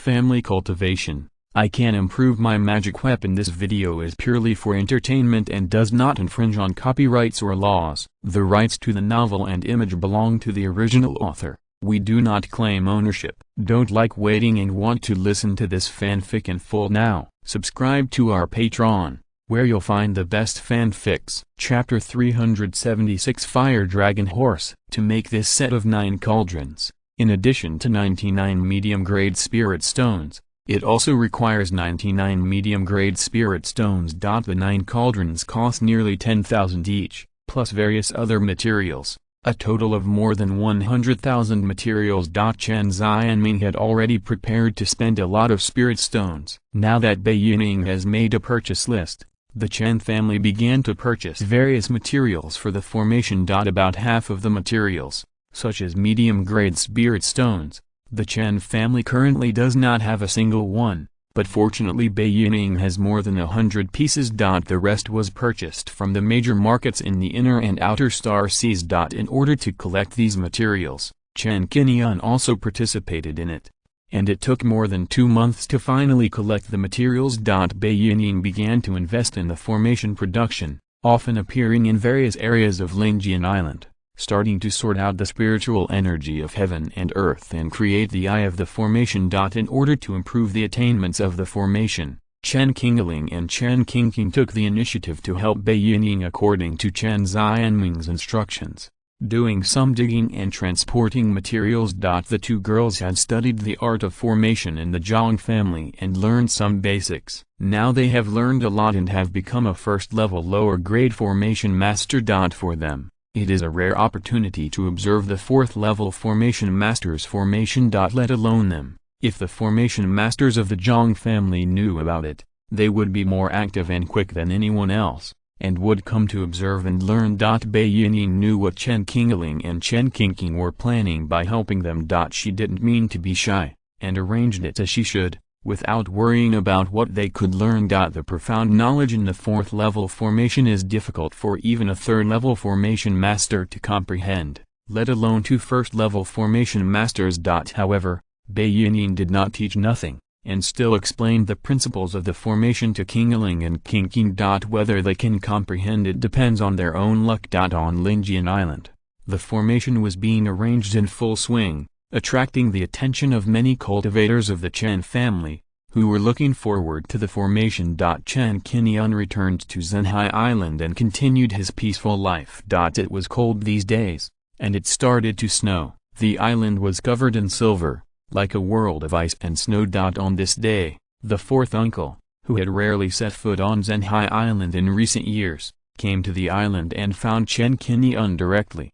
Family Cultivation. I can improve my magic weapon. This video is purely for entertainment and does not infringe on copyrights or laws. The rights to the novel and image belong to the original author. We do not claim ownership. Don't like waiting and want to listen to this fanfic in full now? Subscribe to our Patreon, where you'll find the best fanfics. Chapter 376 Fire Dragon Horse. To make this set of 9 cauldrons, in addition to 99 medium-grade spirit stones, it also requires 99 medium-grade spirit stones. The 9 cauldrons cost nearly 10,000 each, plus various other materials, a total of more than 100,000 materials. Chen Xianming had already prepared to spend a lot of spirit stones. Now that Bai Yining has made a purchase list, the Chen family began to purchase various materials for the formation. About half of the materials, such as medium-grade spirit stones, the Chen family currently does not have a single one, but fortunately Bai Yining has more than 100 pieces. The rest was purchased from the major markets in the inner and outer star seas. In order to collect these materials, Chen Qingyun also participated in it, and it took more than 2 months to finally collect the materials. Bai Yining began to invest in the formation production, often appearing in various areas of Lingjian Island, starting to sort out the spiritual energy of heaven and earth and create the eye of the formation. In order to improve the attainments of the formation, Chen Qingyun and Chen Qingyun took the initiative to help Bai Yining according to Chen Xianming's instructions, doing some digging and transporting materials. The two girls had studied the art of formation in the Zhang family and learned some basics. Now they have learned a lot and have become a first-level lower-grade formation master. For them, it is a rare opportunity to observe the 4th-level formation master's formation. Let alone them. If the formation masters of the Zhang family knew about it, they would be more active and quick than anyone else, and would come to observe and learn. Bai Yining knew what Chen Qingyun and Chen Qingyun were planning by helping them. She didn't mean to be shy, and arranged it as she should, without worrying about what they could learn. The profound knowledge in the 4th-level formation is difficult for even a 3rd-level formation master to comprehend, let alone 2 1st-level formation masters. However, Bai Yining did not teach nothing, and still explained the principles of the formation to Qingyun and Qingyun. Whether they can comprehend it depends on their own luck. On Lingjian Island, the formation was being arranged in full swing, attracting the attention of many cultivators of the Chen family, who were looking forward to the formation. Chen Qingyun returned to Zhenhai Island and continued his peaceful life. It was cold these days, and it started to snow. The island was covered in silver, like a world of ice and snow. On this day, the 4th uncle, who had rarely set foot on Zhenhai Island in recent years, came to the island and found Chen Qingyun directly.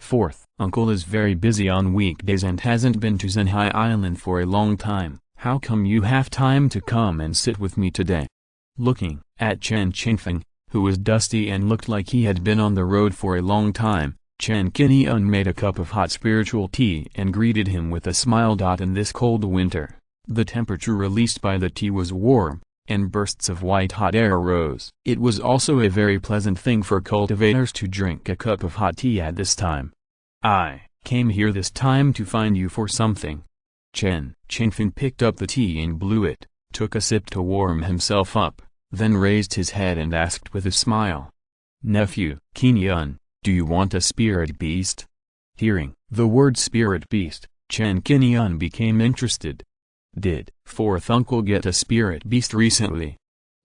4th uncle is very busy on weekdays and hasn't been to Zhenhai Island for a long time. How come you have time to come and sit with me today? Looking at Chen Qingyun, who was dusty and looked like he had been on the road for a long time, Chen Qingyun made a cup of hot spiritual tea and greeted him with a smile. In this cold winter, the temperature released by the tea was warm, and bursts of white-hot air arose. It was also a very pleasant thing for cultivators to drink a cup of hot tea at this time. I came here this time to find you for something. Chen Qingyun picked up the tea and blew it, took a sip to warm himself up, then raised his head and asked with a smile, "Nephew Qingyun, do you want a spirit beast?" Hearing the word spirit beast, Chen Qingyun became interested. Did 4th uncle get a spirit beast recently?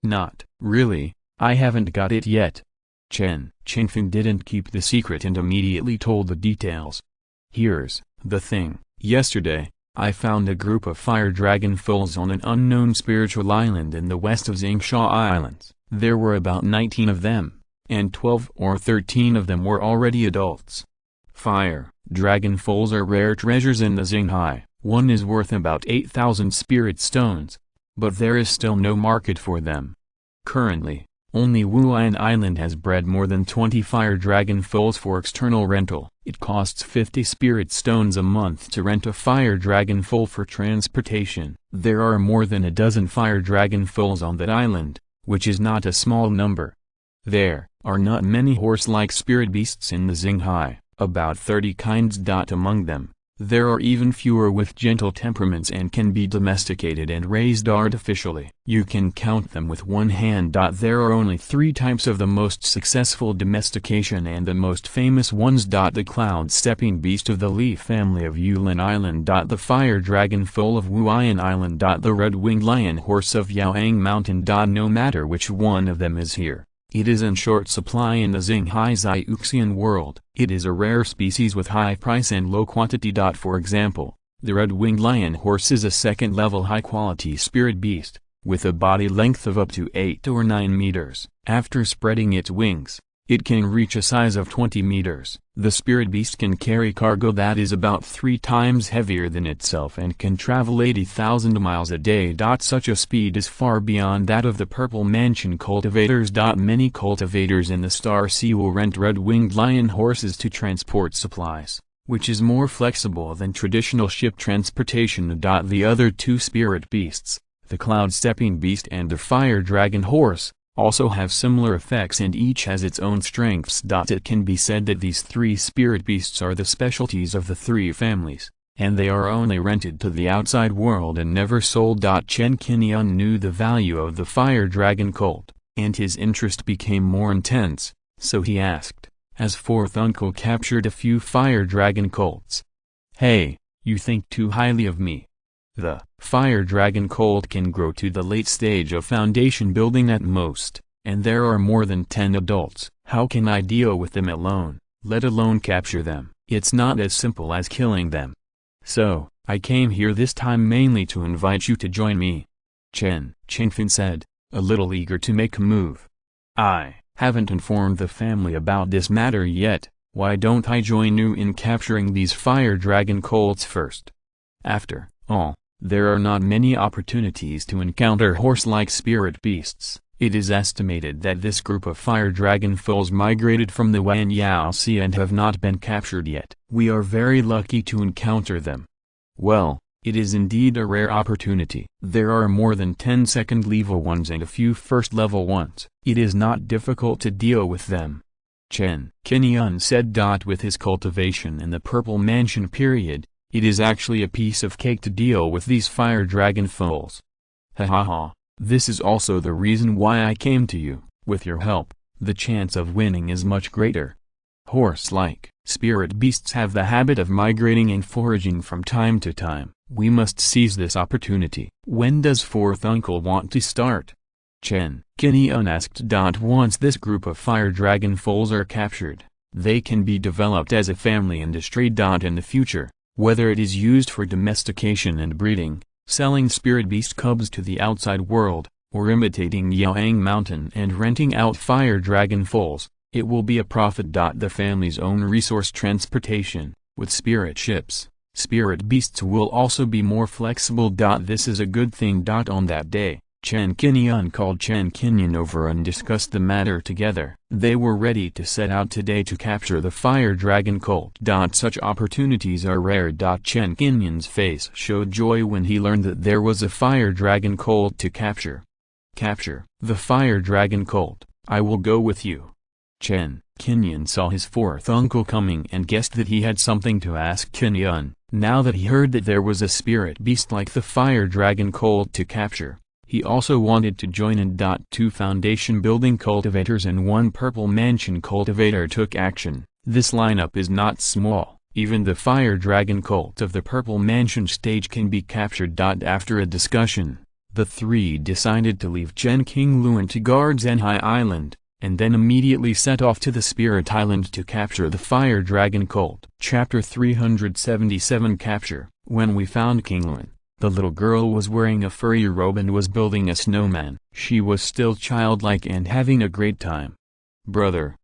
Not really, I haven't got it yet. Chen Qingyun didn't keep the secret and immediately told the details. Here's the thing. Yesterday, I found a group of fire dragon foals on an unknown spiritual island in the west of Xingsha Islands. There were about 19 of them, and 12 or 13 of them were already adults. Fire dragon foals are rare treasures in the Xinghai. One is worth about 8,000 spirit stones, but there is still no market for them. Currently, only Wuan Island has bred more than 20 fire dragon foals for external rental. It costs 50 spirit stones a month to rent a fire dragon foal for transportation. There are more than a dozen fire dragon foals on that island, which is not a small number. There are not many horse-like spirit beasts in the Xinghai, about 30 kinds. Among them, There are even fewer with gentle temperaments and can be domesticated and raised artificially. You can count them with one hand. There are only 3 types of the most successful domestication and the most famous ones. The cloud-stepping beast of the Li family of Yulin Island. The fire dragon foal of Hunyuan Island. The red-winged lion horse of Yaoang Mountain. No matter which one of them is here, it is in short supply in the Xinghai Zhuxian world. It is a rare species with high price and low quantity. For example, the red-winged lion horse is a second-level high-quality spirit beast, with a body length of up to 8 or 9 meters. After spreading its wings, it can reach a size of 20 meters. The spirit beast can carry cargo that is about 3 times heavier than itself and can travel 80,000 miles a day. Such a speed is far beyond that of the Purple Mansion cultivators. Many cultivators in the Star Sea will rent red-winged lion horses to transport supplies, which is more flexible than traditional ship transportation. The other 2 spirit beasts, the cloud-stepping beast and the fire dragon horse, also have similar effects and each has its own strengths. It can be said that these 3 spirit beasts are the specialties of the 3 families, and they are only rented to the outside world and never sold. Chen Qingyun knew the value of the fire dragon colt, and his interest became more intense, so he asked, as fourth uncle captured a few fire dragon colts. "Hey, you think too highly of me. The fire dragon colt can grow to the late stage of foundation building at most, and there are more than 10 adults. How can I deal with them alone, let alone capture them? It's not as simple as killing them. So, I came here this time mainly to invite you to join me," Chen Qingyun said, a little eager to make a move. "I haven't informed the family about this matter yet. Why don't I join you in capturing these fire dragon colts first? After all, there are not many opportunities to encounter horse-like spirit beasts. It is estimated that this group of fire dragon foals migrated from the Wanjiantu Sea and have not been captured yet. We are very lucky to encounter them." "Well, it is indeed a rare opportunity. There are more than 10 second-level ones and a few first-level ones. It is not difficult to deal with them," Chen Qingyun said. With his cultivation in the Purple Mansion period, it is actually a piece of cake to deal with these fire dragon foals. "Ha ha ha, this is also the reason why I came to you. With your help, the chance of winning is much greater." Horse-like spirit beasts have the habit of migrating and foraging from time to time. We must seize this opportunity. "When does fourth uncle want to start?" Chen Qingyun asked. "Once this group of fire dragon foals are captured, they can be developed as a family industry. In the future, whether it is used for domestication and breeding, selling spirit beast cubs to the outside world, or imitating Yaoang Mountain and renting out fire dragon foals, it will be a profit. The family's own resource transportation, with spirit ships, spirit beasts will also be more flexible. This is a good thing. On that day, Chen Qingyun called Chen Qingyun over and discussed the matter together. They were ready to set out today to capture the fire dragon colt. Such opportunities are rare. Chen Qingyun's face showed joy when he learned that there was a fire dragon colt to capture. "Capture the fire dragon colt, I will go with you." Chen Qingyun saw his fourth uncle coming and guessed that he had something to ask Qingyun. Now that he heard that there was a spirit beast like the fire dragon colt to capture, he also wanted to join in. 2 foundation building cultivators and 1 purple mansion cultivator took action. This lineup is not small. Even the fire dragon colt of the purple mansion stage can be captured. After a discussion, the 3 decided to leave Chen Qingyun to guard Zhenhai Island, and then immediately set off to the Spirit Island to capture the fire dragon colt. Chapter 377 Capture. When we found Qingyun, the little girl was wearing a furry robe and was building a snowman. She was still childlike and having a great time. Brother,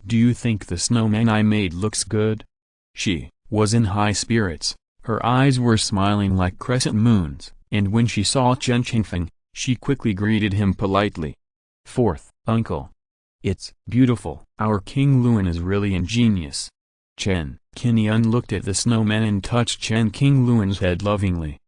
do you think the snowman I made looks good?" She was in high spirits. Her eyes were smiling like crescent moons, and when she saw Chen Qingyun, she quickly greeted him politely. "Fourth uncle, it's beautiful. Our Qingguang is really ingenious." Chen Qingyun looked at the snowman and touched Chen Qingyun's head lovingly.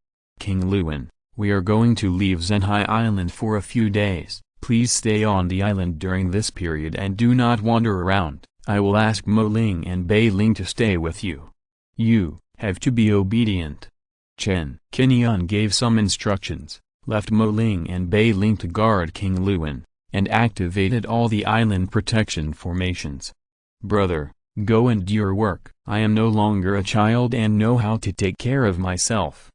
"Qingguang, we are going to leave Zhenhai Island for a few days. Please stay on the island during this period and do not wander around. I will ask Mo Ling and Bei Ling to stay with you. You have to be obedient. Chen Qingyun gave some instructions, left Mo Ling and Bei Ling to guard King Luan, and activated all the island protection formations. Brother, go and do your work. I am no longer a child and know how to take care of myself.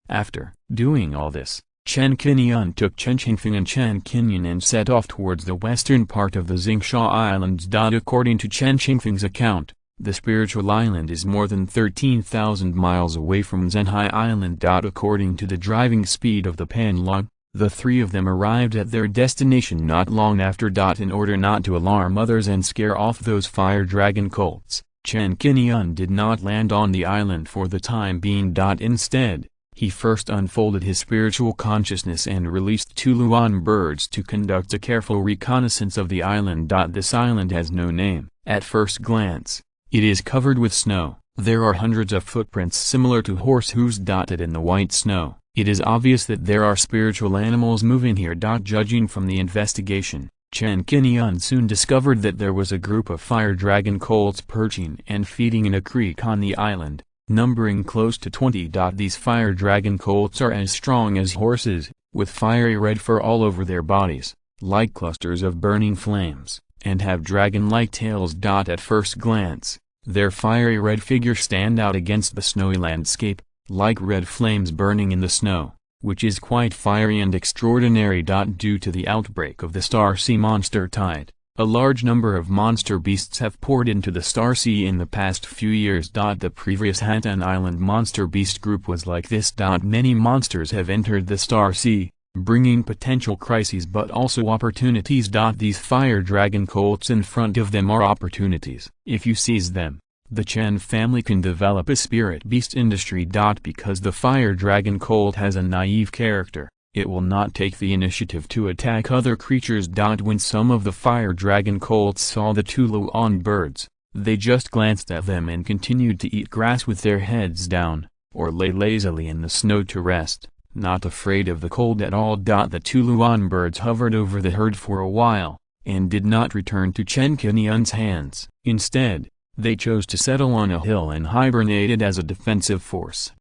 After doing all this, Chen Qingyun took Chen Qingfeng and Chen Qingyun and set off towards the western part of the Xingsha Islands. According to Chen Qingfeng's account, the spiritual island is more than 13,000 miles away from Zhenhai Island. According to the driving speed of the Panlong, the three of them arrived at their destination not long after. In order not to alarm others and scare off those fire dragon cults, Chen Qingyun did not land on the island for the time being. Instead, he first unfolded his spiritual consciousness and released 2 Luan birds to conduct a careful reconnaissance of the island. This island has no name. At first glance, it is covered with snow. There are hundreds of footprints similar to horse hooves dotted in the white snow. It is obvious that there are spiritual animals moving here. Judging from the investigation, Chen Qingyun soon discovered that there was a group of fire dragon cults perching and feeding in a creek on the island, numbering close to 20. These fire dragon cults are as strong as horses, with fiery red fur all over their bodies, like clusters of burning flames, and have dragon-like tails. At first glance, their fiery red figures stand out against the snowy landscape, like red flames burning in the snow, which is quite fiery and extraordinary. Due to the outbreak of the Star Sea monster tide, a large number of monster beasts have poured into the Star Sea in the past few years. The previous Hatan Island monster beast group was like this. Many monsters have entered the Star Sea, bringing potential crises but also opportunities. These fire dragon cults in front of them are opportunities. If you seize them, the Chen family can develop a spirit beast industry. Because the fire dragon cult has a naive character, it will not take the initiative to attack other creatures. When some of the fire dragon cults saw the 2 Luan birds, they just glanced at them and continued to eat grass with their heads down, or lay lazily in the snow to rest, not afraid of the cold at all. The 2 Luan birds hovered over the herd for a while, and did not return to Chen Qingyun's hands. Instead, they chose to settle on a hill and hibernated as a defensive force.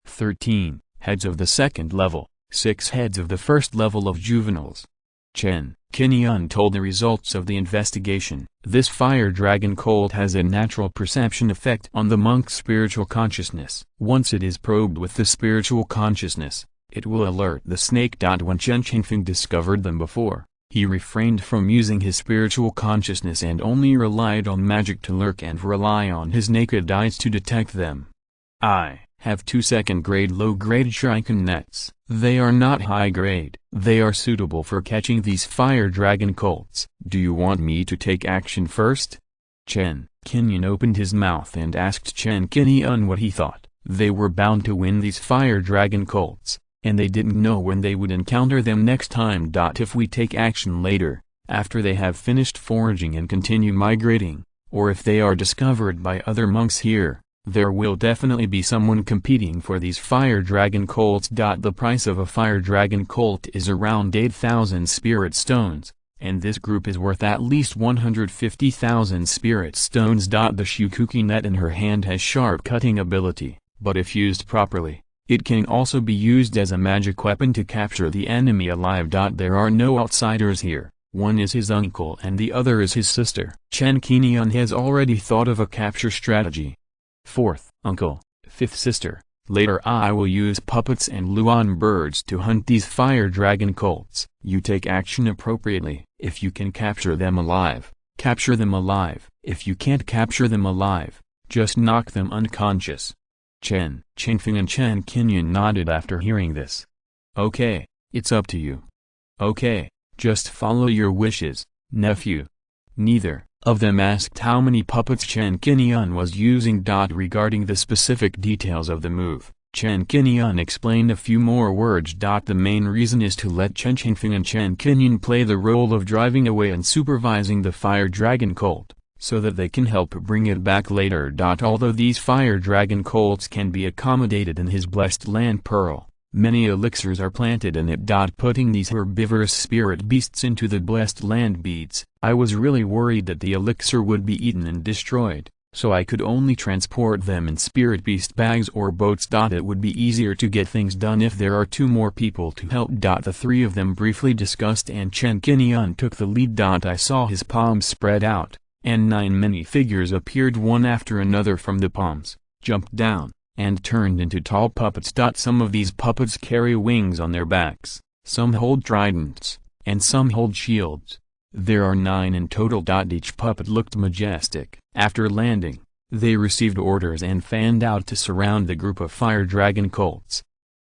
13 heads of the second level, 6 heads of the first level of juveniles. Chen Qingyun told the results of the investigation. This fire dragon cult has a natural perception effect on the monk's spiritual consciousness. Once it is probed with the spiritual consciousness, it will alert the snake. When Chen Qingfeng discovered them before, he refrained from using his spiritual consciousness and only relied on magic to lurk and rely on his naked eyes to detect them. I have 2 second-grade low-grade shuriken nets. They are not high-grade. They are suitable for catching these fire dragon cults. Do you want me to take action first? Chen Qingyun opened his mouth and asked Chen Qingyun what he thought. They were bound to win these fire dragon cults, and they didn't know when they would encounter them next time. If we take action later, after they have finished foraging and continue migrating, or if they are discovered by other monks here, there will definitely be someone competing for these fire dragon cults. The price of a fire dragon cult is around 8,000 spirit stones, and this group is worth at least 150,000 spirit stones. The Shukuki net in her hand has sharp cutting ability, but if used properly, it can also be used as a magic weapon to capture the enemy alive. There are no outsiders here. One is his uncle and the other is his sister. Chen Qingyun has already thought of a capture strategy. 4th uncle, 5th sister. Later I will use puppets and Luan birds to hunt these fire dragon cults. You take action appropriately. If you can capture them alive, capture them alive. If you can't capture them alive, just knock them unconscious. Chen Qingfeng and Chen Qingyun nodded after hearing this. Okay, it's up to you. Okay, just follow your wishes, nephew. Neither of them asked how many puppets Chen Qingyun was using. Regarding the specific details of the move, Chen Qingyun explained a few more words. The main reason is to let Chen Qingfeng and Chen Qingyun play the role of driving away and supervising the fire dragon cult, so that they can help bring it back later. Although these fire dragon cults can be accommodated in his blessed land Pearl, many elixirs are planted in it. Putting these herbivorous spirit beasts into the blessed land beads, I was really worried that the elixir would be eaten and destroyed, so I could only transport them in spirit beast bags or boats. It would be easier to get things done if there are 2 more people to help. The 3 of them briefly discussed and Chen Qingyun took the lead. I saw his palms spread out, and 9 mini-figures appeared one after another from the palms, jumped down, and turned into tall puppets. Some of these puppets carry wings on their backs, some hold tridents, and some hold shields. There are 9 in total. Each puppet looked majestic. After landing, they received orders and fanned out to surround the group of fire dragon cults.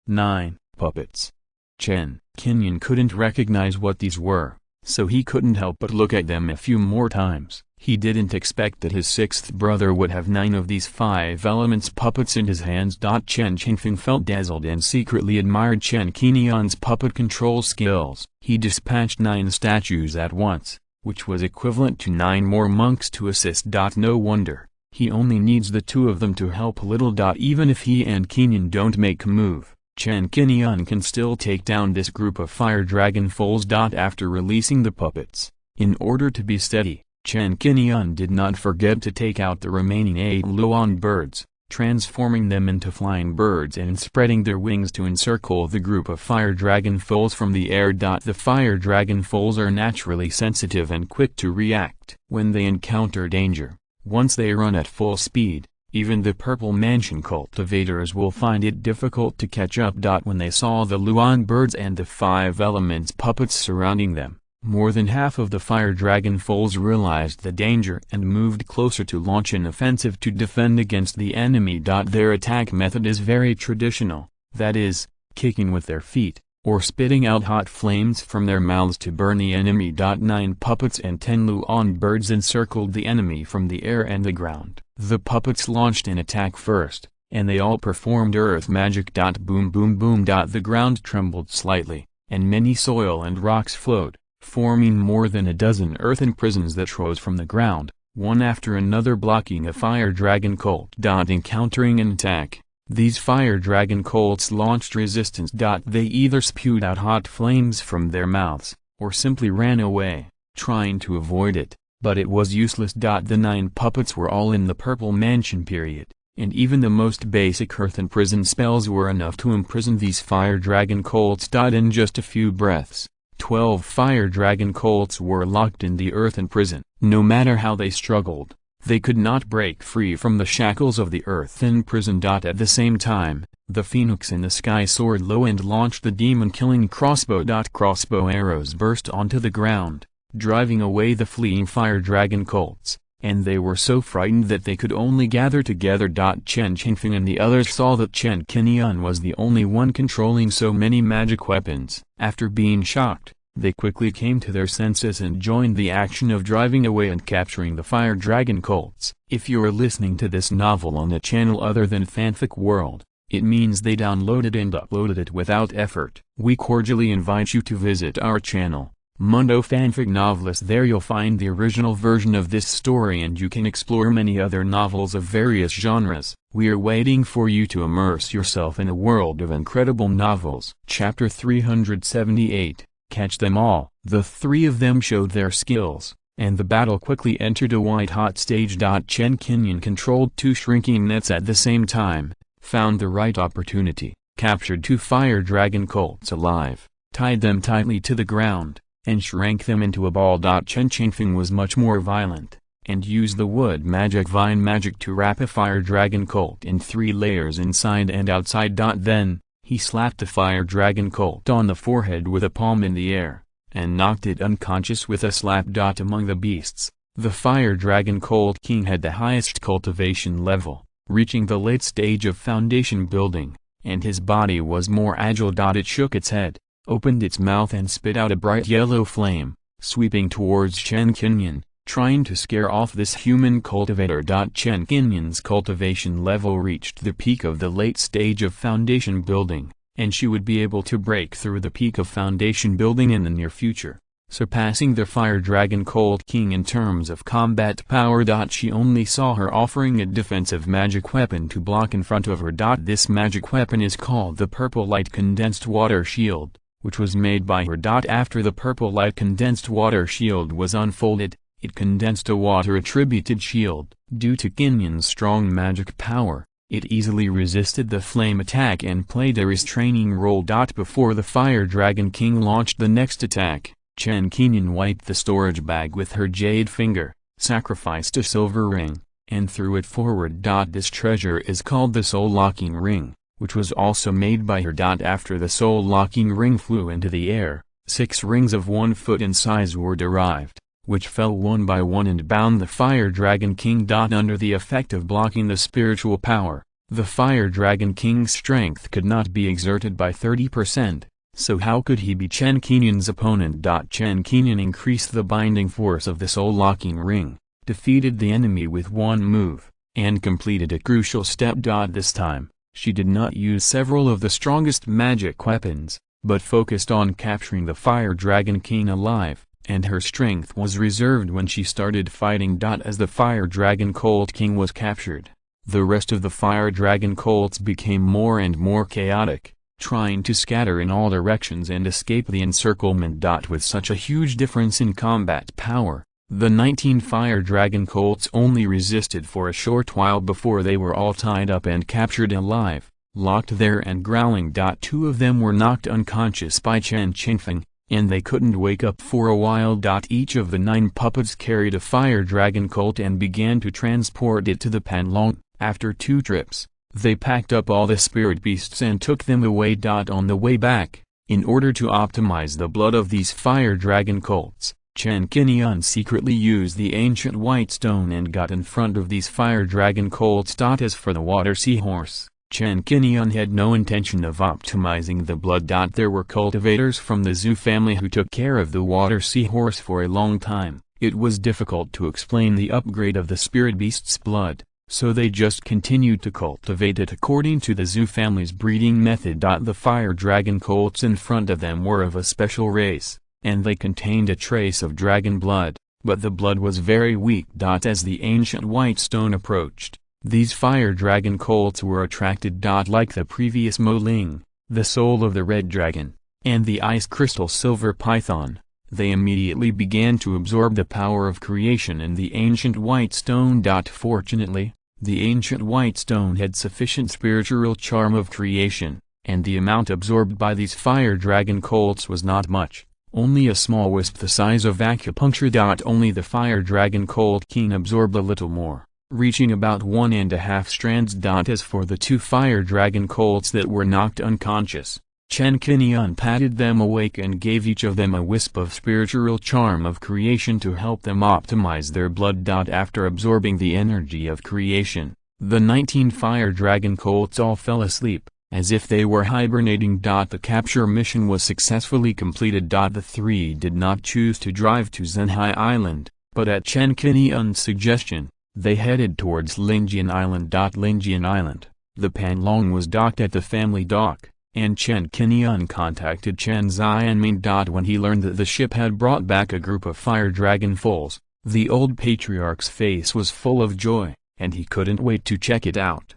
9 puppets. Chen Qingyun couldn't recognize what these were, so he couldn't help but look at them a few more times. He didn't expect that his 6th brother would have 9 of these 5 elements puppets in his hands. Chen Qingyun felt dazzled and secretly admired Chen Qingyun's puppet control skills. He dispatched 9 statues at once, which was equivalent to 9 more monks to assist. No wonder, he only needs the 2 of them to help a little. Even if he and Qingyun don't make a move, Chen Qingyun can still take down this group of fire dragon foals. After releasing the puppets, in order to be steady, Chen Qingyun did not forget to take out the remaining 8 Luan birds, transforming them into flying birds and spreading their wings to encircle the group of fire dragon foals from the air. The fire dragon foals are naturally sensitive and quick to react when they encounter danger. Once they run at full speed, even the Purple Mansion cultivators will find it difficult to catch up. When they saw the Luan birds and the 5 elements puppets surrounding them, more than half of the fire dragon foals realized the danger and moved closer to launch an offensive to defend against the enemy. Their attack method is very traditional, that is, kicking with their feet, or spitting out hot flames from their mouths to burn the enemy. 9 puppets and 10 Luan birds encircled the enemy from the air and the ground. The puppets launched an attack first, and they all performed earth magic. Boom boom boom. The ground trembled slightly, and many soil and rocks flowed, forming more than a dozen earthen prisons that rose from the ground, one after another blocking a fire dragon cult. Encountering an attack, these fire dragon cults launched resistance. They either spewed out hot flames from their mouths, or simply ran away, trying to avoid it, but it was useless. The 9 puppets were all in the Purple Mansion period, and even the most basic earthen prison spells were enough to imprison these fire dragon cults. In just a few breaths, 12 fire dragon cults were locked in the earthen prison. No matter how they struggled, they could not break free from the shackles of the earthen prison. At the same time, the phoenix in the sky soared low and launched the demon-killing crossbow. Crossbow arrows burst onto the ground, driving away the fleeing fire dragon cults, and they were so frightened that they could only gather together. Chen Qingyun and the others saw that Chen Qingyun was the only one controlling so many magic weapons. After being shocked, they quickly came to their senses and joined the action of driving away and capturing the fire dragon cults. If you are listening to this novel on a channel other than Fanfic World, it means they downloaded and uploaded it without effort. We cordially invite you to visit our channel, Mundo Fanfic Novelist. There you'll find the original version of this story and you can explore many other novels of various genres. We are waiting for you to immerse yourself in a world of incredible novels. Chapter 378. Catch them all. The 3 of them showed their skills, and the battle quickly entered a white-hot stage. Chen Qingyun controlled 2 shrinking nets at the same time, found the right opportunity, captured 2 fire dragon cults alive, tied them tightly to the ground, and shrank them into a ball. Chen Qingyun was much more violent, and used the wood magic vine magic to wrap a fire dragon cult in 3 layers inside and outside. Then, he slapped the fire dragon cult on the forehead with a palm in the air, and knocked it unconscious with a slap. Among the beasts, the fire dragon cult king had the highest cultivation level, reaching the late stage of foundation building, and his body was more agile. It shook its head, opened its mouth and spit out a bright yellow flame, sweeping towards Chen Qingyun, trying to scare off this human cultivator. Chen Qingyun's cultivation level reached the peak of the late stage of foundation building, and she would be able to break through the peak of foundation building in the near future, surpassing the fire dragon cult king in terms of combat power. She only saw her offering a defensive magic weapon to block in front of her. This magic weapon is called the Purple Light Condensed Water Shield, which was made by her. After the Purple Light Condensed Water Shield was unfolded, It condensed a water-attributed shield. Due to Qingyun's strong magic power, it easily resisted the flame attack and played a restraining role. Before the Fire Dragon King launched the next attack, Chen Qingyun wiped the storage bag with her jade finger, sacrificed a silver ring, and threw it forward. This treasure is called the soul-locking ring, which was also made by her. After the soul-locking ring flew into the air, 6 rings of 1 foot in size were derived, which fell one by one and bound the Fire Dragon King. Under the effect of blocking the spiritual power, the Fire Dragon King's strength could not be exerted by 30%, so how could he be Chen Qingyun's opponent? Chen Qingyun increased the binding force of the soul-locking ring, defeated the enemy with one move, and completed a crucial step. This time, she did not use several of the strongest magic weapons, but focused on capturing the Fire Dragon King alive, and her strength was reserved when she started fighting. As the Fire Dragon Colt King was captured, the rest of the Fire Dragon Colts became more and more chaotic, trying to scatter in all directions and escape the encirclement. With such a huge difference in combat power, the 19 Fire Dragon Colts only resisted for a short while before they were all tied up and captured alive, locked there and growling. 2 of them were knocked unconscious by Chen Qingyun, and they couldn't wake up for a while. Each of the 9 puppets carried a Fire Dragon Colt and began to transport it to the Panlong. After 2 trips, they packed up all the spirit beasts and took them away. On the way back, in order to optimize the blood of these Fire Dragon Colts, Chen Qingyun secretly used the ancient white stone and got in front of these Fire Dragon Colts. As for the water seahorse, Chen Qingyun had no intention of optimizing the blood. There were cultivators from the Zhu family who took care of the water seahorse for a long time. It was difficult to explain the upgrade of the spirit beast's blood, so they just continued to cultivate it according to the Zhu family's breeding method. The Fire Dragon Colts in front of them were of a special race, and they contained a trace of dragon blood, but the blood was very weak. As the ancient white stone approached, these Fire Dragon Colts were attracted. Like the previous Mo Ling, the soul of the Red Dragon, and the Ice Crystal Silver Python, they immediately began to absorb the power of creation in the ancient white stone. Fortunately, the ancient white stone had sufficient spiritual charm of creation, and the amount absorbed by these Fire Dragon Colts was not much, only a small wisp the size of acupuncture. Only the Fire Dragon Colt King absorbed a little more, reaching about 1.5 strands. As for the 2 Fire Dragon Colts that were knocked unconscious, Chen Qingyun patted them awake and gave each of them a wisp of spiritual charm of creation to help them optimize their blood. After absorbing the energy of creation, the 19 Fire Dragon Colts all fell asleep, as if they were hibernating. The capture mission was successfully completed. The 3 did not choose to drive to Zhenhai Island, but at Chen Qingyun's suggestion, they headed towards Lingjian Island. Lingjian Island, the Panlong was docked at the family dock, and Chen Qingyun contacted Chen Xianming. When he learned that the ship had brought back a group of Fire Dragon foals, the old patriarch's face was full of joy, and he couldn't wait to check it out.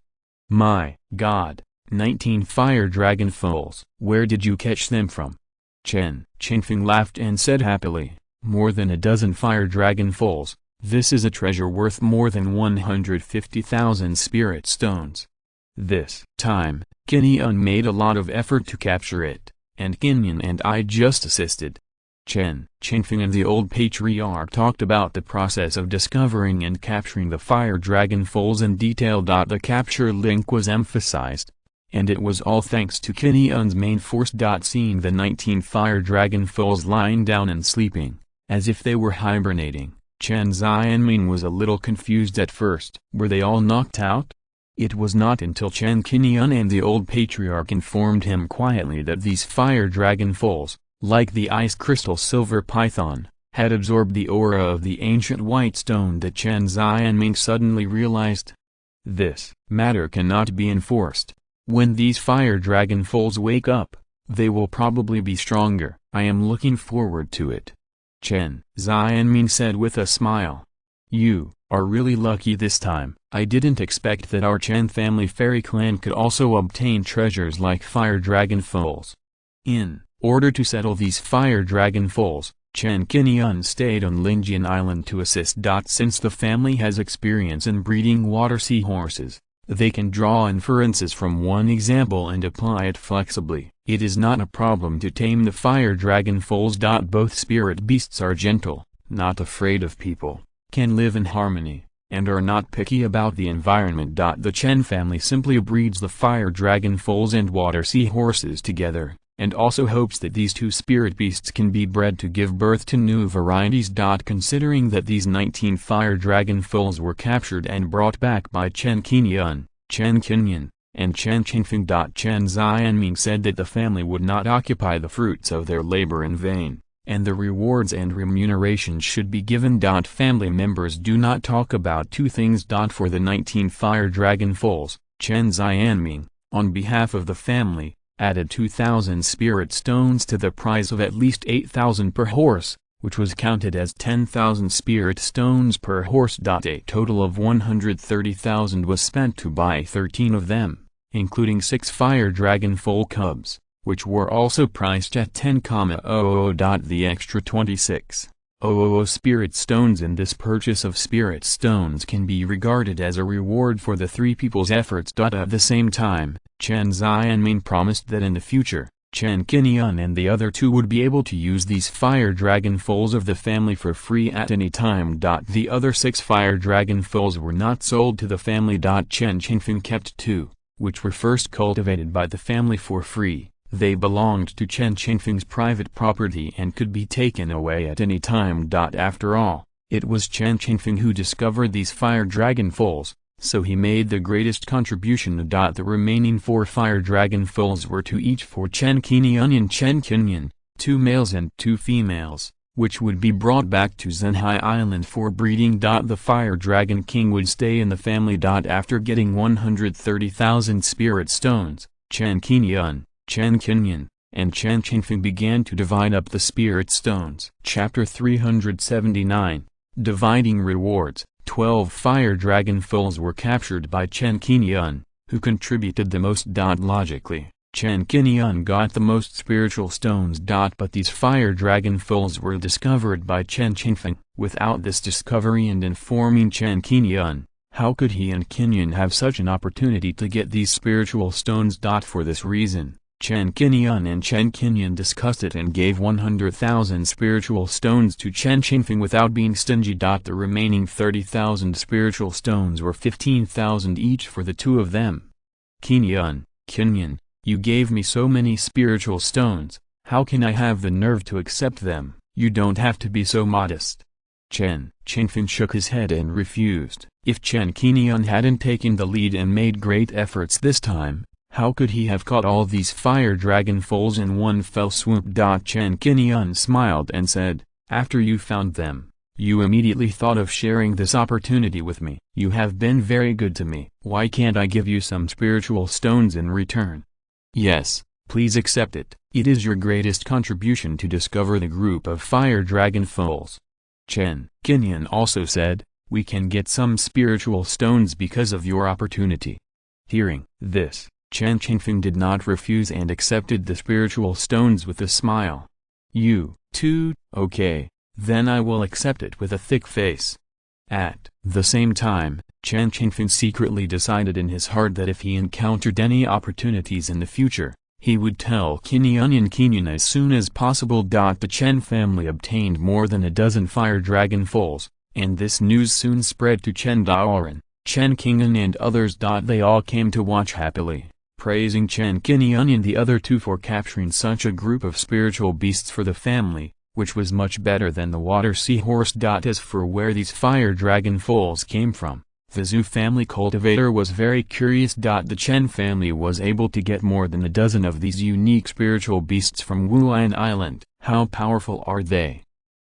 My God, 19 Fire Dragon foals! Where did you catch them from? Chen Qingyun laughed and said happily, more than a dozen Fire Dragon foals. This is a treasure worth more than 150,000 spirit stones. This time, Qingyun made a lot of effort to capture it, and Qingyun and I just assisted. Chen Qingyun and the old patriarch talked about the process of discovering and capturing the Fire Dragon foals in detail. The capture link was emphasized, and it was all thanks to Qingyun's main force. Seeing the 19 Fire Dragon foals lying down and sleeping, as if they were hibernating, Chen Xianming was a little confused at first. Were they all knocked out? It was not until Chen Qingyun and the old patriarch informed him quietly that these Fire Dragon foals, like the Ice Crystal Silver Python, had absorbed the aura of the ancient white stone that Chen Xianming suddenly realized. This matter cannot be enforced. When these Fire Dragon foals wake up, they will probably be stronger. I am looking forward to it. Chen Xianming said with a smile. You are really lucky this time. I didn't expect that our Chen family fairy clan could also obtain treasures like Fire Dragon foals. In order to settle these Fire Dragon foals, Chen Qingyun stayed on Linjian Island to assist. Since the family has experience in breeding water seahorses, they can draw inferences from one example and apply it flexibly. It is not a problem to tame the fire dragon foals. Both spirit beasts are gentle, not afraid of people, can live in harmony, and are not picky about the environment. The Chen family simply breeds the fire dragon foals and water seahorses together, and also hopes that these two spirit beasts can be bred to give birth to new varieties. Considering that these 19 fire dragon foals were captured and brought back by Chen Qingyun, Chen Qingyun, and Chen Qingfeng. Chen Xianming said that the family would not occupy the fruits of their labor in vain, and the rewards and remunerations should be given. Family members do not talk about two things. For the 19 fire dragon foals, Chen Xianming, on behalf of the family, added 2,000 spirit stones to the price of at least 8,000 per horse, which was counted as 10,000 spirit stones per horse. A total of 130,000 was spent to buy 13 of them, including 6 fire dragon foal cubs, which were also priced at 10,000. The extra 26,000 spirit stones in this purchase of spirit stones can be regarded as a reward for the three people's efforts. At the same time, Chen Xianming promised that in the future, Chen Qingyun and the other two would be able to use these fire dragon foals of the family for free at any time. The other 6 fire dragon foals were not sold to the family. Chen Qingfeng kept 2, which were first cultivated by the family for free. They belonged to Chen Qingfeng's private property and could be taken away at any time. After all, it was Chen Qingfeng who discovered these fire dragon foals, so he made the greatest contribution. The remaining 4 fire dragon foals were to each for Chen Qingyun and Chen Qingyun, 2 males and 2 females, which would be brought back to Zhenhai Island for breeding. The fire dragon king would stay in the family. After getting 130,000 spirit stones, Chen Qingyun, Chen Qingyun, and Chen Qingfeng began to divide up the spirit stones. Chapter 379, Dividing Rewards. 12 fire dragon foals were captured by Chen Qingyun, who contributed the most. Logically, Chen Qingyun got the most spiritual stones. But these fire dragon foals were discovered by Chen Qingfeng. Without this discovery and informing Chen Qingyun, how could he and Qingyun have such an opportunity to get these spiritual stones? For this reason, Chen Qingyun and Chen Qingyun discussed it and gave 100,000 spiritual stones to Chen Qingfeng without being stingy. The remaining 30,000 spiritual stones were 15,000 each for the 2 of them. Qingyun, you gave me so many spiritual stones, how can I have the nerve to accept them? You don't have to be so modest. Chen Qingfeng shook his head and refused. If Chen Qingyun hadn't taken the lead and made great efforts this time, how could he have caught all these fire dragon foals in one fell swoop? Chen Qingyun smiled and said, after you found them, you immediately thought of sharing this opportunity with me. You have been very good to me. Why can't I give you some spiritual stones in return? Yes, please accept it. It is your greatest contribution to discover the group of fire dragon foals. Chen Qingyun also said, we can get some spiritual stones because of your opportunity. Hearing this, Chen Qingfeng did not refuse and accepted the spiritual stones with a smile. You, too, okay, then I will accept it with a thick face. At the same time, Chen Qingfeng secretly decided in his heart that if he encountered any opportunities in the future, he would tell Qingyun and Qingyun as soon as possible. The Chen family obtained more than a dozen fire dragon foals, and this news soon spread to Chen Daoran, Chen Qingyun and others. They all came to watch happily, praising Chen Qingyun and the other 2 for capturing such a group of spiritual beasts for the family, which was much better than the water seahorse. As for where these fire dragon foals came from, the Zhu family cultivator was very curious. The Chen family was able to get more than a dozen of these unique spiritual beasts from Hunyuan Island. How powerful are they?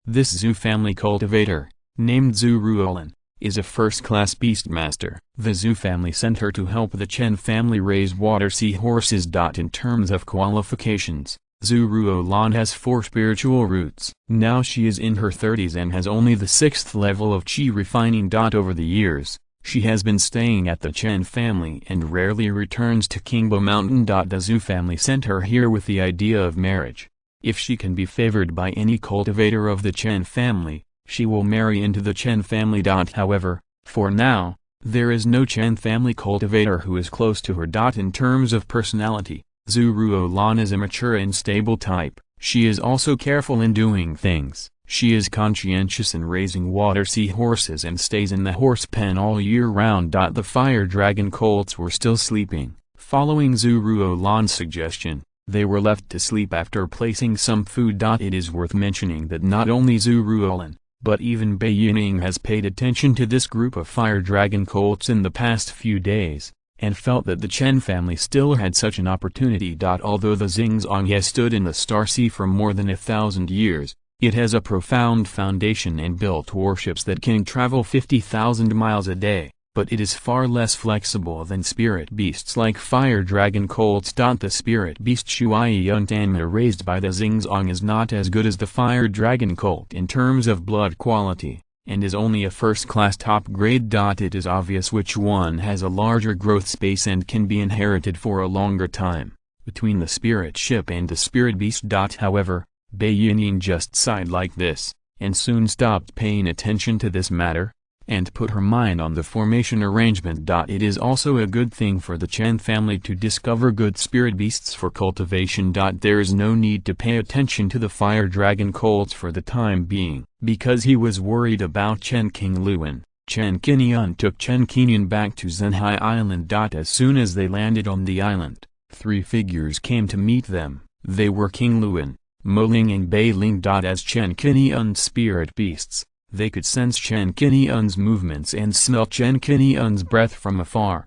This Zhu family cultivator, named Zhu Ruolan, is a first-class beastmaster. The Zhu family sent her to help the Chen family raise water seahorses. In terms of qualifications, Zhu Ruolan has 4 spiritual roots. Now she is in her 30s and has only the 6th level of qi refining. Over the years, she has been staying at the Chen family and rarely returns to Qingguang Mountain. The Zhu family sent her here with the idea of marriage. If she can be favored by any cultivator of the Chen family, she will marry into the Chen family. However, for now, there is no Chen family cultivator who is close to her. In terms of personality, Zhu Ruolan is a mature and stable type. She is also careful in doing things. She is conscientious in raising water seahorses and stays in the horse pen all year round. The fire dragon colts were still sleeping. Following Zhu Ruolan's suggestion, they were left to sleep after placing some food. It is worth mentioning that not only Zhu Ruolan, but even Bai Yining has paid attention to this group of fire dragon colts in the past few days, and felt that the Chen family still had such an opportunity. Although the Xingzong has stood in the Star Sea for more than 1,000 years, it has a profound foundation and built warships that can travel 50,000 miles a day, but it is far less flexible than spirit beasts like fire dragon colts. The spirit beast Hunyuan Plate raised by the Xingzong is not as good as the fire dragon colt in terms of blood quality, and is only a first-class top grade. It is obvious which one has a larger growth space and can be inherited for a longer time, between the spirit ship and the spirit beast. However, Bai Yining just sighed like this, and soon stopped paying attention to this matter, and put her mind on the formation arrangement. It is also a good thing for the Chen family to discover good spirit beasts for cultivation. There is no need to pay attention to the fire dragon colts for the time being. Because he was worried about Chen Qingyun, Chen Qingyun took Chen Qingyun back to Zhenhai Island. As soon as they landed on the island, 3 figures came to meet them. They were Qingyun, Moling and Beiling. As Chen Qingyun's spirit beasts, they could sense Chen Qingyun's movements and smell Chen Qingyun's breath from afar.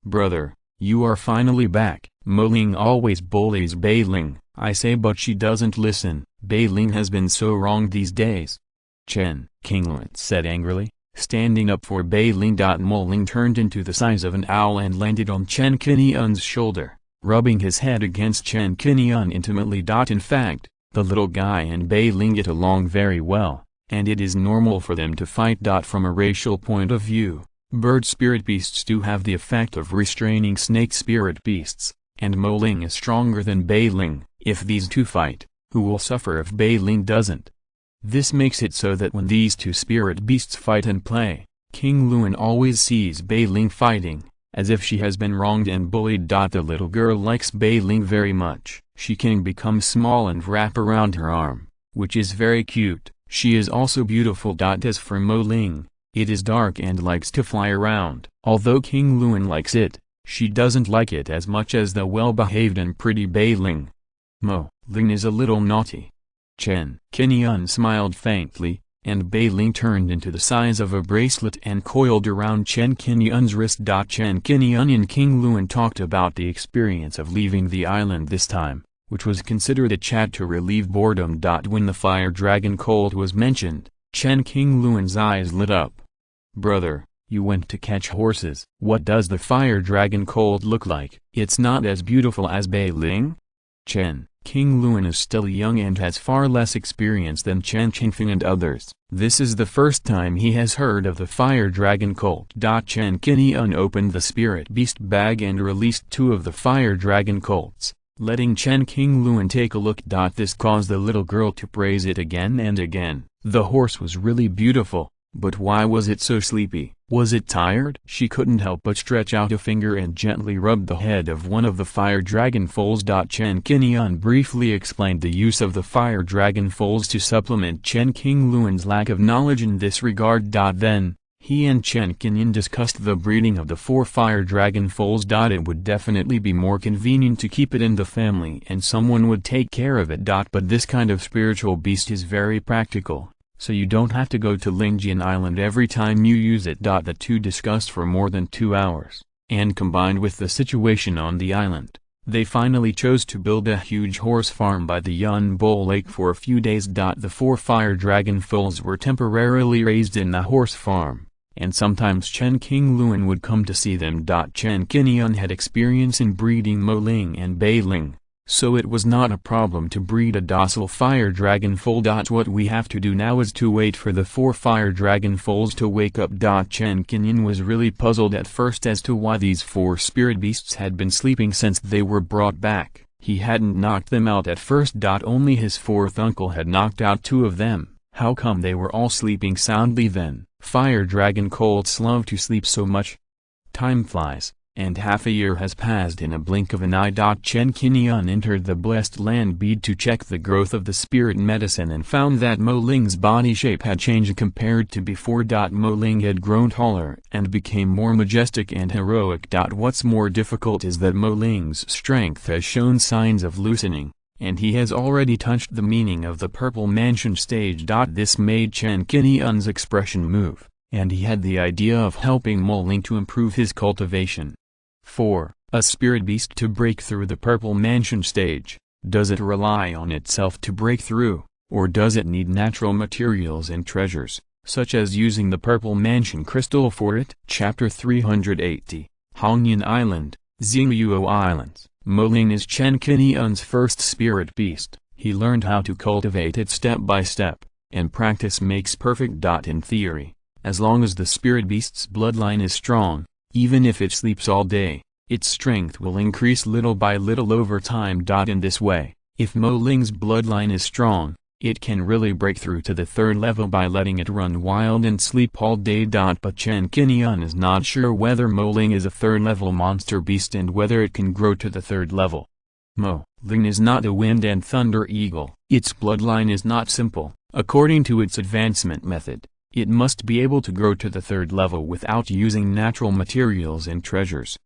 "Brother, you are finally back." Moling always bullies Beiling, I say, but she doesn't listen. Beiling has been so wrong these days. Chen Qingyun said angrily, standing up for Beiling. Moling turned into the size of an owl and landed on Chen Qingyun's shoulder, rubbing his head against Chen Qingyun intimately. In fact, the little guy and Beiling get along very well, and it is normal for them to fight. From a racial point of view, bird spirit beasts do have the effect of restraining snake spirit beasts, and Moling is stronger than Beiling. If these two fight, who will suffer if Beiling doesn't? This makes it so that when these two spirit beasts fight and play, Qingyun always sees Beiling fighting, as if she has been wronged and bullied. The little girl likes Beiling very much. She can become small and wrap around her arm, which is very cute. She is also beautiful. As for Moling, it is dark and likes to fly around. Although Qingyun likes it, she doesn't like it as much as the well-behaved and pretty Beiling. Moling is a little naughty. Chen Qingyun smiled faintly, and Beiling turned into the size of a bracelet and coiled around Chen Qingyun's wrist. Chen Qingyun and Qingyun talked about the experience of leaving the island this time, which was considered a chat to relieve boredom. When the fire dragon colt was mentioned, Chen Qingyun's eyes lit up. "Brother, you went to catch horses. What does the fire dragon colt look like?" "It's not as beautiful as Beiling." Chen Qingyun is still young and has far less experience than Chen Qingyun and others. This is the first time he has heard of the fire dragon colt. Chen Qingyun opened the spirit beast bag and released 2 of the fire dragon colts, letting Chen Qingyun take a look. This caused the little girl to praise it again and again. The horse was really beautiful, but why was it so sleepy? Was it tired? She couldn't help but stretch out a finger and gently rub the head of one of the fire dragon foals. Chen Qingyun briefly explained the use of the fire dragon foals to supplement Chen Qingyun's lack of knowledge in this regard. Then, he and Chen Qingyun discussed the breeding of the 4 fire dragon foals. It would definitely be more convenient to keep it in the family and someone would take care of it. But this kind of spiritual beast is very practical, so you don't have to go to Lingjian Island every time you use it. The 2 discussed for more than 2 hours, and combined with the situation on the island, they finally chose to build a huge horse farm by the Yunbo Lake for a few days. The 4 fire dragon foals were temporarily raised in the horse farm, and sometimes Chen Qingyun would come to see them. Chen Qingyun had experience in breeding Moling and Beiling, so it was not a problem to breed a docile fire dragon foal. What we have to do now is to wait for the 4 fire dragon foals to wake up. Chen Qingyun was really puzzled at first as to why these 4 spirit beasts had been sleeping since they were brought back. He hadn't knocked them out at first. Only his fourth uncle had knocked out 2 of them. How come they were all sleeping soundly then? Fire dragon cults love to sleep so much. Time flies, and half a year has passed in a blink of an eye. Chen Qingyun entered the Blessed Land Bead to check the growth of the spirit medicine and found that Mo Ling's body shape had changed compared to before. Mo Ling had grown taller and became more majestic and heroic. What's more difficult is that Mo Ling's strength has shown signs of loosening, and he has already touched the meaning of the Purple Mansion stage. This made Chen Qingyun's expression move, and he had the idea of helping Mo Ling to improve his cultivation. 4. A spirit beast to break through the Purple Mansion stage. Does it rely on itself to break through, or does it need natural materials and treasures, such as using the Purple Mansion crystal for it? Chapter 380, Hunyuan Island, Xingyuo Islands. Mo Ling is Chen Qingyun's first spirit beast. He learned how to cultivate it step by step, and practice makes perfect. In theory, as long as the spirit beast's bloodline is strong, even if it sleeps all day, its strength will increase little by little over time. In this way, if Mo Ling's bloodline is strong, it can really break through to the 3rd level by letting it run wild and sleep all day. But Chen Qingyun is not sure whether Mo Ling is a 3rd level monster beast and whether it can grow to the 3rd level. Mo Ling is not a wind and thunder eagle. Its bloodline is not simple. According to its advancement method, it must be able to grow to the 3rd level without using natural materials and treasures.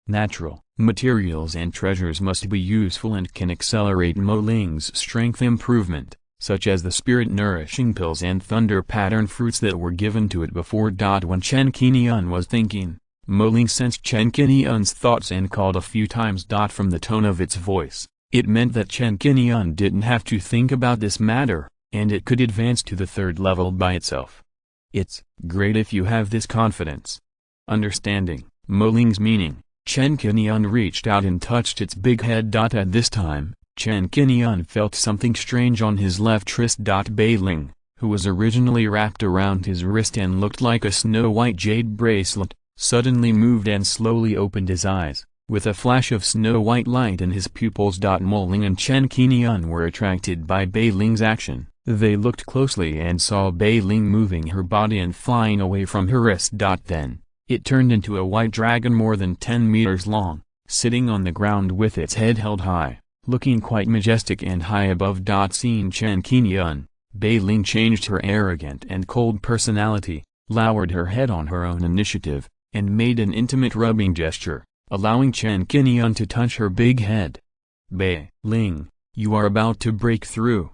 Natural materials and treasures must be useful and can accelerate Mo Ling's strength improvement, such as the spirit nourishing pills and thunder pattern fruits that were given to it before. When Chen Qingyun was thinking, Mo Ling sensed Chen Qingyun's thoughts and called a few times. From the tone of its voice, it meant that Chen Qingyun didn't have to think about this matter, and it could advance to the 3rd level by itself. It's great if you have this confidence. Understanding Mo Ling's meaning, Chen Qingyun reached out and touched its big head. At this time, Chen Qingyun felt something strange on his left wrist. Bei Ling, who was originally wrapped around his wrist and looked like a snow-white jade bracelet, suddenly moved and slowly opened his eyes, with a flash of snow-white light in his pupils. Mo Ling and Chen Qingyun were attracted by Bei Ling's action. They looked closely and saw Bei Ling moving her body and flying away from her wrist. Then, it turned into a white dragon more than 10 meters long, sitting on the ground with its head held high, looking quite majestic and high above. Seeing Chen Qingyun, Bei Ling changed her arrogant and cold personality, lowered her head on her own initiative, and made an intimate rubbing gesture, allowing Chen Qingyun to touch her big head. Bei Ling, you are about to break through.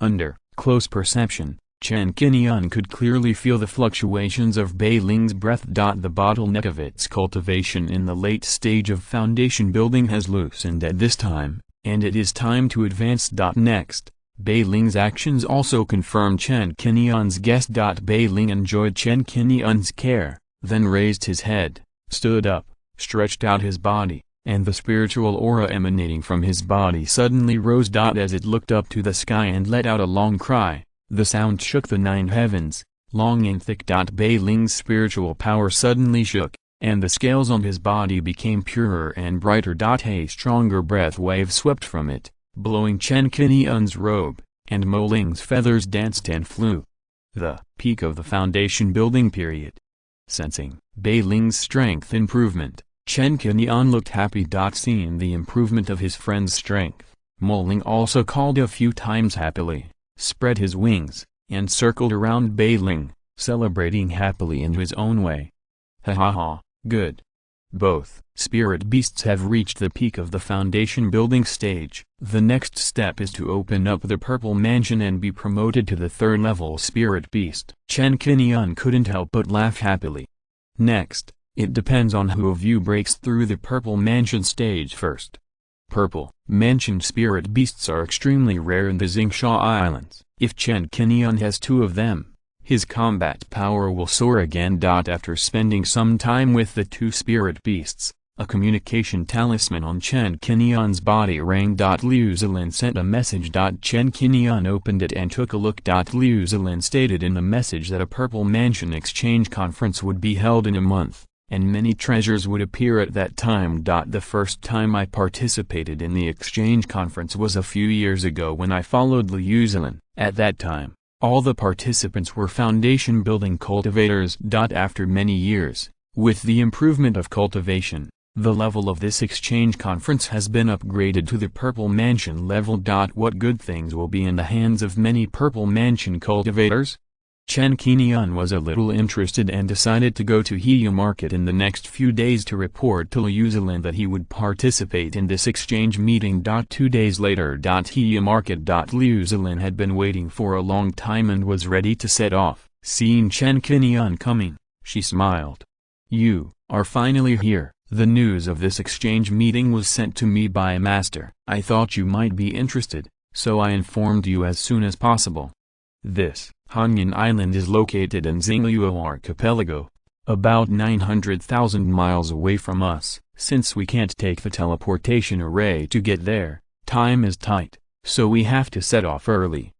Under close perception, Chen Qingyun could clearly feel the fluctuations of Bei Ling's breath. The bottleneck of its cultivation in the late stage of foundation building has loosened at this time, and it is time to advance. Next, Bei Ling's actions also confirmed Chen Qingyun's guess. Bei Ling enjoyed Chen Qingyun's care, then raised his head, stood up, stretched out his body, and the spiritual aura emanating from his body suddenly rose. As it looked up to the sky and let out a long cry, the sound shook the 9 heavens, long and thick. Bei Ling's spiritual power suddenly shook, and the scales on his body became purer and brighter. A stronger breath wave swept from it, blowing Chen Qingyun's robe, and Mo Ling's feathers danced and flew. The peak of the foundation building period. Sensing Bei Ling's strength improvement, Chen Qingyun looked happy. Seeing the improvement of his friend's strength, Mo Ling also called a few times happily, spread his wings, and circled around Bei Ling, celebrating happily in his own way. Ha ha ha, good. Both spirit beasts have reached the peak of the foundation building stage. The next step is to open up the Purple Mansion and be promoted to the 3rd level spirit beast. Chen Qingyun couldn't help but laugh happily. Next, it depends on who of you breaks through the Purple Mansion stage first. Purple Mansion spirit beasts are extremely rare in the Xingsha Islands. If Chen Qingyun has 2 of them, his combat power will soar again. After spending some time with the 2 spirit beasts, a communication talisman on Chen Qingyun's body rang. Liu Zilin sent a message. Chen Qingyun opened it and took a look. Liu Zilin stated in the message that a Purple Mansion exchange conference would be held in a month, and many treasures would appear at that time. The first time I participated in the exchange conference was a few years ago when I followed Liu Zilin. At that time, all the participants were foundation building cultivators. After many years, with the improvement of cultivation, the level of this exchange conference has been upgraded to the Purple Mansion level. What good things will be in the hands of many Purple Mansion cultivators? Chen Qingyun was a little interested and decided to go to Hunyuan Market in the next few days to report to Liu Zilin that he would participate in this exchange meeting. 2 days later. Hunyuan Market. Liu Zilin had been waiting for a long time and was ready to set off. Seeing Chen Qingyun coming, she smiled. "You are finally here. The news of this exchange meeting was sent to me by a master. I thought you might be interested, so I informed you as soon as possible." This Hunyuan Island is located in Xingluo Archipelago, about 900,000 miles away from us. Since we can't take the teleportation array to get there, time is tight, so we have to set off early.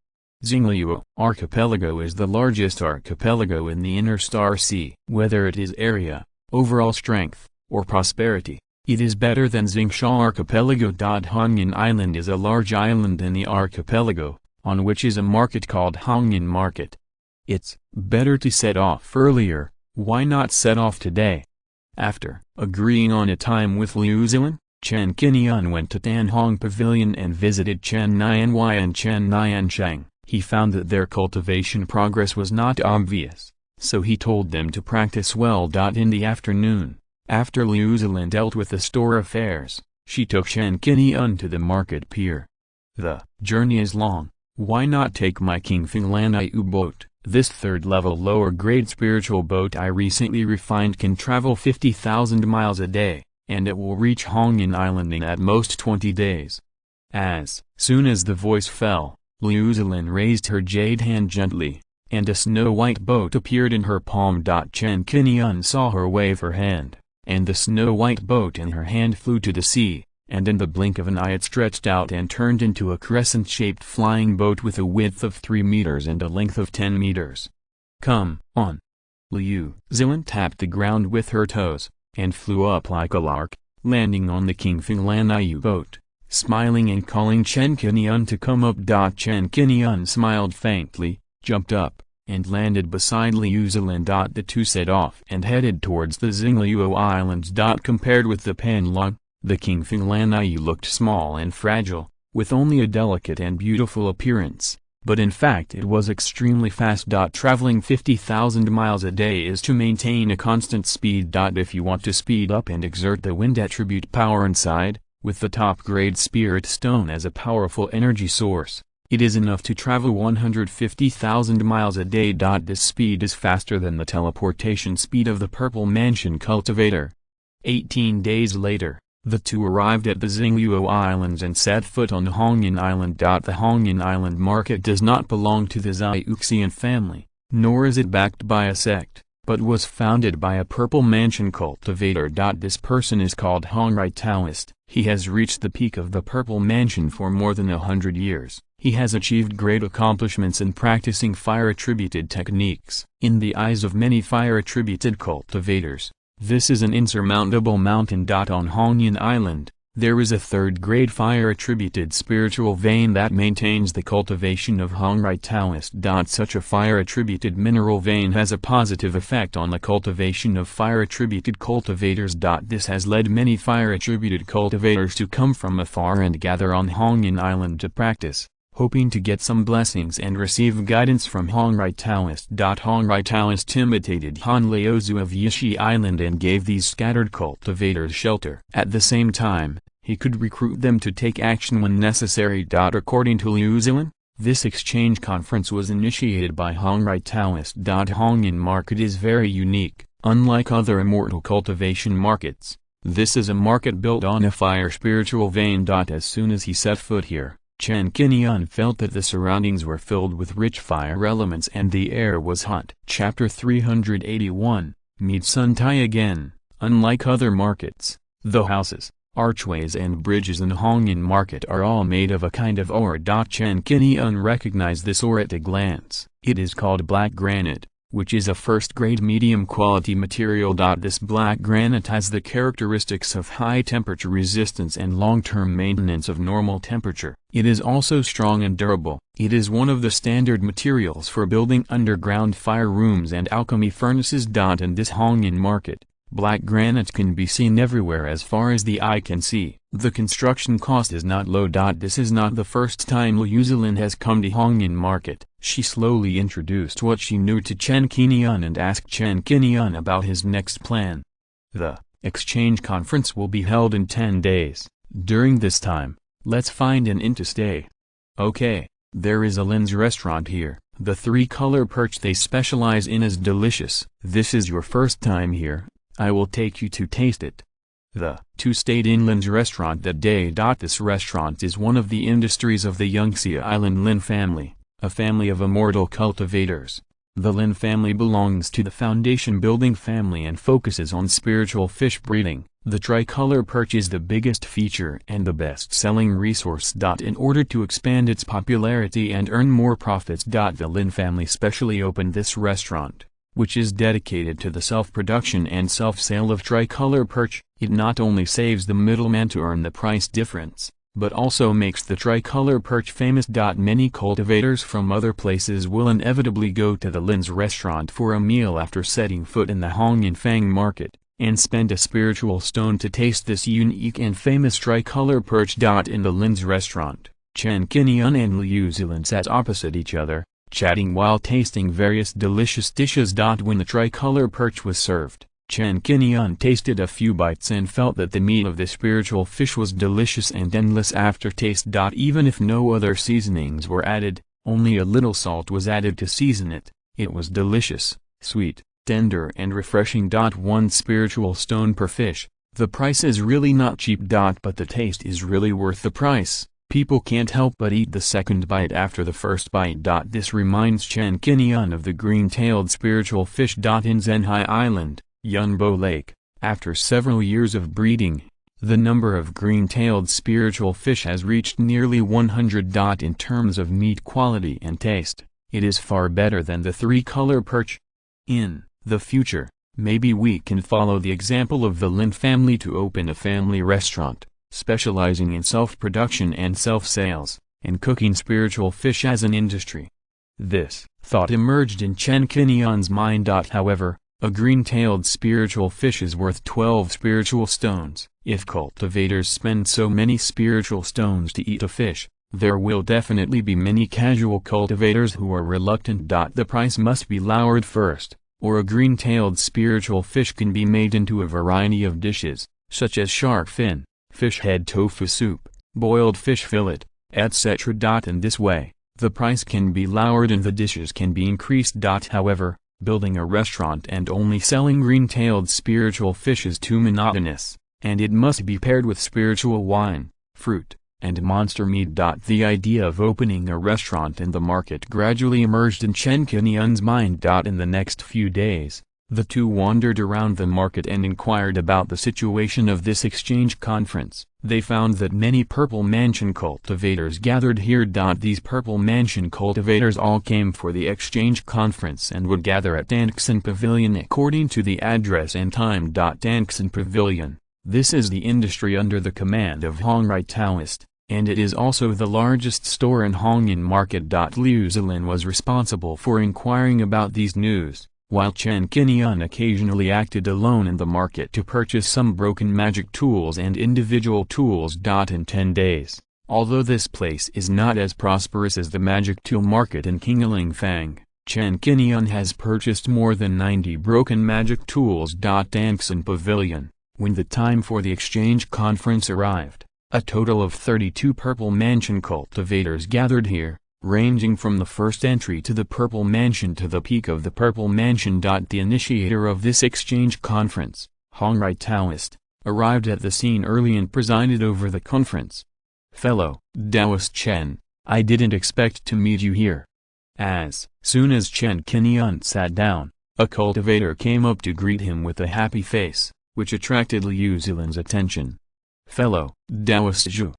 Xingluo Archipelago is the largest archipelago in the Inner Star Sea. Whether it is area, overall strength, or prosperity, it is better than Xingsha Archipelago. Hunyuan Island is a large island in the archipelago, on which is a market called Hunyuan Market. It's better to set off earlier. Why not set off today? After agreeing on a time with Liu Zilin, Chen Qingyun went to Tanhong Pavilion and visited Chen Nianwei and Chen Nianshang. He found that their cultivation progress was not obvious, so he told them to practice well. In the afternoon, after Liu Zilin dealt with the store affairs, she took Chen Qingyun to the market pier. "The journey is long. Why not take my Qingguang boat? This third-level lower-grade spiritual boat I recently refined can travel 50,000 miles a day, and it will reach Hunyuan Island in at most 20 days." As soon as the voice fell, Liu Zilin raised her jade hand gently, and a snow-white boat appeared in her palm. Chen Qingyun saw her wave her hand, and the snow-white boat in her hand flew to the sea, and in the blink of an eye it stretched out and turned into a crescent-shaped flying boat with a width of 3 meters and a length of 10 meters. "Come on." Liu Zilin tapped the ground with her toes, and flew up like a lark, landing on the Qingguang boat, smiling and calling Chen Qingyun to come up. Chen Qingyun smiled faintly, jumped up, and landed beside Liu Zilin. The two set off and headed towards the Xingluo Islands. Compared with the Panlong, the Qingguang looked small and fragile, with only a delicate and beautiful appearance, but in fact it was extremely fast. Traveling 50,000 miles a day is to maintain a constant speed. If you want to speed up and exert the wind attribute power inside, with the top-grade Spirit Stone as a powerful energy source, it is enough to travel 150,000 miles a day. This speed is faster than the teleportation speed of the Purple Mansion cultivator. 18 days later, the two arrived at the Xingluo Islands and set foot on Hunyuan Island. The Hunyuan Island market does not belong to the Zhuxiantu family, nor is it backed by a sect, but was founded by a Purple Mansion cultivator. This person is called Hunyuan Taoist. He has reached the peak of the Purple Mansion for more than 100 years. He has achieved great accomplishments in practicing fire-attributed techniques. In the eyes of many fire-attributed cultivators, this is an insurmountable mountain. On Hunyuan Island, there is a third-grade fire-attributed spiritual vein that maintains the cultivation of Hunyuan Taoist. Such a fire-attributed mineral vein has a positive effect on the cultivation of fire-attributed cultivators. This has led many fire-attributed cultivators to come from afar and gather on Hunyuan Island to practice, hoping to get some blessings and receive guidance from Hunyuan Taoist. Hunyuan Taoist imitated Han Laozu of Yishi Island and gave these scattered cultivators shelter. At the same time, he could recruit them to take action when necessary. According to Liu Zilin, this exchange conference was initiated by Hunyuan Taoist. Hunyuan Market is very unique, unlike other immortal cultivation markets. This is a market built on a fire spiritual vein. As soon as he set foot here, Chen Qingyun felt that the surroundings were filled with rich fire elements and the air was hot. Chapter 381, Meet Sun Tai again. Unlike other markets, the houses, archways and bridges in Hunyuan Market are all made of a kind of ore. Chen Qingyun recognized this ore at a glance. It is called black granite, which is a first-grade medium-quality material. This black granite has the characteristics of high temperature resistance and long-term maintenance of normal temperature. It is also strong and durable. It is one of the standard materials for building underground fire rooms and alchemy furnaces. In this Hunyuan market, black granite can be seen everywhere as far as the eye can see. The construction cost is not low. This is not the first time Liu Zilin has come to Hunyuan market. She slowly introduced what she knew to Chen Qingyun and asked Chen Qingyun about his next plan. The exchange conference will be held in 10 days. During this time, let's find an inn to stay. Okay, there is a Lin's restaurant here. The three-color perch they specialize in is delicious. This is your first time here. I will take you to taste it. The two stayed in Lin's restaurant that day. This restaurant is one of the industries of the Yangtze Island Lin family, a family of immortal cultivators. The Lin family belongs to the foundation building family and focuses on spiritual fish breeding. The tricolor perch is the biggest feature and the best-selling resource. In order to expand its popularity and earn more profits, the Lin family specially opened this restaurant, which is dedicated to the self-production and self-sale of tricolor perch. It not only saves the middleman to earn the price difference, but also makes the tricolor perch famous. Many cultivators from other places will inevitably go to the Lin's restaurant for a meal after setting foot in the Hunyuan Fang market, and spend a spiritual stone to taste this unique and famous tricolor perch. In the Lin's restaurant, Chen Qingyun and Liu Zilin sat opposite each other, chatting while tasting various delicious dishes. When the tricolor perch was served, Chen Qingyun tasted a few bites and felt that the meat of the spiritual fish was delicious and endless aftertaste. Even if no other seasonings were added, only a little salt was added to season it, it was delicious, sweet, tender and refreshing. One spiritual stone per fish. The price is really not cheap. But the taste is really worth the price. People can't help but eat the second bite after the first bite. This reminds Chen Qingyun of the green-tailed spiritual fish. In Zhenhai Island, Yunbo Lake, after several years of breeding, the number of green-tailed spiritual fish has reached nearly 100. In terms of meat quality and taste, it is far better than the three-color perch. In the future, maybe we can follow the example of the Lin family to open a family restaurant, specializing in self-production and self-sales, and cooking spiritual fish as an industry. This thought emerged in Chen Qingyun's mind. However, a green-tailed spiritual fish is worth 12 spiritual stones. If cultivators spend so many spiritual stones to eat a fish, there will definitely be many casual cultivators who are reluctant. The price must be lowered first, or a green-tailed spiritual fish can be made into a variety of dishes, such as shark fin, fish head tofu soup, boiled fish fillet, etc. In this way, the price can be lowered and the dishes can be increased. However, building a restaurant and only selling green-tailed spiritual fish is too monotonous, and it must be paired with spiritual wine, fruit, and monster meat. The idea of opening a restaurant in the market gradually emerged in Chen Qingyun's mind. In the next few days, the two wandered around the market and inquired about the situation of this exchange conference. They found that many Purple Mansion cultivators gathered here. These Purple Mansion cultivators all came for the exchange conference and would gather at Danksan Pavilion according to the address and time. Danksan Pavilion, this is the industry under the command of Hongrai Taoist, and it is also the largest store in Hunyuan market. Liu Zilin was responsible for inquiring about these news, while Chen Qingyun occasionally acted alone in the market to purchase some broken magic tools and individual tools. In 10 days, although this place is not as prosperous as the magic tool market in Qingguang, Chen Qingyun has purchased more than 90 broken magic tools. Danksan Pavilion, when the time for the exchange conference arrived, a total of 32 Purple Mansion cultivators gathered here, ranging from the first entry to the Purple Mansion to the peak of the Purple Mansion. The initiator of this exchange conference, Hongrai Taoist, arrived at the scene early and presided over the conference. Fellow Taoist Chen, I didn't expect to meet you here. As soon as Chen Qingyun sat down, a cultivator came up to greet him with a happy face, which attracted Liu Zilin's attention. Fellow Taoist Zhu,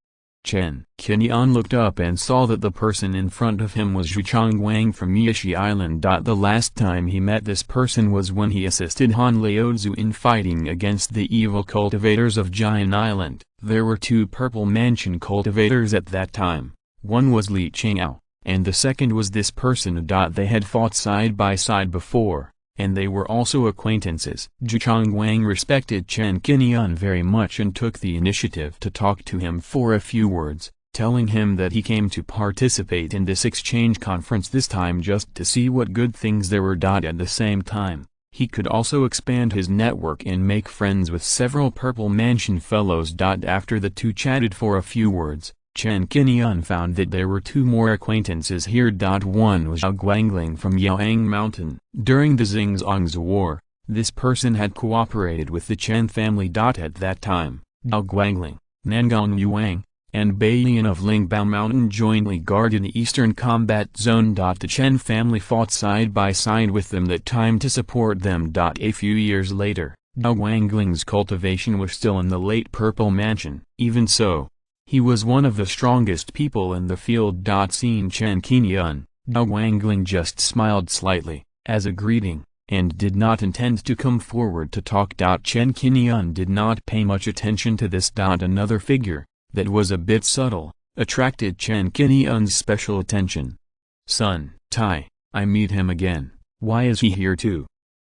Chen Qingyun looked up and saw that the person in front of him was Qingguang from Yishi Island. The last time he met this person was when he assisted Han Liaozu in fighting against the evil cultivators of Jian Island. There were two Purple Mansion cultivators at that time. One was Li Qingao, and the second was this person. They had fought side by side before, and they were also acquaintances. Zhuxiantu respected Chen Qingyun very much and took the initiative to talk to him for a few words, telling him that he came to participate in this exchange conference this time just to see what good things there were. At the same time, he could also expand his network and make friends with several Purple Mansion fellows. After the two chatted for a few words, Chen Qingyun found that there were two more acquaintances here. One was Zhao Guangling from Yaoang Mountain. During the Xingzong's War, this person had cooperated with the Chen family. At that time, Zhao Guangling, Nangang Yuang, and Baiyan of Lingbao Mountain jointly guarded the eastern combat zone. The Chen family fought side by side with them that time to support them. A few years later, Zhao Guangling's cultivation was still in the late Purple Mansion. Even so, he was one of the strongest people in the field. Seeing Chen Qingyun, Zhao Guangling just smiled slightly, as a greeting, and did not intend to come forward to talk. Chen Qingyun did not pay much attention to this. Another figure, that was a bit subtle, attracted Chen Qingyun's special attention. Sun Tai, I meet him again. Why is he here too?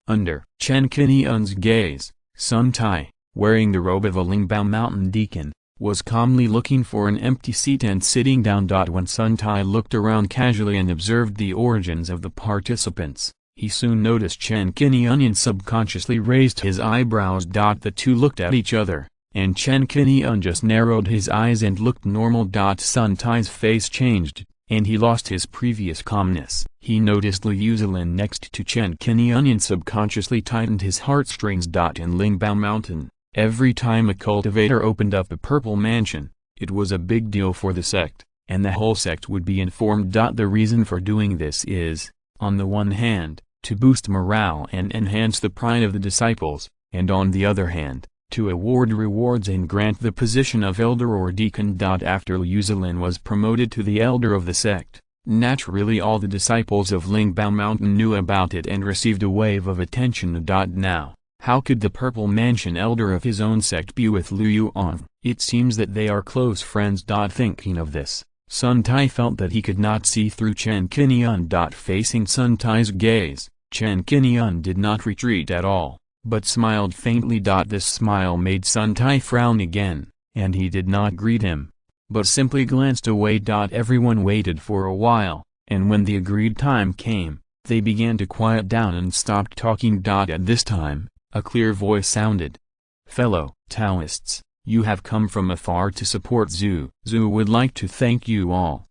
Under Chen Qingyun's gaze, Sun Tai, wearing the robe of a Lingbao Mountain deacon, was calmly looking for an empty seat and sitting down. When Sun Tai looked around casually and observed the origins of the participants, he soon noticed Chen Qingyun and subconsciously raised his eyebrows. The two looked at each other, and Chen Qingyun just narrowed his eyes and looked normal. Sun Tai's face changed, and he lost his previous calmness. He noticed Liu Zilin next to Chen Qingyun and subconsciously tightened his heartstrings. In Lingbao Mountain, every time a cultivator opened up a Purple Mansion, it was a big deal for the sect, and the whole sect would be informed. The reason for doing this is, on the one hand, to boost morale and enhance the pride of the disciples, and on the other hand, to award rewards and grant the position of elder or deacon. After Liu Zilin was promoted to the elder of the sect, naturally all the disciples of Lingbao Mountain knew about it and received a wave of attention. Now, how could the Purple Mansion elder of his own sect be with Liu Yuan? It seems that they are close friends. Thinking of this, Sun Tai felt that he could not see through Chen Qingyun. Facing Sun Tai's gaze, Chen Qingyun did not retreat at all, but smiled faintly. This smile made Sun Tai frown again, and he did not greet him, but simply glanced away. Everyone waited for a while, and when the agreed time came, they began to quiet down and stopped talking. At this time, a clear voice sounded. Fellow Taoists, you have come from afar to support Zhu. Zhu would like to thank you all.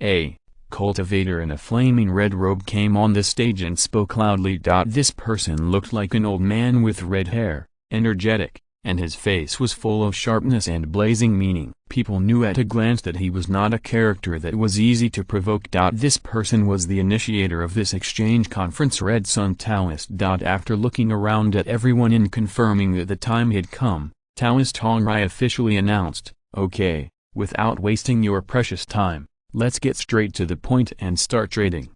A cultivator in a flaming red robe came on the stage and spoke loudly. This person looked like an old man with red hair, energetic, and his face was full of sharpness and blazing meaning. People knew at a glance that he was not a character that was easy to provoke. This person was the initiator of this exchange conference, Red Sun Taoist. After looking around at everyone and confirming that the time had come, Taoist Hongrai officially announced, "Okay, without wasting your precious time, let's get straight to the point and start trading."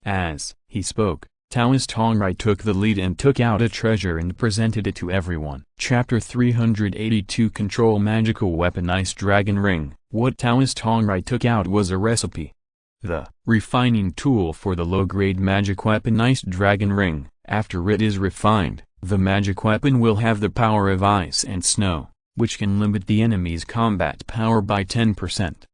As he spoke, Taoist Hongrai took the lead and took out a treasure and presented it to everyone. Chapter 382 Control Magical Weapon Ice Dragon Ring. What Taoist Hongrai took out was a recipe. The refining tool for the low-grade magic weapon Ice Dragon Ring. After it is refined, the magic weapon will have the power of ice and snow, which can limit the enemy's combat power by 10%.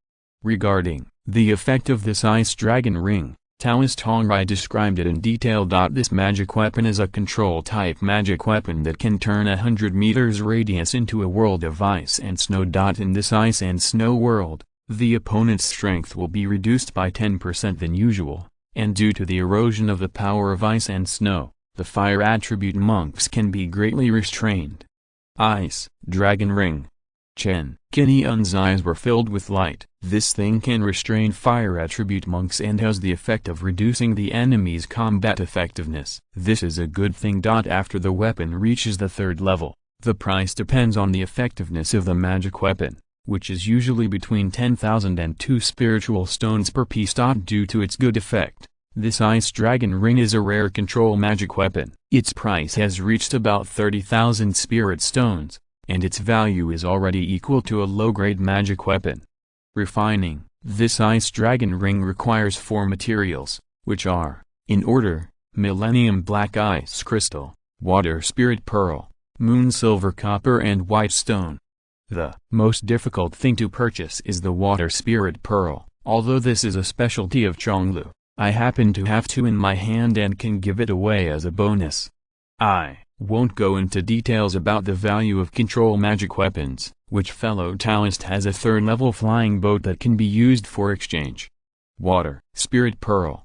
Regarding the effect of this Ice Dragon Ring, Taoist Hongrai described it in detail. This magic weapon is a control-type magic weapon that can turn 100 meters radius into a world of ice and snow. In this ice and snow world, the opponent's strength will be reduced by 10% than usual, and due to the erosion of the power of ice and snow, the fire attribute monks can be greatly restrained. Ice Dragon Ring. Chen Qingyun's eyes were filled with light. This thing can restrain fire attribute monks and has the effect of reducing the enemy's combat effectiveness. This is a good thing. After the weapon reaches the 3rd level, the price depends on the effectiveness of the magic weapon. which is usually between 10,000 and 2 spiritual stones per piece. Due to its good effect, this Ice Dragon Ring is a rare control magic weapon. Its price has reached about 30,000 spirit stones, and its value is already equal to a low-grade magic weapon. Refining. This Ice Dragon Ring requires 4 materials, which are, in order, Millennium Black Ice Crystal, Water Spirit Pearl, Moon Silver Copper and White Stone. The most difficult thing to purchase is the Water Spirit Pearl. Although this is a specialty of Chonglu, I happen to have 2 in my hand and can give it away as a bonus. I won't go into details about the value of control magic weapons, which fellow Taoist has a 3rd level flying boat that can be used for exchange. Water Spirit Pearl.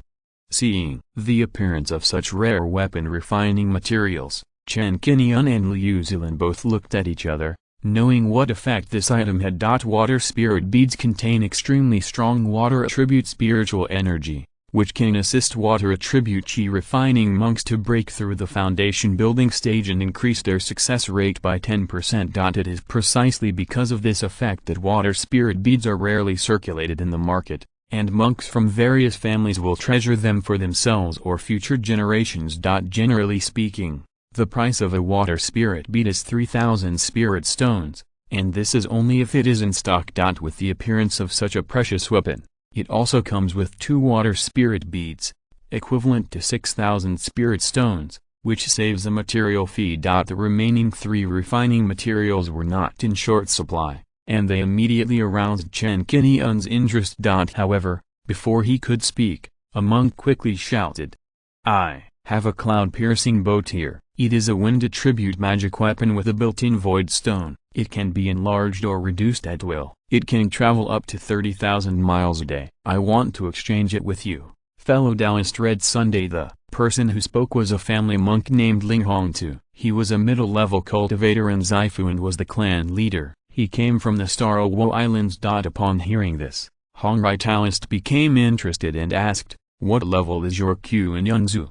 Seeing the appearance of such rare weapon refining materials, Chen Qingyun and Liu Zilin both looked at each other, knowing what effect this item had. Water spirit beads contain extremely strong water attribute spiritual energy, which can assist water attribute chi refining monks to break through the foundation building stage and increase their success rate by 10%. It is precisely because of this effect that water spirit beads are rarely circulated in the market, and monks from various families will treasure them for themselves or future generations. Generally speaking, the price of a water spirit bead is 3,000 spirit stones, and this is only if it is in stock. With the appearance of such a precious weapon, it also comes with 2 water spirit beads, equivalent to 6,000 spirit stones, which saves a material fee. The remaining 3 refining materials were not in short supply, and they immediately aroused Chen Qingyun's interest. However, before he could speak, a monk quickly shouted, "I have a cloud-piercing boat here. It is a wind attribute magic weapon with a built-in void stone. It can be enlarged or reduced at will. It can travel up to 30,000 miles a day. I want to exchange it with you, fellow Taoist." Red Sunday. The person who spoke was a family monk named Hunyuan. He was a middle-level cultivator in Zaifu and was the clan leader. He came from the Starlwo Islands. Upon hearing this, Hongrai Taoist became interested and asked, "What level is your Qingyunzu?"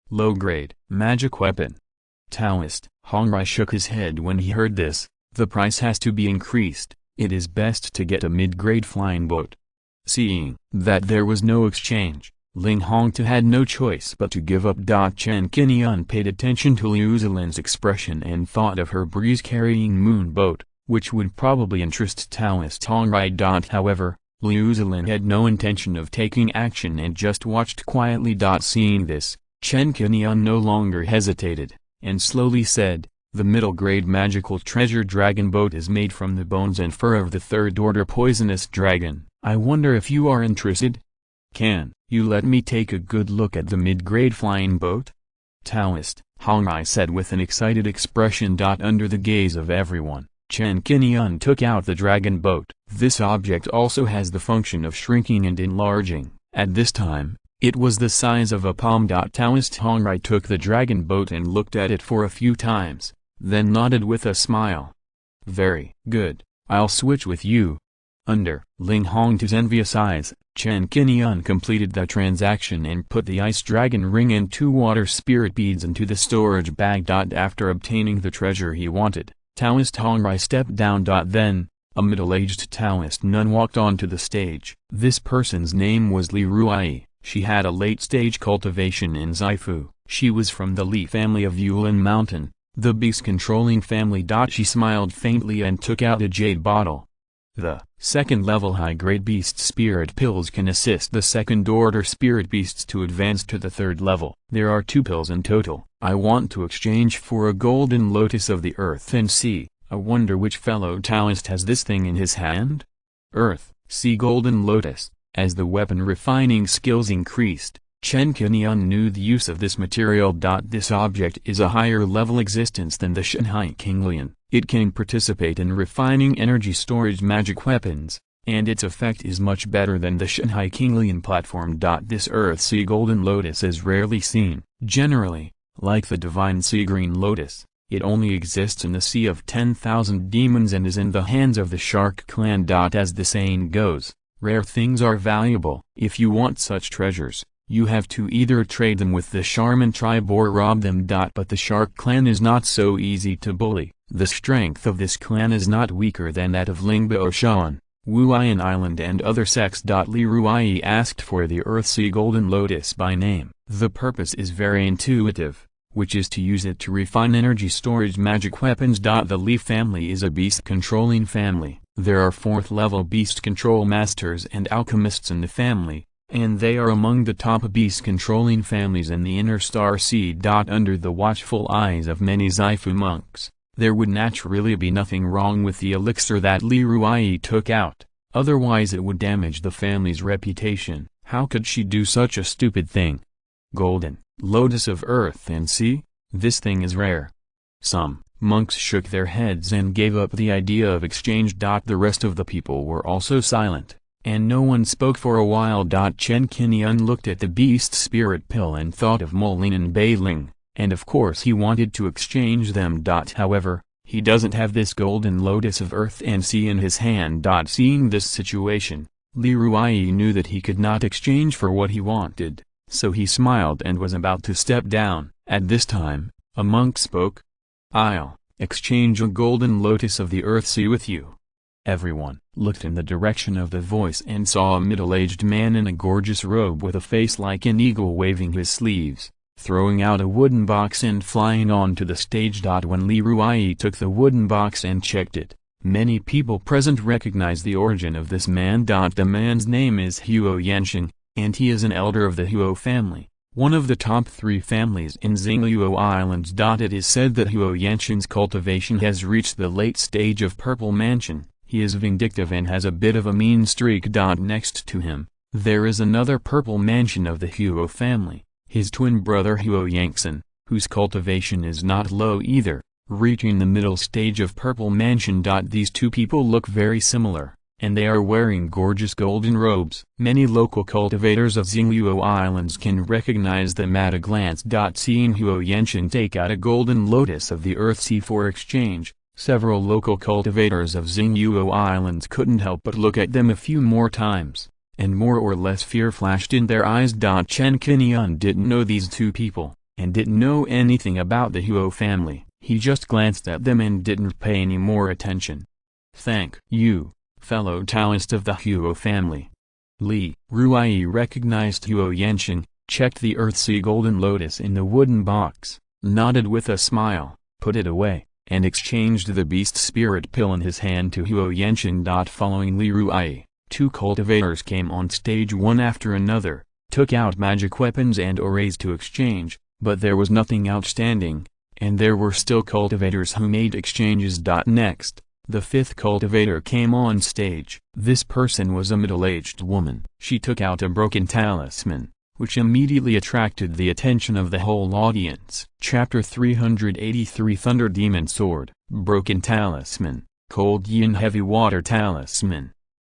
"Low-grade magic weapon." Taoist. Hongrai shook his head when he heard this. "The price has to be increased. It is best to get a mid-grade flying boat." Seeing that there was no exchange, Ling Hongtu had no choice but to give up. Chen Qingyun paid attention to Liu Zilin's expression and thought of her breeze-carrying moon boat, which would probably interest Taoist Hongrai. However, Liu Zilin had no intention of taking action and just watched quietly. Seeing this, Chen Qingyun no longer hesitated, and slowly said, "The middle-grade magical treasure dragon boat is made from the bones and fur of the 3rd-order poisonous dragon. I wonder if you are interested? Can you let me take a good look at the mid-grade flying boat?" Taoist. Hongrai said with an excited expression. Under the gaze of everyone, Chen Qingyun took out the dragon boat. This object also has the function of shrinking and enlarging. At this time, it was the size of a palm. Taoist Hongrai took the dragon boat and looked at it for a few times, then nodded with a smile. "Very good, I'll switch with you." Under Ling Hongtu's envious eyes, Chen Qingyun completed the transaction and put the Ice Dragon Ring and 2 water spirit beads into the storage bag. After obtaining the treasure he wanted, Taoist Hongrai stepped down. Then, a middle-aged Taoist nun walked onto the stage. This person's name was Li Ruai. She had a late-stage cultivation in Zaifu. She was from the Li family of Yulin Mountain, the beast-controlling family. She smiled faintly and took out a jade bottle. The 2nd-level high-grade beast spirit pills can assist the 2nd-order spirit beasts to advance to the 3rd level. There are 2 pills in total. I want to exchange for a golden lotus of the earth and sea. I wonder which fellow Taoist has this thing in his hand? Earth, sea golden lotus. As the weapon refining skills increased, Chen Qingyun knew the use of this material. This object is a higher-level existence than the Shanghai Qinglian. It can participate in refining energy storage magic weapons, and its effect is much better than the Shanghai Qinglian platform. This Earth Sea Golden Lotus is rarely seen. Generally, like the Divine Sea Green Lotus, it only exists in the Sea of 10,000 Demons and is in the hands of the Shark Clan. As the saying goes, rare things are valuable. If you want such treasures, you have to either trade them with the Sharman tribe or rob them. But the Shark Clan is not so easy to bully, The strength of this clan is not weaker than that of Lingbao Shan, Wuyan Island and other sects. Li Ruai asked for the Earthsea Golden Lotus by name. The purpose is very intuitive, which is to use it to refine energy storage magic weapons. The Li family is a beast-controlling family. There are 4th-level beast control masters and alchemists in the family, and they are among the top beast-controlling families in the Inner Star Sea. Under the watchful eyes of many Zaifu monks, there would naturally be nothing wrong with the elixir that Li Ruai took out, otherwise it would damage the family's reputation. How could she do such a stupid thing? Golden Lotus of Earth and Sea? This thing is rare. Some monks shook their heads and gave up the idea of exchange. The rest of the people were also silent, and no one spoke for a while. Chen Qingyun looked at the beast spirit pill and thought of Molin and Bailing, and of course he wanted to exchange them. However, he doesn't have this Golden Lotus of Earth and Sea in his hand. Seeing this situation, Li Ruai knew that he could not exchange for what he wanted, so he smiled and was about to step down. At this time, a monk spoke. "I'll exchange a Golden Lotus of the Earth Sea with you." Everyone looked in the direction of the voice and saw a middle-aged man in a gorgeous robe with a face like an eagle waving his sleeves, throwing out a wooden box and flying onto the stage. When Li Ruai took the wooden box and checked it, many people present recognized the origin of this man. The man's name is Huo Yansheng, and he is an elder of the Huo family, one of the top 3 families in Xingluo Islands. It is said that Huo Yansheng's cultivation has reached the late stage of Purple Mansion. He is vindictive and has a bit of a mean streak. Next to him, there is another Purple Mansion of the Huo family, his twin brother Huo Yangxin, whose cultivation is not low either, reaching the middle stage of Purple Mansion. These two people look very similar, and they are wearing gorgeous golden robes. Many local cultivators of Xingluo Islands can recognize them at a glance. Seeing Huo Yansheng take out a Golden Lotus of the Earth Sea for exchange, several local cultivators of Xingluo Islands couldn't help but look at them a few more times, and more or less fear flashed in their eyes. Chen Qingyun didn't know these two people, and didn't know anything about the Huo family. He just glanced at them and didn't pay any more attention. "Thank you, fellow Taoist of the Huo family." Li Ruai recognized Huo Yansheng, checked the Earthsea Golden Lotus in the wooden box, nodded with a smile, put it away, and exchanged the beast spirit pill in his hand to Huo Yansheng. Following Li Ruai, 2 cultivators came on stage one after another, took out magic weapons and arrays to exchange, but there was nothing outstanding, and there were still cultivators who made exchanges. Next, the 5th cultivator came on stage. This person was a middle-aged woman. She took out a broken talisman, which immediately attracted the attention of the whole audience. Chapter 383 Thunder Demon Sword, Broken Talisman, Cold Yin Heavy Water Talisman.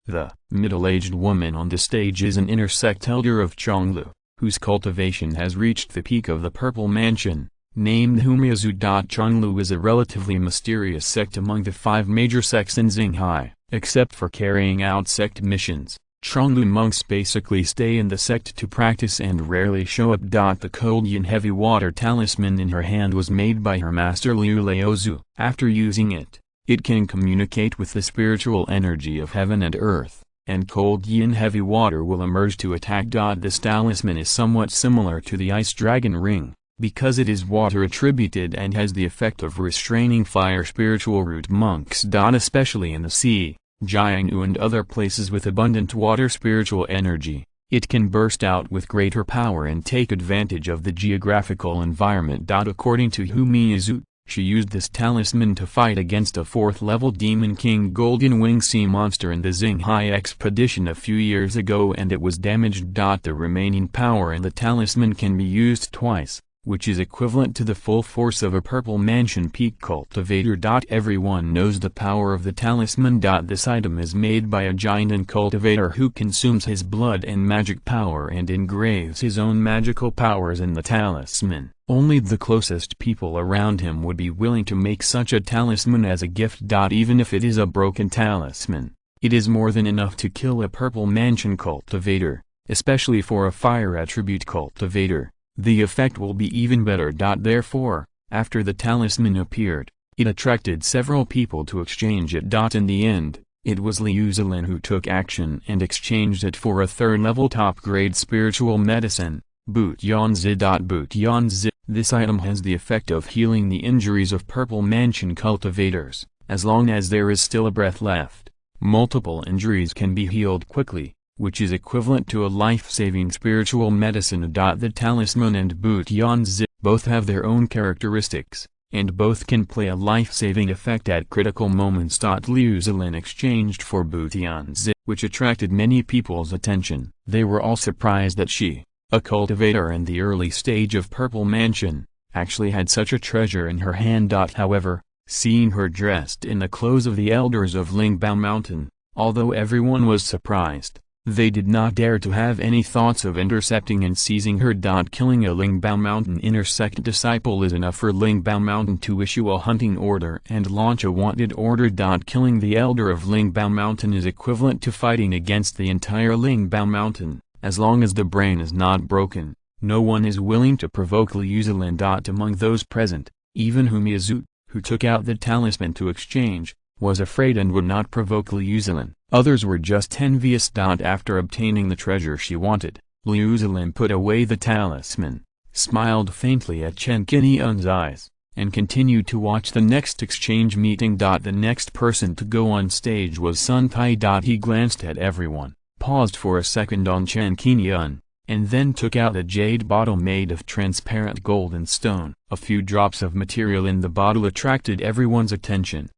The middle-aged woman on the stage is an inner sect elder of Chonglu, whose cultivation has reached the peak of the Purple Mansion, named Humiazu. Chonglu is a relatively mysterious sect among the 5 major sects in Xinghai, except for carrying out sect missions. Chonglu monks basically stay in the sect to practice and rarely show up. The cold yin heavy water talisman in her hand was made by her master Liu Laozu. After using it, it can communicate with the spiritual energy of heaven and earth, and cold yin heavy water will emerge to attack. This talisman is somewhat similar to the ice dragon ring, because it is water attributed and has the effect of restraining fire spiritual root monks. Especially in the sea, Jiangnu and other places with abundant water spiritual energy, it can burst out with greater power and take advantage of the geographical environment. According to Hu Miyazu, she used this talisman to fight against a 4th-level Demon King Golden Wing Sea monster in the Xinghai expedition a few years ago, and it was damaged. The remaining power in the talisman can be used twice, which is equivalent to the full force of a Purple Mansion peak cultivator. Everyone knows the power of the talisman. This item is made by a giant cultivator who consumes his blood and magic power and engraves his own magical powers in the talisman. Only the closest people around him would be willing to make such a talisman as a gift. Even if it is a broken talisman, it is more than enough to kill a Purple Mansion cultivator, especially for a fire attribute cultivator. The effect will be even better. Therefore, after the talisman appeared, It attracted several people to exchange it. In the end, it was Liu Zilin who took action and exchanged it for a third-level top-grade spiritual medicine, Butianzi. Butianzi. This item has the effect of healing the injuries of Purple Mansion cultivators, as long as there is still a breath left. Multiple injuries can be healed quickly, which is equivalent to a life-saving spiritual medicine. The talisman and Butianzi both have their own characteristics, and both can play a life-saving effect at critical moments. Liu Zilin exchanged for Butianzi, which attracted many people's attention. They were all surprised that she, a cultivator in the early stage of Purple Mansion, actually had such a treasure in her hand. However, seeing her dressed in the clothes of the elders of Lingbao Mountain, although everyone was surprised, they did not dare to have any thoughts of intercepting and seizing her. Killing a Lingbao Mountain inner sect disciple is enough for Lingbao Mountain to issue a hunting order and launch a wanted order. Killing the elder of Lingbao Mountain is equivalent to fighting against the entire Lingbao Mountain. As long as the brain is not broken, no one is willing to provoke Liu Zilin. Among those present, even Humiazu, who took out the talisman to exchange, was afraid and would not provoke Liu Zilin. Others were just envious. After obtaining the treasure she wanted, Liu Zilin put away the talisman, smiled faintly at Chen Qingyun's eyes, and continued to watch the next exchange meeting. The next person to go on stage was Sun Tai. He glanced at everyone, paused for a second on Chen Qingyun, and then took out a jade bottle made of transparent gold and stone. A few drops of material in the bottle attracted everyone's attention.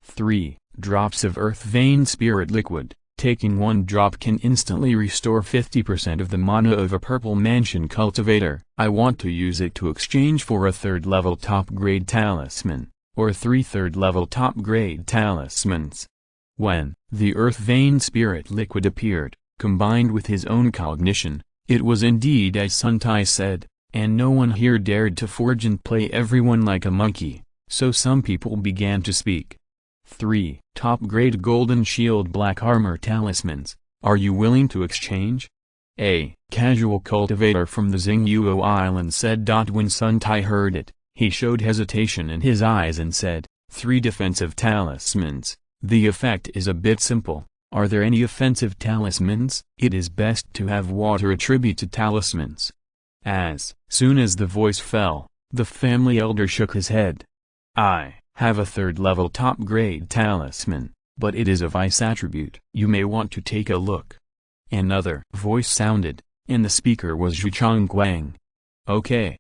3 drops of earth vein spirit liquid. Taking one drop can instantly restore 50% of the mana of a Purple Mansion cultivator. I want to use it to exchange for a third-level top-grade talisman, or 3 third-level top-grade talismans. When the earth vein spirit liquid appeared, combined with his own cognition, it was indeed as Sun Tai said, and no one here dared to forge and play everyone like a monkey, so some people began to speak. 3 top-grade golden shield black armor talismans, are you willing to exchange? A casual cultivator from the Xingyuo Island said. When Sun Tai heard it, he showed hesitation in his eyes and said, 3 defensive talismans, the effect is a bit simple. Are there any offensive talismans? It is best to have water attribute to talismans. As soon as the voice fell, the family elder shook his head. I have a third-level top-grade talisman, but it is of ice attribute. You may want to take a look. Another voice sounded, and the speaker was Qingguang. Okay.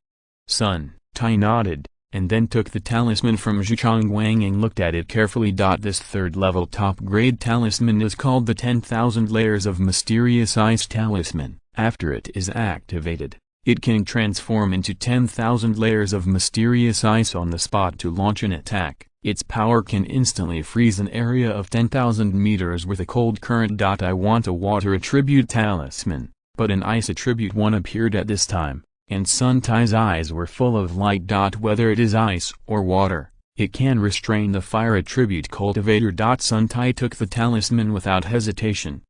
Sun Tai nodded, and then took the talisman from Qingguang and looked at it carefully. This third-level top-grade talisman is called the 10,000 Layers of Mysterious Ice Talisman. After it is activated, it can transform into 10,000 layers of mysterious ice on the spot to launch an attack. Its power can instantly freeze an area of 10,000 meters with a cold current. I want a water attribute talisman, but an ice attribute one appeared at this time, and Sun Tai's eyes were full of light. Whether it is ice or water, it can restrain the fire attribute cultivator. Sun Tai took the talisman without hesitation.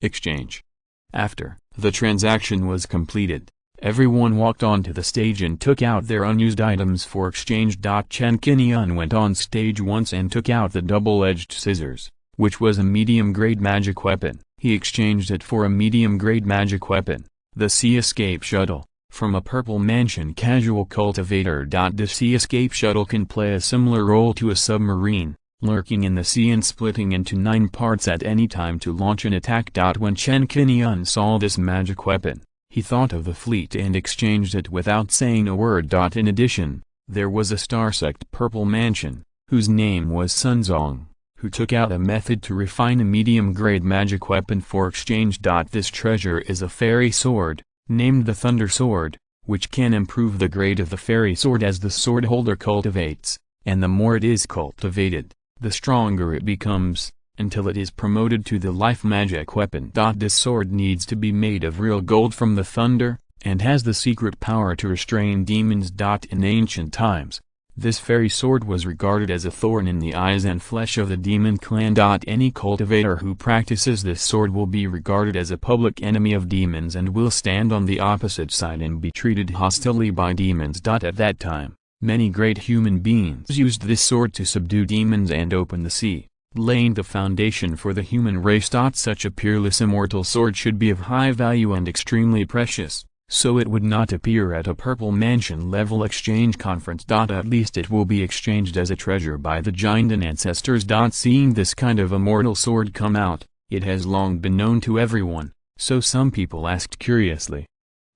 Exchange. After the transaction was completed, everyone walked onto the stage and took out their unused items for exchange. Chen Qingyun went on stage once and took out the double-edged scissors, which was a medium-grade magic weapon. He exchanged it for a medium-grade magic weapon, the Sea Escape Shuttle, from a Purple Mansion casual cultivator. The Sea Escape Shuttle can play a similar role to a submarine, lurking in the sea and splitting into 9 parts at any time to launch an attack. When Chen Qingyun saw this magic weapon, he thought of the fleet and exchanged it without saying a word. In addition, there was a star sect Purple Mansion, whose name was Sunzong, who took out a method to refine a medium-grade magic weapon for exchange. This treasure is a fairy sword, named the Thunder Sword, which can improve the grade of the fairy sword as the sword holder cultivates, and the more it is cultivated, the stronger it becomes, until it is promoted to the life magic weapon. This sword needs to be made of real gold from the thunder, and has the secret power to restrain demons. In ancient times, this fairy sword was regarded as a thorn in the eyes and flesh of the demon clan. Any cultivator who practices this sword will be regarded as a public enemy of demons and will stand on the opposite side and be treated hostilely by demons. At that time, Many great human beings used this sword to subdue demons and open the sea, laying the foundation for the human race. Such a peerless immortal sword should be of high value and extremely precious, so it would not appear at a Purple Mansion level exchange conference. At least it will be exchanged as a treasure by the giant ancestors. Seeing this kind of immortal sword come out, it has long been known to everyone, so some people asked curiously.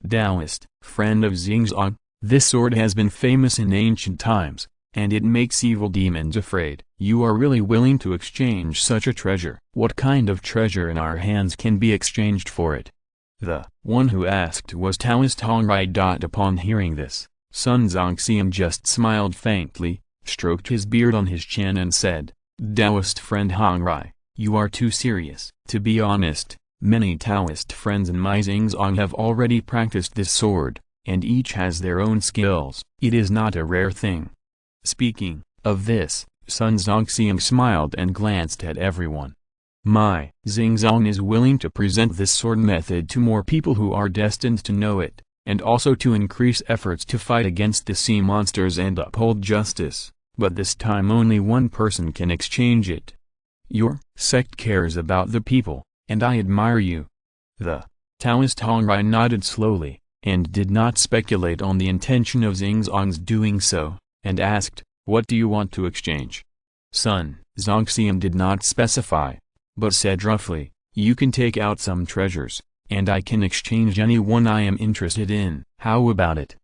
Taoist, friend of Xingzong, this sword has been famous in ancient times, and it makes evil demons afraid. You are really willing to exchange such a treasure? What kind of treasure in our hands can be exchanged for it? The one who asked was Taoist Hongrai. Upon hearing this, Sun Zhuxian just smiled faintly, stroked his beard on his chin and said, Taoist friend Hongrai, you are too serious. To be honest, many Taoist friends in my Xingzong have already practiced this sword, and each has their own skills. It is not a rare thing. Speaking of this, Sun Zhuxian smiled and glanced at everyone. My Xingzong is willing to present this sword method to more people who are destined to know it, and also to increase efforts to fight against the sea monsters and uphold justice, but this time only one person can exchange it. Your sect cares about the people, and I admire you. The Taoist Hongrai nodded slowly, and did not speculate on the intention of Xingzong's doing so, and asked, what do you want to exchange? Sun Zhuxian did not specify, but said roughly, you can take out some treasures, and I can exchange any one I am interested in. How about it?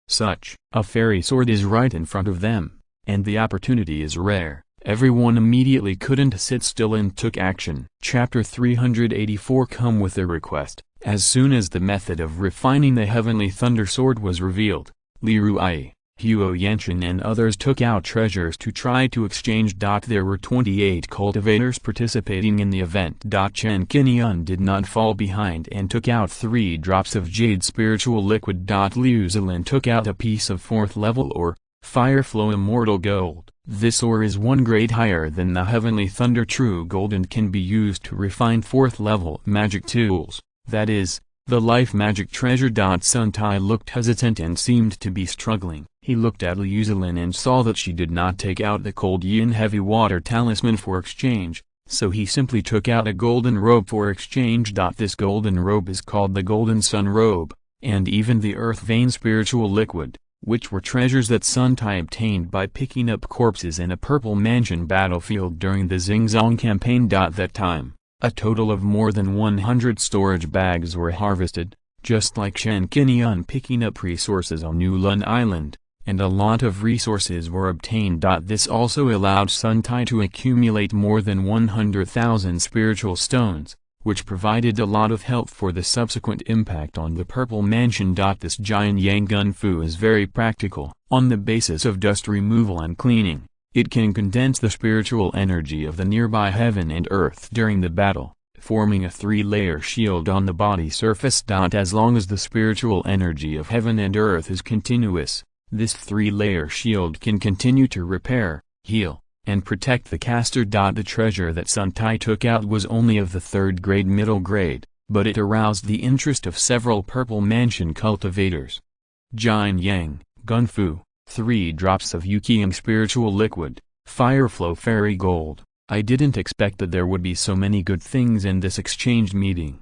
Such a fairy sword is right in front of them, and the opportunity is rare. Everyone immediately couldn't sit still and took action. Chapter 384 Come with a request. As soon as the method of refining the Heavenly Thunder Sword was revealed, Li Ruai, Huo Yanshan and others took out treasures to try to exchange. There were 28 cultivators participating in the event. Chen Qingyun did not fall behind and took out 3 drops of jade spiritual liquid. Liu Zilin took out a piece of 4th level ore, Fireflow Immortal Gold. This ore is 1 grade higher than the Heavenly Thunder True Gold and can be used to refine 4th level magic tools, that is, the life magic treasure. Sun Tai looked hesitant and seemed to be struggling. He looked at Liu Zilin and saw that she did not take out the Cold Yin Heavy Water Talisman for exchange, so he simply took out a golden robe for exchange. This golden robe is called the Golden Sun Robe, and even the Earth Vein Spiritual Liquid, which were treasures that Sun Tai obtained by picking up corpses in a Purple Mansion battlefield during the Xingzong campaign. That time, a total of more than 100 storage bags were harvested, just like Chen Qingyun picking up resources on Yulun Island, and a lot of resources were obtained. This also allowed Sun Tai to accumulate more than 100,000 spiritual stones, which provided a lot of help for the subsequent impact on the Purple Mansion. This giant Yang Gun Fu is very practical. On the basis of dust removal and cleaning, it can condense the spiritual energy of the nearby heaven and earth during the battle, forming a 3-layer shield on the body surface. As long as the spiritual energy of heaven and earth is continuous, this 3-layer shield can continue to repair, heal, and protect the caster. The treasure that Sun Tai took out was only of the 3rd grade middle grade, but it aroused the interest of several Purple Mansion cultivators. Jin Yang, Gunfu, 3 drops of Yuqiang spiritual liquid, Fireflow Fairy Gold. I didn't expect that there would be so many good things in this exchange meeting.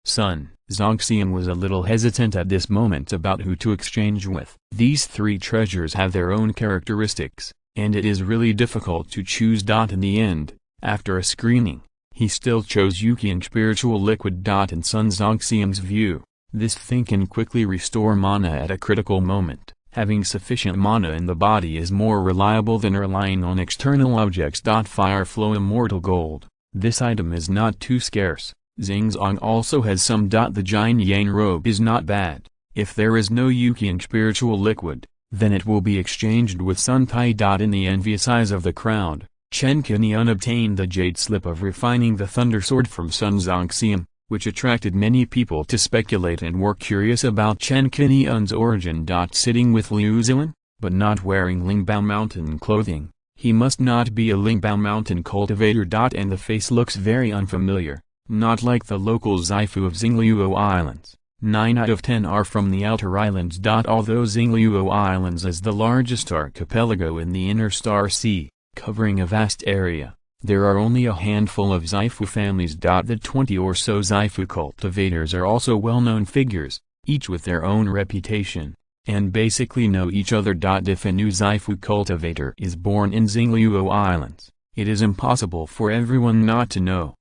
Sun Zhuxian was a little hesitant at this moment about who to exchange with. These 3 treasures have their own characteristics, and it is really difficult to choose. In the end, after a screening, he still chose Yuqiang spiritual liquid. In Sun Zhuxian's view, this thing can quickly restore mana at a critical moment. Having sufficient mana in the body is more reliable than relying on external objects. Fireflow Immortal Gold. This item is not too scarce. Xingzong also has some. The Jin Yang robe is not bad. If there is no Yuqiang spiritual liquid, then it will be exchanged with Sun Tai. In the envious eyes of the crowd, Chen Qingyun obtained the jade slip of refining the Thunder Sword from Sun Zhuxian, which attracted many people to speculate and were curious about Chen Qingyun's origin. Sitting with Liu Zilin, but not wearing Lingbao Mountain clothing, he must not be a Lingbao Mountain cultivator. And the face looks very unfamiliar, not like the local Zaifu of Xingluo Islands. 9 out of 10 are from the outer islands. Although Xingluo Islands is the largest archipelago in the inner Star Sea, covering a vast area, there are only a handful of Xifu families. The 20 or so Xifu cultivators are also well-known figures, each with their own reputation, and basically know each other. If a new Xifu cultivator is born in Xingluo Islands, it is impossible for everyone not to know.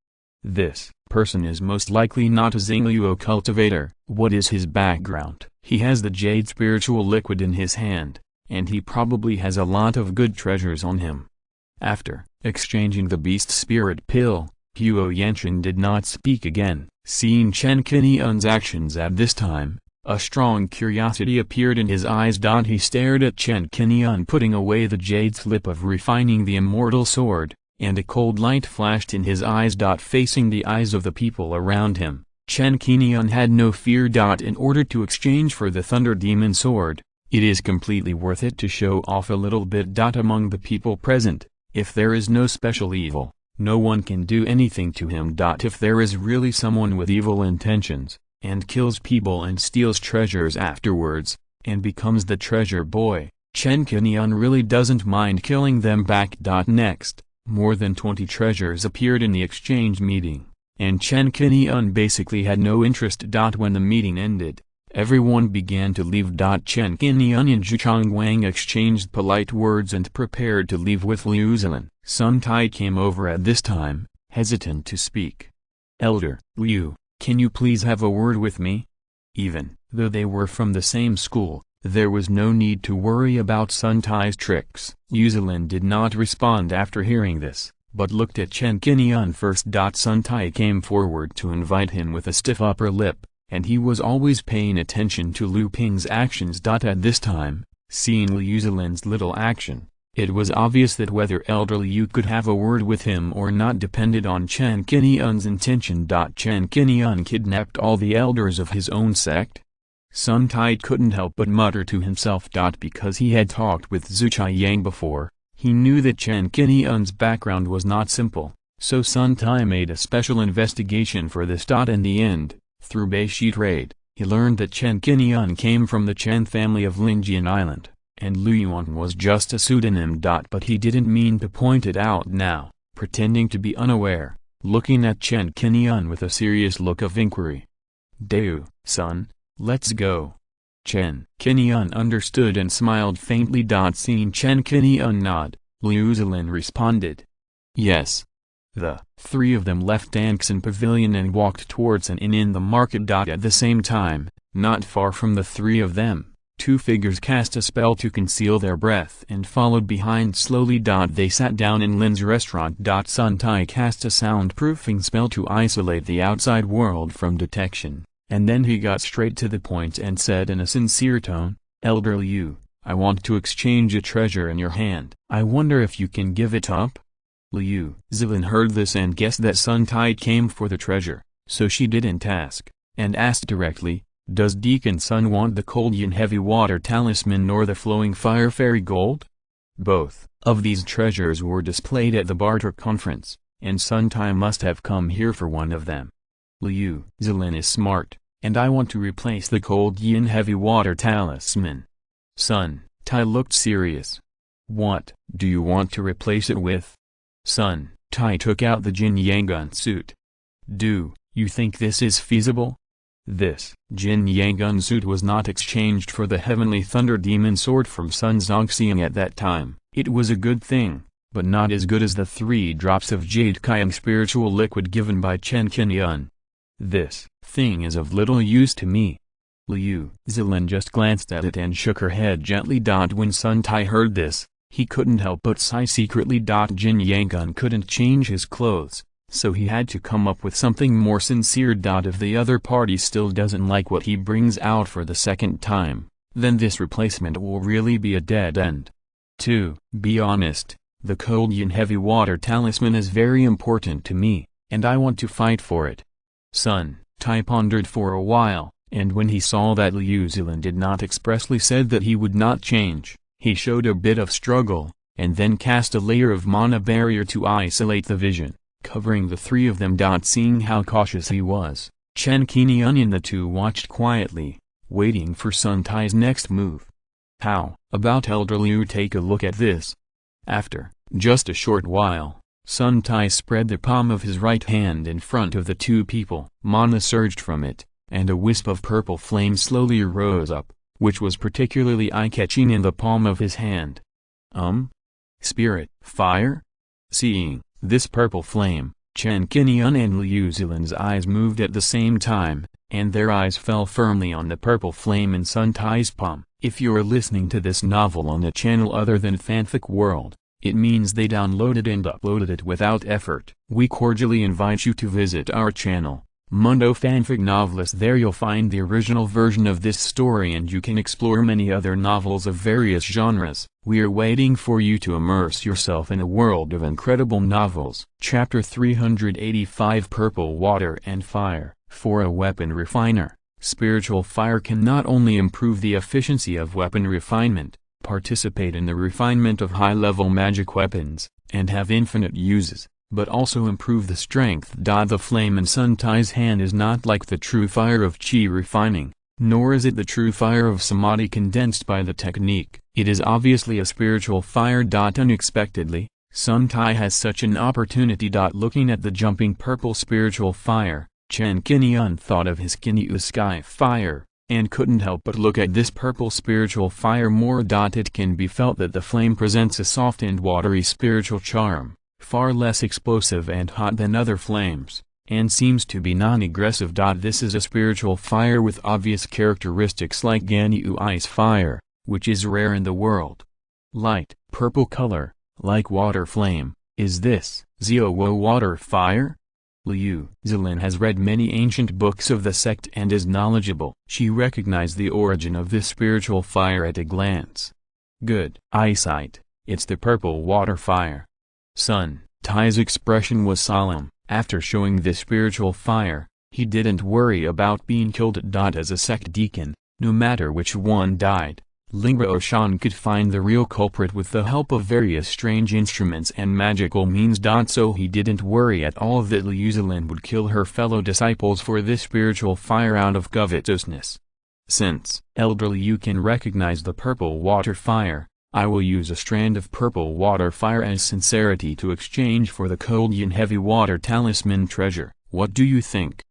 This person is most likely not a Xingluo cultivator. What is his background? He has the jade spiritual liquid in his hand, and he probably has a lot of good treasures on him. After exchanging the beast spirit pill, Huo Yanshan did not speak again. Seeing Chen Qingyun's actions at this time, a strong curiosity appeared in his eyes. He stared at Chen Qingyun putting away the jade slip of refining the immortal sword, and a cold light flashed in his eyes. Facing the eyes of the people around him, Chen Qingyun had no fear. In order to exchange for the Thunder Demon Sword, it is completely worth it to show off a little bit. Among the people present, if there is no special evil, no one can do anything to him. If there is really someone with evil intentions, and kills people and steals treasures afterwards, and becomes the treasure boy, Chen Qingyun really doesn't mind killing them back. Next, more than 20 treasures appeared in the exchange meeting, and Chen Qingyun basically had no interest. When the meeting ended, everyone began to leave. Chen Qingyun and Qingguang exchanged polite words and prepared to leave with Liu Zilin. Sun Tai came over at this time, hesitant to speak. "Elder Liu, can you please have a word with me?" Even though they were from the same school, there was no need to worry about Sun Tai's tricks. Liu Zilin did not respond after hearing this, but looked at Chen Qingyun first. Sun Tai came forward to invite him with a stiff upper lip, and he was always paying attention to Liu Ping's actions. At this time, seeing Liu Zilin's little action, it was obvious that whether Elder Liu could have a word with him or not depended on Chen Qingyun's intention. Chen Qingyun kidnapped all the elders of his own sect? Sun Tai couldn't help but mutter to himself. Because he had talked with Zhuxiantu before, he knew that Chen Qingyun's background was not simple, so Sun Tai made a special investigation for this. In the end, through Beishi trade, he learned that Chen Qingyun came from the Chen family of Linjian Island, and Luyuan was just a pseudonym. But he didn't mean to point it out now, pretending to be unaware, looking at Chen Qingyun with a serious look of inquiry. "Deu, son, let's go." Chen Qingyun understood and smiled faintly. Seeing Chen Qingyun nod, Liu Zilin responded, "Yes." The three of them left Anxin Pavilion and walked towards an inn in the market. At the same time, not far from the three of them, two figures cast a spell to conceal their breath and followed behind slowly. They sat down in Lin's restaurant. Sun Tai cast a soundproofing spell to isolate the outside world from detection, and then he got straight to the point and said in a sincere tone, "Elder Liu, I want to exchange a treasure in your hand. I wonder if you can give it up?" Liu Zilin heard this and guessed that Sun Tai came for the treasure, so she didn't ask, and asked directly, "Does Deacon Sun want the Cauldron Heavy Water Talisman nor the Flowing Fire Fairy Gold?" Both of these treasures were displayed at the barter conference, and Sun Tai must have come here for one of them. Liu Zilin is smart, and I want to replace the Cauldron Heavy Water Talisman. Sun Tai looked serious. "What do you want to replace it with?" Sun Tai took out the Jin Yangun suit. "Do you think this is feasible?" This Jin Yangun suit was not exchanged for the Heavenly Thunder Demon Sword from Sun Zhuxiang at that time. It was a good thing, but not as good as the 3 drops of Jade Qiyang spiritual liquid given by Chen Qingyun. "This thing is of little use to me." Liu Zilin just glanced at it and shook her head gently. When Sun Tai heard this, he couldn't help but sigh secretly. Jin Yangun couldn't change his clothes, so he had to come up with something more sincere. If the other party still doesn't like what he brings out for the second time, then this replacement will really be a dead end. To be honest, the Cauldron Heavy Water Talisman is very important to me, and I want to fight for it. Sun Tai pondered for a while, and when he saw that Liu Zilin did not expressly said that he would not change, he showed a bit of struggle, and then cast a layer of mana barrier to isolate the vision, covering the 3 of them. Seeing how cautious he was, Chen Qingyun and the two watched quietly, waiting for Sun Tai's next move. How about Elder Liu take a look at this? After just a short while, Sun Tai spread the palm of his right hand in front of the two people. Mana surged from it, and a wisp of purple flame slowly rose up, which was particularly eye-catching in the palm of his hand. Spirit, fire? Seeing this purple flame, Chen Qingyun and Liu Zilin's eyes moved at the same time, and their eyes fell firmly on the purple flame in Sun Tai's palm. If you're listening to this novel on a channel other than Fanfic World, it means they downloaded and uploaded it without effort. We cordially invite you to visit our channel, Mundo Fanfic Novelist. There you'll find the original version of this story and you can explore many other novels of various genres. We are waiting for you to immerse yourself in a world of incredible novels. Chapter 385 Purple Water and Fire. For a weapon refiner, spiritual fire can not only improve the efficiency of weapon refinement, participate in the refinement of high-level magic weapons, and have infinite uses, but also improve the strength. The flame in Sun Tai's hand is not like the true fire of qi refining, nor is it the true fire of samadhi condensed by the technique. It is obviously a spiritual fire. Unexpectedly, Sun Tai has such an opportunity. Looking at the jumping purple spiritual fire, Chen Qingyun thought of his Qinyu sky fire, and couldn't help but look at this purple spiritual fire more. It can be felt that the flame presents a soft and watery spiritual charm, far less explosive and hot than other flames, and seems to be non-aggressive. This is a spiritual fire with obvious characteristics like Ganyu ice fire, which is rare in the world. Light, purple color, like water flame. Is this Zhuo water fire? Liu Zilin has read many ancient books of the sect and is knowledgeable. She recognized the origin of this spiritual fire at a glance. Good eyesight, it's the purple water fire. Sun Tai's expression was solemn. After showing this spiritual fire, he didn't worry about being killed. As a sect deacon, no matter which one died, Lingbo Shan could find the real culprit with the help of various strange instruments and magical means. So he didn't worry at all that Liu Zilin would kill her fellow disciples for this spiritual fire out of covetousness. Since Elder Liu can recognize the purple water fire, I will use a strand of purple water fire as sincerity to exchange for the Cauldron heavy water talisman treasure. What do you think?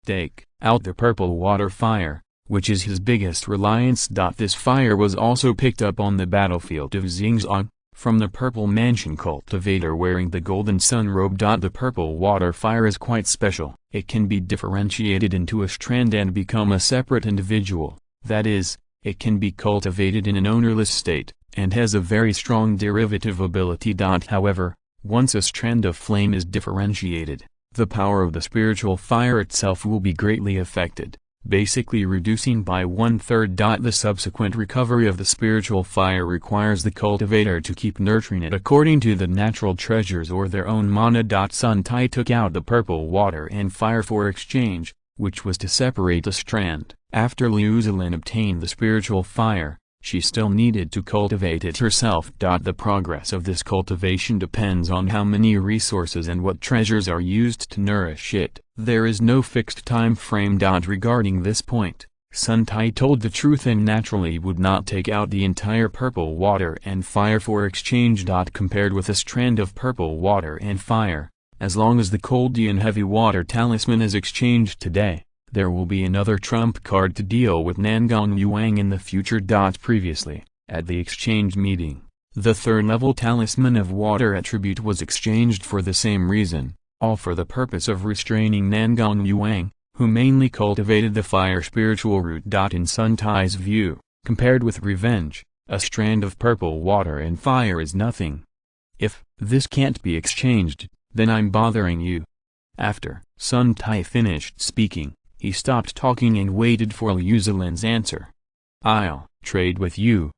Take out the purple water fire, which is his biggest reliance. This fire was also picked up on the battlefield of Xingzhou, from the Purple Mansion cultivator wearing the golden sun robe. The purple water fire is quite special. It can be differentiated into a strand and become a separate individual, that is, it can be cultivated in an ownerless state, and has a very strong derivative ability. However, once a strand of flame is differentiated, the power of the spiritual fire itself will be greatly affected, basically reducing by 1/3. The subsequent recovery of the spiritual fire requires the cultivator to keep nurturing it according to the natural treasures or their own mana. Sun Tai took out the purple water and fire for exchange, which was to separate the strand. After Liu Zilin obtained the spiritual fire, she still needed to cultivate it herself. The progress of this cultivation depends on how many resources and what treasures are used to nourish it. There is no fixed time frame. Regarding this point, Sun Tai told the truth and naturally would not take out the entire purple water and fire for exchange. Compared with a strand of purple water and fire, as long as the Cauldron heavy water talisman is exchanged today, there will be another trump card to deal with Nangang Yuang in the future. Previously, at the exchange meeting, the third-level talisman of water attribute was exchanged for the same reason, all for the purpose of restraining Nangang Yuang, who mainly cultivated the fire spiritual root. In Sun Tai's view, compared with revenge, a strand of purple water and fire is nothing. If this can't be exchanged, then I'm bothering you. After Sun Tai finished speaking, he stopped talking and waited for Liu Zilin's answer. I'll trade with you.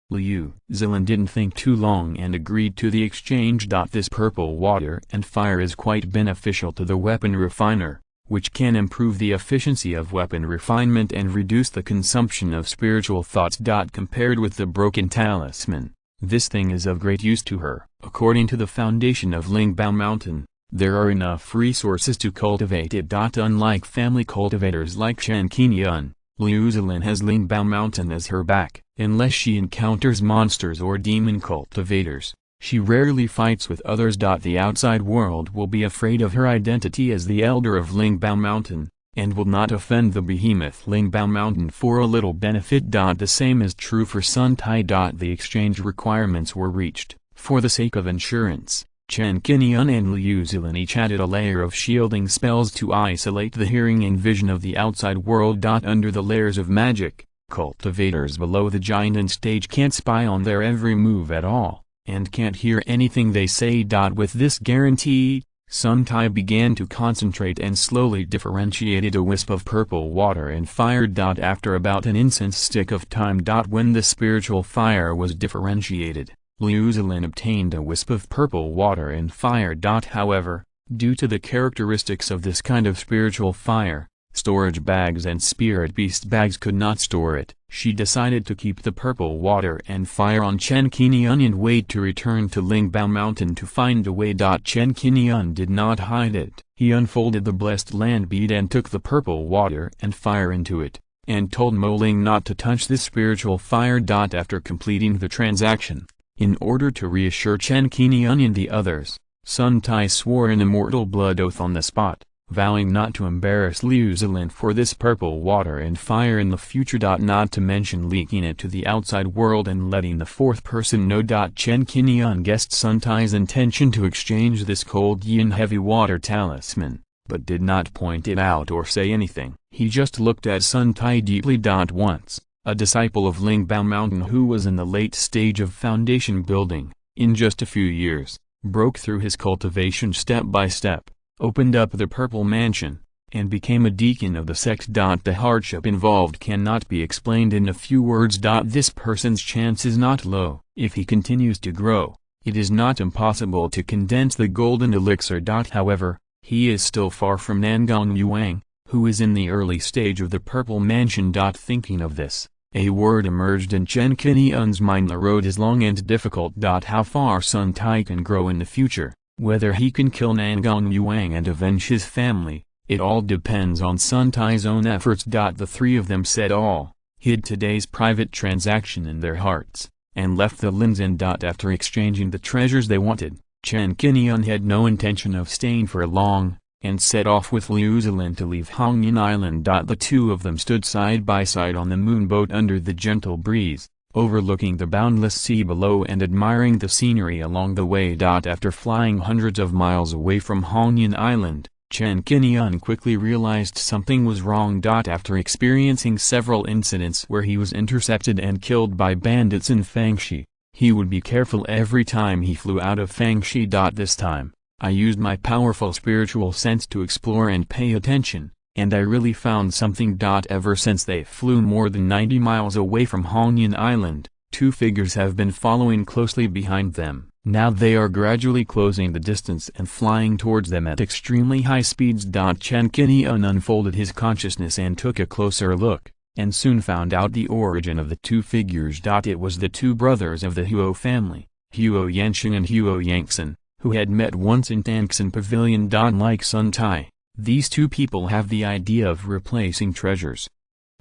Liu Zilin didn't think too long and agreed to the exchange. This purple water and fire is quite beneficial to the weapon refiner, which can improve the efficiency of weapon refinement and reduce the consumption of spiritual thoughts. Compared with the broken talisman, this thing is of great use to her. According to the foundation of Lingbao Mountain, There are enough resources to cultivate it. Unlike family cultivators like Chen Qingyun, Liu Zilin has Lingbao Mountain as her back. Unless she encounters monsters or demon cultivators, she rarely fights with others. The outside world will be afraid of her identity as the elder of Lingbao Mountain, and will not offend the behemoth Lingbao Mountain for a little benefit. The same is true for Sun Tai. The exchange requirements were reached. For the sake of insurance, Chen Qingyun and Liu Zilin each added a layer of shielding spells to isolate the hearing and vision of the outside world. Under the layers of magic, cultivators below the giant stage can't spy on their every move at all, and can't hear anything they say. With this guarantee, Sun Tai began to concentrate and slowly differentiated a wisp of purple water and fire. After about an incense stick of time. When the spiritual fire was differentiated, Liu Zilin obtained a wisp of purple water and fire. However, due to the characteristics of this kind of spiritual fire, storage bags and spirit beast bags could not store it. She decided to keep the purple water and fire on Chen Qingyun and wait to return to Lingbao Mountain to find a way. Chen Qingyun did not hide it. He unfolded the blessed land bead and took the purple water and fire into it, and told Mo Ling not to touch this spiritual fire. After completing the transaction, in order to reassure Chen Qingyun and the others, Sun Tai swore an immortal blood oath on the spot, vowing not to embarrass Liu Zilin for this purple water and fire in the future. Not to mention leaking it to the outside world and letting the fourth person know. Chen Qingyun guessed Sun Tai's intention to exchange this cold yin heavy water talisman, but did not point it out or say anything. He just looked at Sun Tai deeply. Once, a disciple of Lingbao Mountain who was in the late stage of foundation building, in just a few years, broke through his cultivation step by step, opened up the purple mansion, and became a deacon of the sect. The hardship involved cannot be explained in a few words. This person's chance is not low. If he continues to grow, it is not impossible to condense the golden elixir. However, he is still far from Nangong Yuang, who is in the early stage of the purple mansion. Thinking of this, a word emerged in Chen Qingyun's mind: the road is long and difficult. How far Sun Tai can grow in the future, whether he can kill Nangong Yuang and avenge his family, it all depends on Sun Tai's own efforts. The three of them said all, hid today's private transaction in their hearts, and left the Lin's Inn. After exchanging the treasures they wanted, Chen Qingyun had no intention of staying for long, and set off with Liu Zilin to leave Hunyuan Island. The two of them stood side by side on the moonboat under the gentle breeze, overlooking the boundless sea below and admiring the scenery along the way. After flying hundreds of miles away from Hunyuan Island, Chen Qingyun quickly realized something was wrong. After experiencing several incidents where he was intercepted and killed by bandits in Fangxi, he would be careful every time he flew out of Fangxi. This time, I used my powerful spiritual sense to explore and pay attention, and I really found something. Ever since they flew more than 90 miles away from Hunyuan Island, two figures have been following closely behind them. Now they are gradually closing the distance and flying towards them at extremely high speeds. Chen Qingyun unfolded his consciousness and took a closer look, and soon found out the origin of the two figures. It was the two brothers of the Huo family, Huo Yansheng and Huo Yangxin, who had met once in Tangxin Pavilion. Like Sun Tai, these two people have the idea of replacing treasures.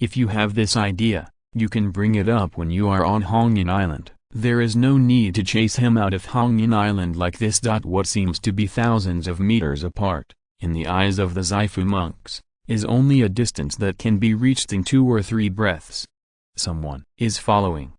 If you have this idea, you can bring it up when you are on Hunyuan Island. There is no need to chase him out of Hunyuan Island like this. What seems to be thousands of meters apart, in the eyes of the Zaifu monks, is only a distance that can be reached in 2 or 3 breaths. Someone is following.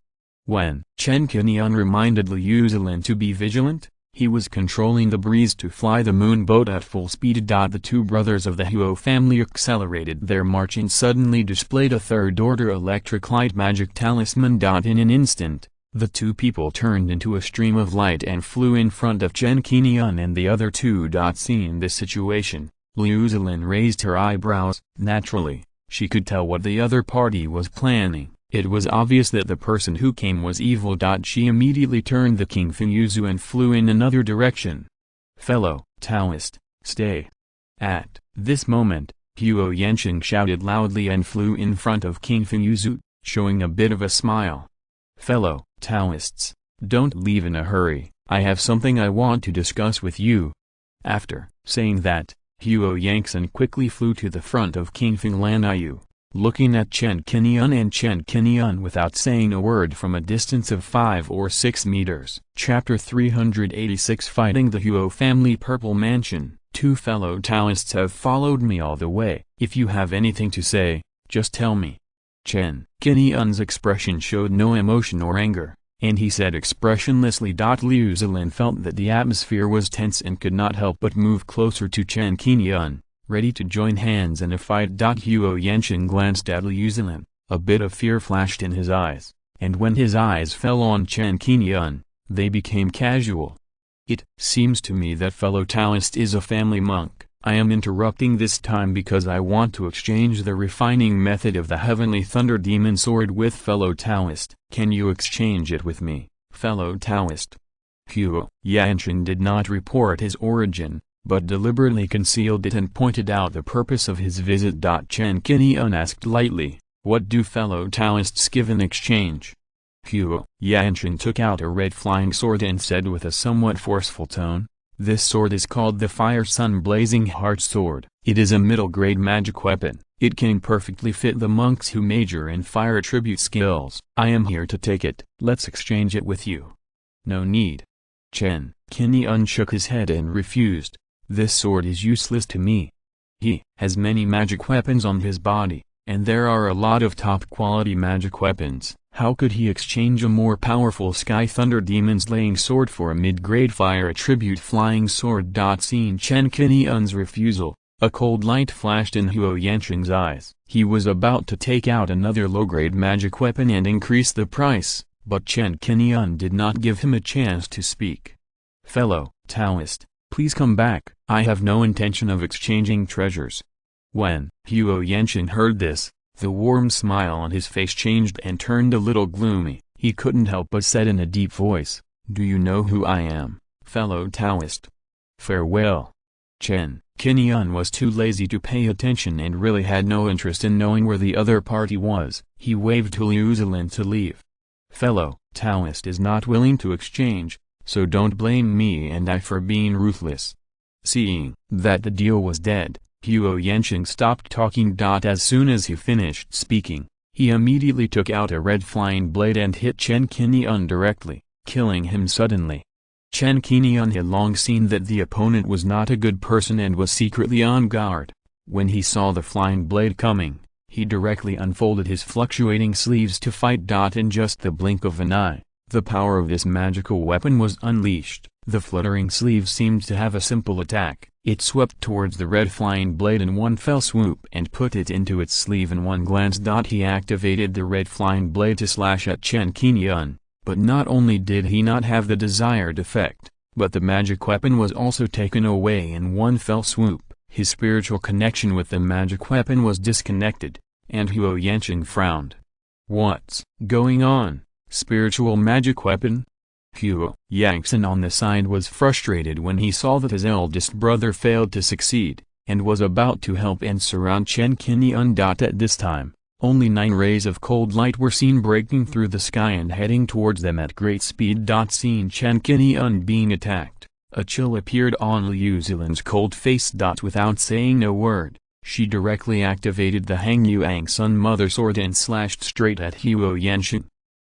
When Chen Qingyun reminded Liu Zilin to be vigilant, he was controlling the breeze to fly the moonboat at full speed. The two brothers of the Huo family accelerated their march and suddenly displayed a third-order electric light magic talisman. In an instant, the two people turned into a stream of light and flew in front of Chen Qingyun and the other two. Seeing this situation, Liu Zilin raised her eyebrows. Naturally, she could tell what the other party was planning. It was obvious that the person who came was evil. She immediately turned the King Fengyuzu and flew in another direction. "Fellow Taoist, stay!" At this moment, Huo Yansheng shouted loudly and flew in front of King Fengyuzu, showing a bit of a smile. "Fellow Taoists, don't leave in a hurry, I have something I want to discuss with you." After saying that, Huo Yangxin quickly flew to the front of King Fenglanyu, looking at Chen Qingyun and Chen Qingyun without saying a word from a distance of 5 or 6 meters. Chapter 386 Fighting the Huo Family. Purple Mansion. 2 fellow Taoists have followed me all the way. If you have anything to say, just tell me. Chen Qingyun's expression showed no emotion or anger, and he said expressionlessly. Liu Zilin felt that the atmosphere was tense and could not help but move closer to Chen Qingyun, ready to join hands in a fight. Huo Yanqing glanced at Liu Zilin, a bit of fear flashed in his eyes, and when his eyes fell on Chen Qingyun, they became casual. It seems to me that fellow Taoist is a family monk. I am interrupting this time because I want to exchange the refining method of the Heavenly Thunder Demon Sword with fellow Taoist. Can you exchange it with me, fellow Taoist? Huo Yanqing did not report his origin, but deliberately concealed it and pointed out the purpose of his visit. Chen Qingyun asked lightly, what do fellow Taoists give in exchange? Huo Yanqing took out a red flying sword and said with a somewhat forceful tone, this sword is called the Fire Sun Blazing Heart Sword. It is a middle-grade magic weapon. It can perfectly fit the monks who major in fire attribute skills. I am here to take it. Let's exchange it with you. No need. Chen Qingyun shook his head and refused. This sword is useless to me. He has many magic weapons on his body, and there are a lot of top-quality magic weapons. How could he exchange a more powerful Sky Thunder Demon Slaying Sword for a mid-grade fire attribute flying sword? Seeing Chen Qingyun's refusal, a cold light flashed in Huo Yanqing's eyes. He was about to take out another low-grade magic weapon and increase the price, but Chen Qingyun did not give him a chance to speak. Fellow Taoist, please come back. I have no intention of exchanging treasures. When Huo Yanqing heard this, the warm smile on his face changed and turned a little gloomy. He couldn't help but said in a deep voice, do you know who I am, fellow Taoist? Farewell. Chen Qingyun was too lazy to pay attention and really had no interest in knowing where the other party was. He waved to Liu Zilin to leave. Fellow Taoist is not willing to exchange, so don't blame me and I for being ruthless. Seeing that the deal was dead, Huo Yanqing stopped talking. As soon as he finished speaking, he immediately took out a red flying blade and hit Chen Qingyun directly, killing him suddenly. Chen Qingyun had long seen that the opponent was not a good person and was secretly on guard. When he saw the flying blade coming, he directly unfolded his fluctuating sleeves to fight. In just the blink of an eye, the power of this magical weapon was unleashed. The fluttering sleeve seemed to have a simple attack. It swept towards the red flying blade in one fell swoop and put it into its sleeve in one glance. He activated the red flying blade to slash at Chen Qingyun, but not only did he not have the desired effect, but the magic weapon was also taken away in one fell swoop. His spiritual connection with the magic weapon was disconnected, and Huo Yanqing frowned. What's going on? Spiritual magic weapon? Huo Yanqing on the side was frustrated when he saw that his eldest brother failed to succeed, and was about to help and surround Chen Qingyun. At this time, only 9 rays of cold light were seen breaking through the sky and heading towards them at great speed. Seeing Chen Qingyun being attacked, a chill appeared on Liu Zilin's cold face. Without saying a word, she directly activated the Hunyuan Sun Mother Sword and slashed straight at Huo Yanqing.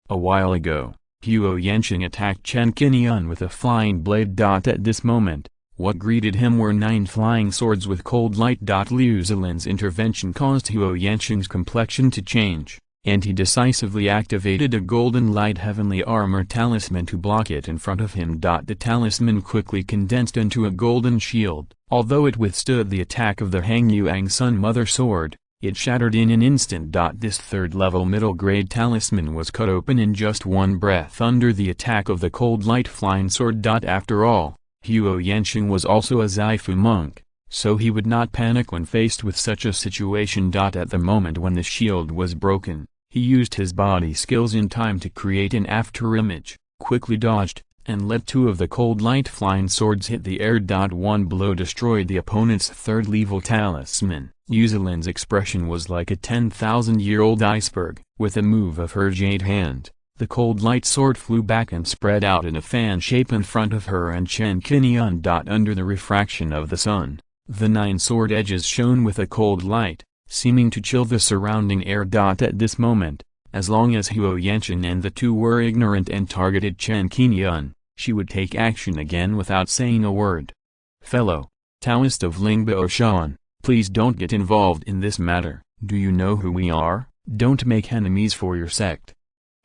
A while ago, Huo Yanqing attacked Chen Qingyun with a flying blade. At this moment, what greeted him were 9 flying swords with cold light. Liu Zilin's intervention caused Huo Yanqing's complexion to change, and he decisively activated a golden light heavenly armor talisman to block it in front of him. The talisman quickly condensed into a golden shield. Although it withstood the attack of the Hunyuan Sun Mother Sword, it shattered in an instant. This third-level middle-grade talisman was cut open in just one breath under the attack of the cold light flying sword. After all, Huo Yanqing was also a Zaifu monk, so he would not panic when faced with such a situation. At the moment when the shield was broken, he used his body skills in time to create an afterimage, quickly dodged, and let 2 of the cold light flying swords hit the air. One blow destroyed the opponent's third-level talisman. Liu Zilin's expression was like a 10,000-year-old iceberg. With a move of her jade hand, The cold light sword flew back and spread out in a fan shape in front of her and Chen Qingyun. Under the refraction of the sun, the 9 sword edges shone with a cold light, seeming to chill the surrounding air. At this moment, as long as Hunyuan and the two were ignorant and targeted Chen Qingyun, she would take action again without saying a word. "Fellow Taoist of Lingbao Shan, please don't get involved in this matter. Do you know who we are? Don't make enemies for your sect."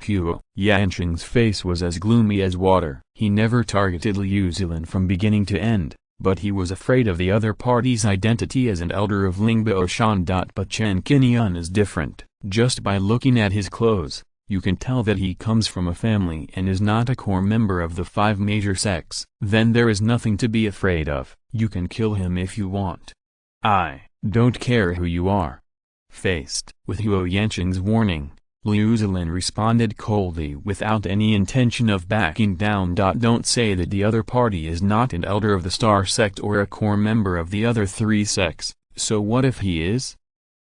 Hunyuan's face was as gloomy as water. He never targeted Liu Zilin from beginning to end, but he was afraid of the other party's identity as an elder of Lingbao Shan. But Chen Qingyun is different. Just by looking at his clothes, you can tell that he comes from a family and is not a core member of the 5 major sects. Then there is nothing to be afraid of. You can kill him if you want. I don't care who you are. Faced with Hunyuan's warning, Liu Zilin responded coldly without any intention of backing down. Don't say that the other party is not an elder of the Star sect or a core member of the other 3 sects, so what if he is?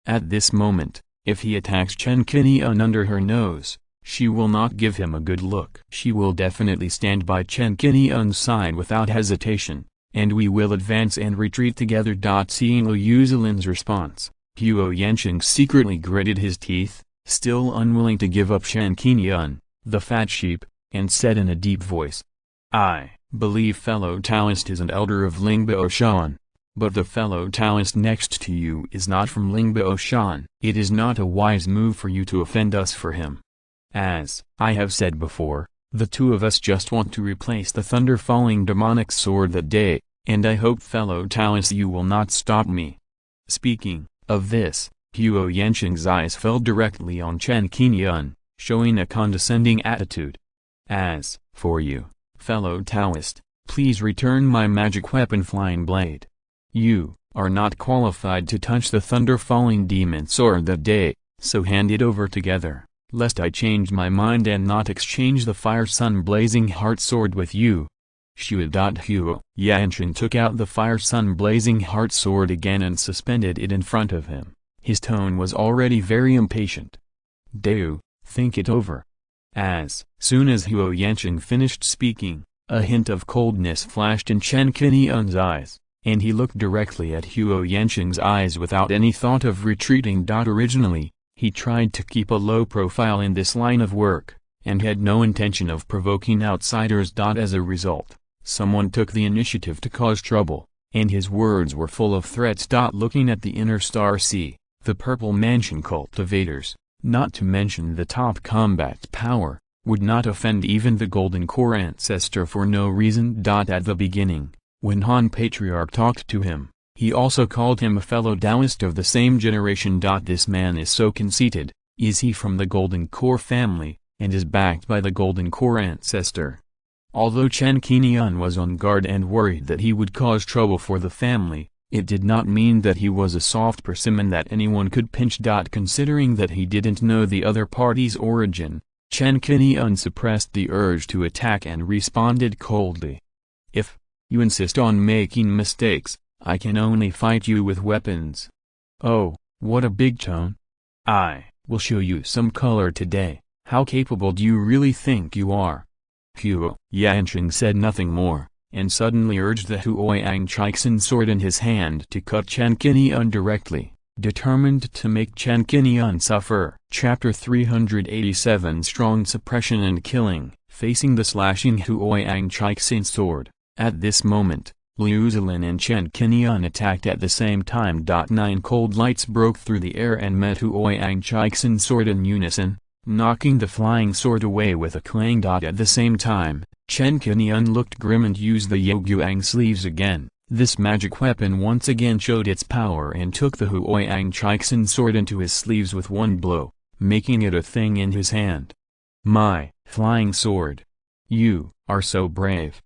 At this moment, if he attacks Chen Qingyun under her nose, she will not give him a good look. She will definitely stand by Chen Qingyun's side without hesitation, and we will advance and retreat together. Seeing Liu Zilin's response, Hunyuan secretly gritted his teeth, still unwilling to give up Chen Qingyun, the fat sheep, and said in a deep voice, "I believe fellow Taoist is an elder of Lingbao Shan, but the fellow Taoist next to you is not from Lingbao Shan. It is not a wise move for you to offend us for him. As I have said before, the two of us just want to replace the thunder-falling demonic sword that day, and I hope fellow Taoists you will not stop me." Speaking of this, Hunyuan's eyes fell directly on Chen Qingyun, showing a condescending attitude. "As for you, fellow Taoist, please return my magic weapon Flying Blade. You are not qualified to touch the thunder-falling demon sword that day, so hand it over together, lest I change my mind and not exchange the fire sun blazing heart sword with you." Hunyuan took out the fire sun blazing heart sword again and suspended it in front of him. His tone was already very impatient. "Do think it over." As soon as Hunyuan finished speaking, a hint of coldness flashed in Chen Qingyun's eyes, and he looked directly at Hunyuan's eyes without any thought of retreating. Originally, he tried to keep a low profile in this line of work, and had no intention of provoking outsiders. As a result, someone took the initiative to cause trouble, and his words were full of threats. Looking at the inner star sea, the Purple Mansion cultivators, not to mention the top combat power, would not offend even the Golden Core ancestor for no reason. At the beginning, when Han Patriarch talked to him, he also called him a fellow Taoist of the same generation. This man is so conceited. Is he from the Golden Core family, and is backed by the Golden Core ancestor? Although Chen Qingyun was on guard and worried that he would cause trouble for the family, it did not mean that he was a soft persimmon that anyone could pinch. Considering that he didn't know the other party's origin, Chen Qingyun suppressed the urge to attack and responded coldly. "If you insist on making mistakes, I can only fight you with weapons." "Oh, what a big tone. I will show you some color today. How capable do you really think you are?" Hunyuan said nothing more, and suddenly urged the Hunyuan sword in his hand to cut Chen Qingyun directly, determined to make Chen Qingyun suffer. Chapter 387 Strong Suppression and Killing. Facing the slashing Hunyuan sword, at this moment, Liu Zilin and Chen Qingyun attacked at the same time. 9 cold lights broke through the air and met Hunyuan sword in unison, knocking the flying sword away with a clang. At the same time, Chen Qingyun looked grim and used the Yoguang sleeves again. This magic weapon once again showed its power and took the Hunyuan sword into his sleeves with one blow, making it a thing in his hand. "My flying sword! You are so brave."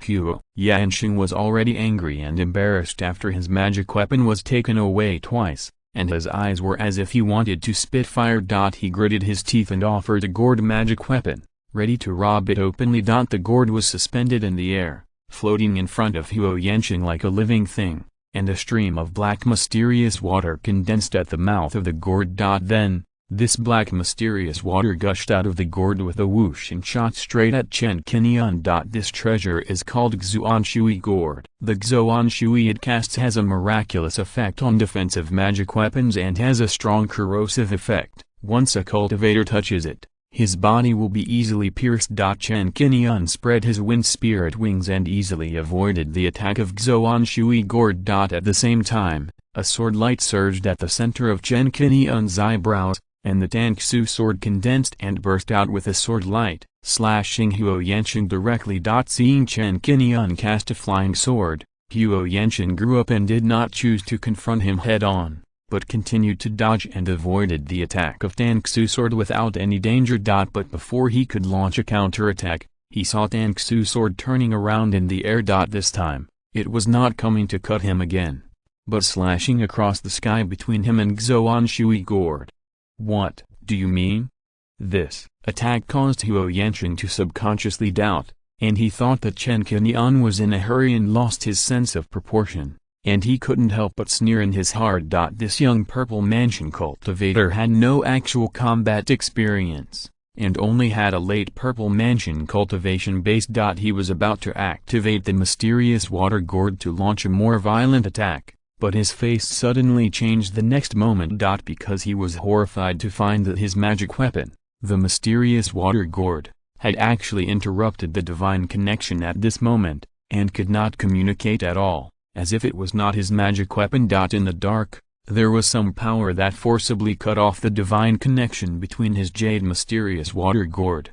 Hunyuan was already angry and embarrassed after his magic weapon was taken away twice, and his eyes were as if he wanted to spit fire. He gritted his teeth and offered a gourd magic weapon, ready to rob it openly. The gourd was suspended in the air, floating in front of Hunyuan like a living thing, and a stream of black mysterious water condensed at the mouth of the gourd. Then, This black mysterious water gushed out of the gourd with a whoosh and shot straight at Chen Qingyun. This treasure is called Zhuxiantu gourd. The Zhuxiantu it casts has a miraculous effect on defensive magic weapons and has a strong corrosive effect. Once a cultivator touches it, his body will be easily pierced. Chen Qingyun spread his wind spirit wings and easily avoided the attack of Zhuxiantu gourd. At the same time, a sword light surged at the center of Chen Qingyun's eyebrows, and the Tangsu sword condensed and burst out with a sword light, slashing Huo Yanqing directly. Seeing Chen Qingyun cast a flying sword, Huo Yanqing grew up and did not choose to confront him head-on, but continued to dodge and avoided the attack of Tangsu sword without any danger. But before he could launch a counterattack, he saw Tangsu sword turning around in the air. This time, it was not coming to cut him again, but slashing across the sky between him and Zhuxiantu gourd. What do you mean? This attack caused Huo Yanqing to subconsciously doubt, and he thought that Chen Qingyun was in a hurry and lost his sense of proportion, and he couldn't help but sneer in his heart. This young purple mansion cultivator had no actual combat experience, and only had a late purple mansion cultivation base. He was about to activate the mysterious water gourd to launch a more violent attack, but his face suddenly changed the next moment. Because he was horrified to find that his magic weapon, the mysterious water gourd, had actually interrupted the divine connection at this moment, and could not communicate at all, as if it was not his magic weapon. In the dark, there was some power that forcibly cut off the divine connection between his jade mysterious water gourd.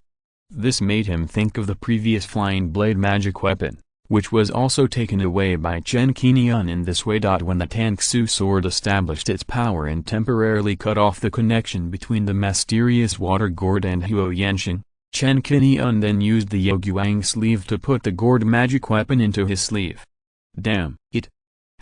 This made him think of the previous flying blade magic weapon, which was also taken away by Chen Qingyun in this way. When the Tangsu sword established its power and temporarily cut off the connection between the mysterious water gourd and Huo Yanqing, Chen Qingyun then used the Qingguang sleeve to put the gourd magic weapon into his sleeve. Damn it!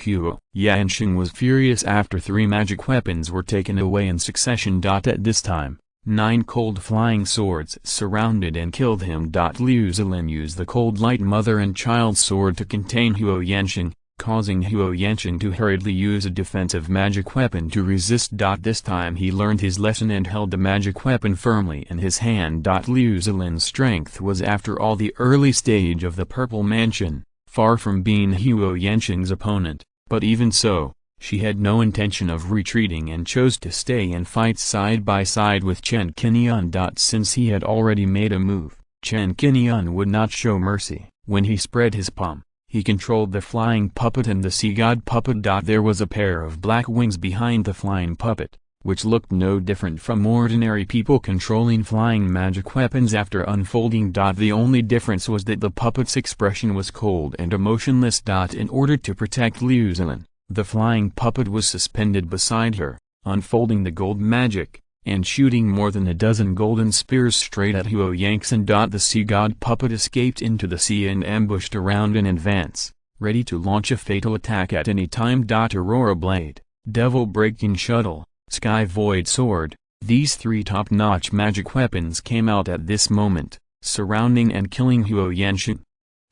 Huo Yanqing was furious after 3 magic weapons were taken away in succession. At this time, 9 cold flying swords surrounded and killed him. Liu Zilin used the cold light mother and child sword to contain Huo Yanqing, causing Huo Yanqing to hurriedly use a defensive magic weapon to resist. This time he learned his lesson and held the magic weapon firmly in his hand. Liu Zilin's strength was after all the early stage of the Purple Mansion, far from being Huo Yanqing's opponent, but even so, she had no intention of retreating and chose to stay and fight side by side with Chen Qingyun. Since he had already made a move, Chen Qingyun would not show mercy. When he spread his palm, he controlled the flying puppet and the sea god puppet. There was a pair of black wings behind the flying puppet, which looked no different from ordinary people controlling flying magic weapons after unfolding. The only difference was that the puppet's expression was cold and emotionless. In order to protect Liu Zilin, the flying puppet was suspended beside her, unfolding the gold magic, and shooting more than a dozen golden spears straight at Huo Yanqing. The sea god puppet escaped into the sea and ambushed around in advance, ready to launch a fatal attack at any time. Aurora Blade, Devil Breaking Shuttle, Sky Void Sword, these 3 top-notch magic weapons came out at this moment, surrounding and killing Huo Yanqing.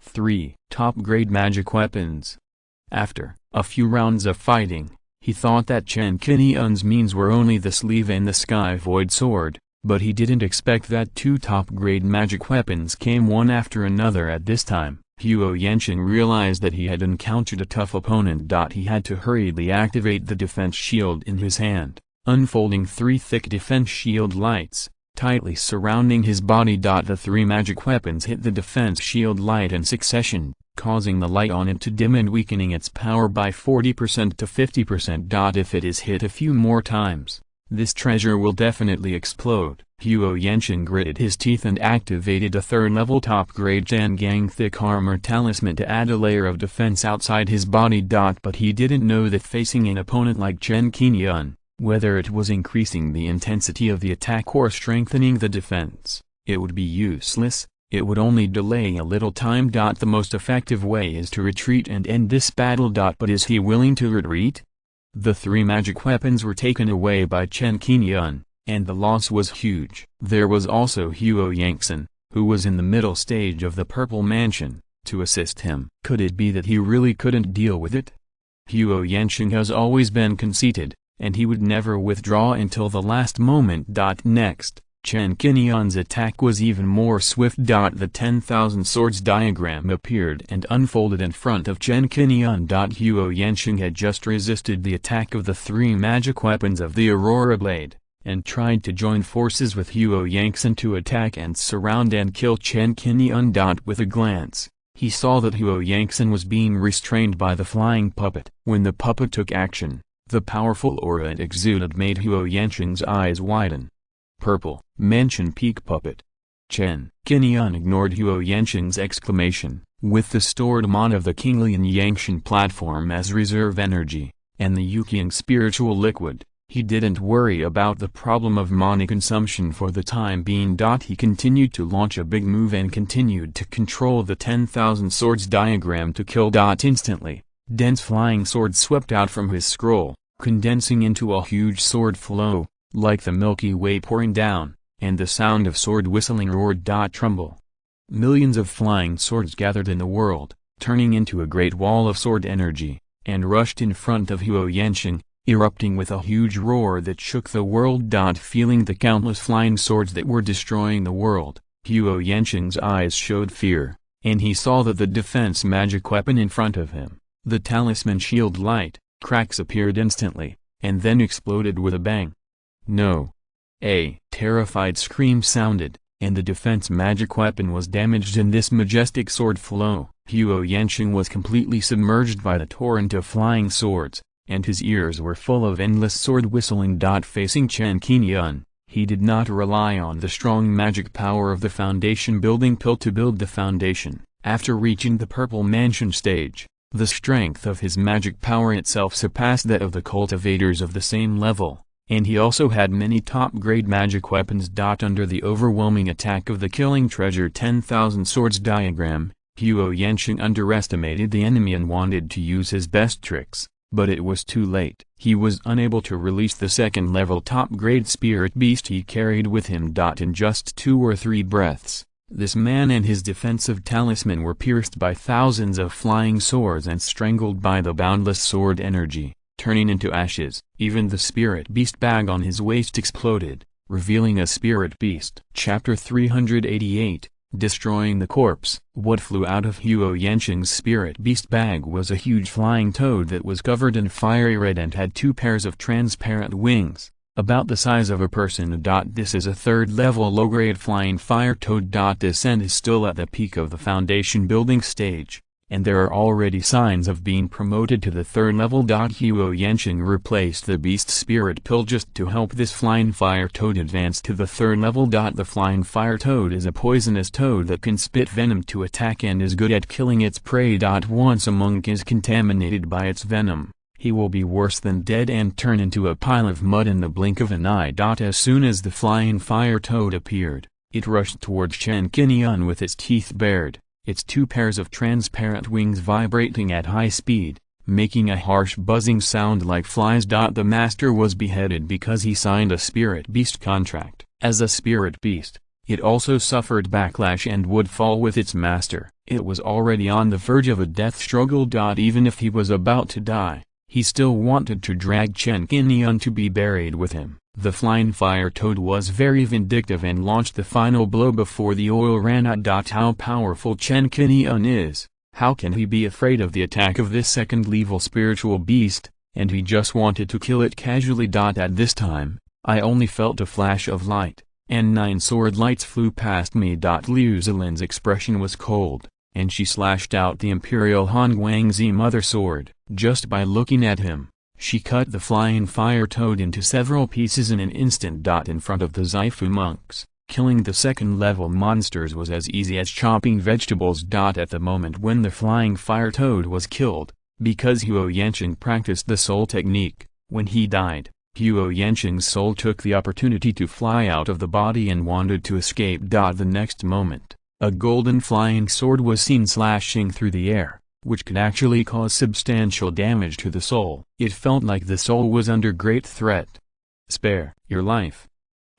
3 top-grade magic weapons. After a few rounds of fighting, he thought that Chen Qingyun's means were only the sleeve and the Sky Void Sword, but he didn't expect that 2 top-grade magic weapons came one after another at this time. Huo Yanqing realized that he had encountered a tough opponent. He had to hurriedly activate the defense shield in his hand, unfolding 3 thick defense shield lights, tightly surrounding his body. The 3 magic weapons hit the defense shield light in succession, causing the light on it to dim and weakening its power by 40% to 50%. If it is hit a few more times, this treasure will definitely explode. Huo Yanqing gritted his teeth and activated a 3rd-level top-grade Qingguang thick armor talisman to add a layer of defense outside his body. But he didn't know that facing an opponent like Chen Qingyun, whether it was increasing the intensity of the attack or strengthening the defense, it would be useless. It would only delay a little time. The most effective way is to retreat and end this battle. But is he willing to retreat? The 3 magic weapons were taken away by Chen Qingyun, and the loss was huge. There was also Huo Yanqing, who was in the middle stage of the Purple Mansion, to assist him. Could it be that he really couldn't deal with it? Huo Yanqing has always been conceited, and he would never withdraw until the last moment. Next, Chen Qingyun's attack was even more swift. The 10,000 swords diagram appeared and unfolded in front of Chen Qingyun. Huo Yanqing had just resisted the attack of the three magic weapons of the Aurora Blade, and tried to join forces with Huo Yanqing to attack and surround and kill Chen Qingyun. With a glance, he saw that Huo Yanqing was being restrained by the flying puppet. When the puppet took action, the powerful aura it exuded made Huo Yanqing's eyes widen. Purple, mention peak puppet. Chen Qingyun ignored Huo Yanqing's exclamation. With the stored mana of the Qinglian Yangshan platform as reserve energy, and the Yuqiang spiritual liquid, he didn't worry about the problem of mana consumption for the time being. He continued to launch a big move and continued to control the 10,000 swords diagram to kill. Instantly, dense flying swords swept out from his scroll, condensing into a huge sword flow, like the Milky Way pouring down, and the sound of sword whistling roared. Tremble. Millions of flying swords gathered in the world, turning into a great wall of sword energy, and rushed in front of Huo Yanqing, erupting with a huge roar that shook the world. Feeling the countless flying swords that were destroying the world, Huo Yanqing's eyes showed fear, and he saw that the defense magic weapon in front of him, the talisman shield light, cracks appeared instantly, and then exploded with a bang. No! A terrified scream sounded, and the defense magic weapon was damaged in this majestic sword flow. Huo Yanqing was completely submerged by the torrent of flying swords, and his ears were full of endless sword whistling. Facing Chen Qingyun, he did not rely on the strong magic power of the foundation building pill to build the foundation. After reaching the purple mansion stage, the strength of his magic power itself surpassed that of the cultivators of the same level, and he also had many top-grade magic weapons. Under the overwhelming attack of the killing treasure 10,000 swords diagram, Huo Yanqing underestimated the enemy and wanted to use his best tricks, but it was too late. He was unable to release the second-level top-grade spirit beast he carried with him. In just 2 or 3 breaths, this man and his defensive talisman were pierced by thousands of flying swords and strangled by the boundless sword energy, turning into ashes. Even the spirit beast bag on his waist exploded, revealing a spirit beast. Chapter 388, Destroying the Corpse. What flew out of Huo Yanqing's spirit beast bag was a huge flying toad that was covered in fiery red and had 2 pairs of transparent wings, about the size of a person. This is a 3rd-level low-grade flying fire toad. This end is still at the peak of the foundation building stage, and there are already signs of being promoted to the 3rd level. Huo Yanqing replaced the beast spirit pill just to help this flying fire toad advance to the 3rd level. The flying fire toad is a poisonous toad that can spit venom to attack and is good at killing its prey. Once a monk is contaminated by its venom, he will be worse than dead and turn into a pile of mud in the blink of an eye. As soon as the flying fire toad appeared, it rushed towards Chen Qingyun with its teeth bared, its 2 pairs of transparent wings vibrating at high speed, making a harsh buzzing sound like flies. The master was beheaded because he signed a spirit beast contract. As a spirit beast, it also suffered backlash and would fall with its master. It was already on the verge of a death struggle. Even if he was about to die, he still wanted to drag Chen Qingyun to be buried with him. The flying fire toad was very vindictive and launched the final blow before the oil ran out. How powerful Chen Qingyun is! How can he be afraid of the attack of this 2nd-level spiritual beast? And he just wanted to kill it casually. At this time, I only felt a flash of light, and 9 sword lights flew past me. Liu Zilin's expression was cold, and she slashed out the Imperial Hunyuan Mother Sword. Just by looking at him, she cut the flying fire toad into several pieces in an instant. In front of the Zaifu monks, killing the 2nd-level monsters was as easy as chopping vegetables. At the moment when the flying fire toad was killed, because Huo Yanqing practiced the soul technique, when he died, Huo Yanqing's soul took the opportunity to fly out of the body and wanted to escape. The next moment, a golden flying sword was seen slashing through the air, which could actually cause substantial damage to the soul. It felt like the soul was under great threat. Spare your life.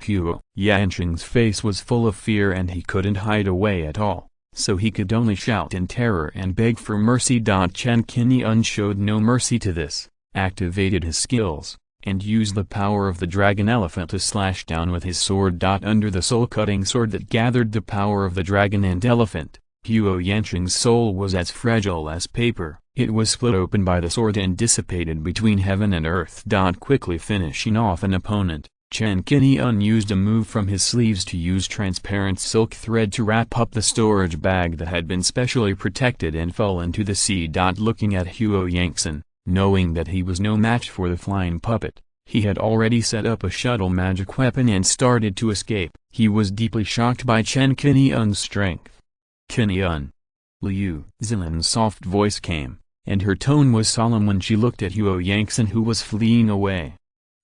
Huo Yanqing's face was full of fear and he couldn't hide away at all, so he could only shout in terror and beg for mercy. Chen Qingyun showed no mercy to this, activated his skills, and used the power of the dragon elephant to slash down with his sword. Under the soul-cutting sword that gathered the power of the dragon and elephant, Huo Yanqing's soul was as fragile as paper. It was split open by the sword and dissipated between heaven and earth. Quickly finishing off an opponent, Chen Qingyun used a move from his sleeves to use transparent silk thread to wrap up the storage bag that had been specially protected and fell into the sea. Looking at Huo Yanqing, knowing that he was no match for the flying puppet, he had already set up a shuttle magic weapon and started to escape. He was deeply shocked by Chen Qingyun's strength. "Qingyun." Liu Zilin's soft voice came, and her tone was solemn when she looked at Huo Yanqing, who was fleeing away.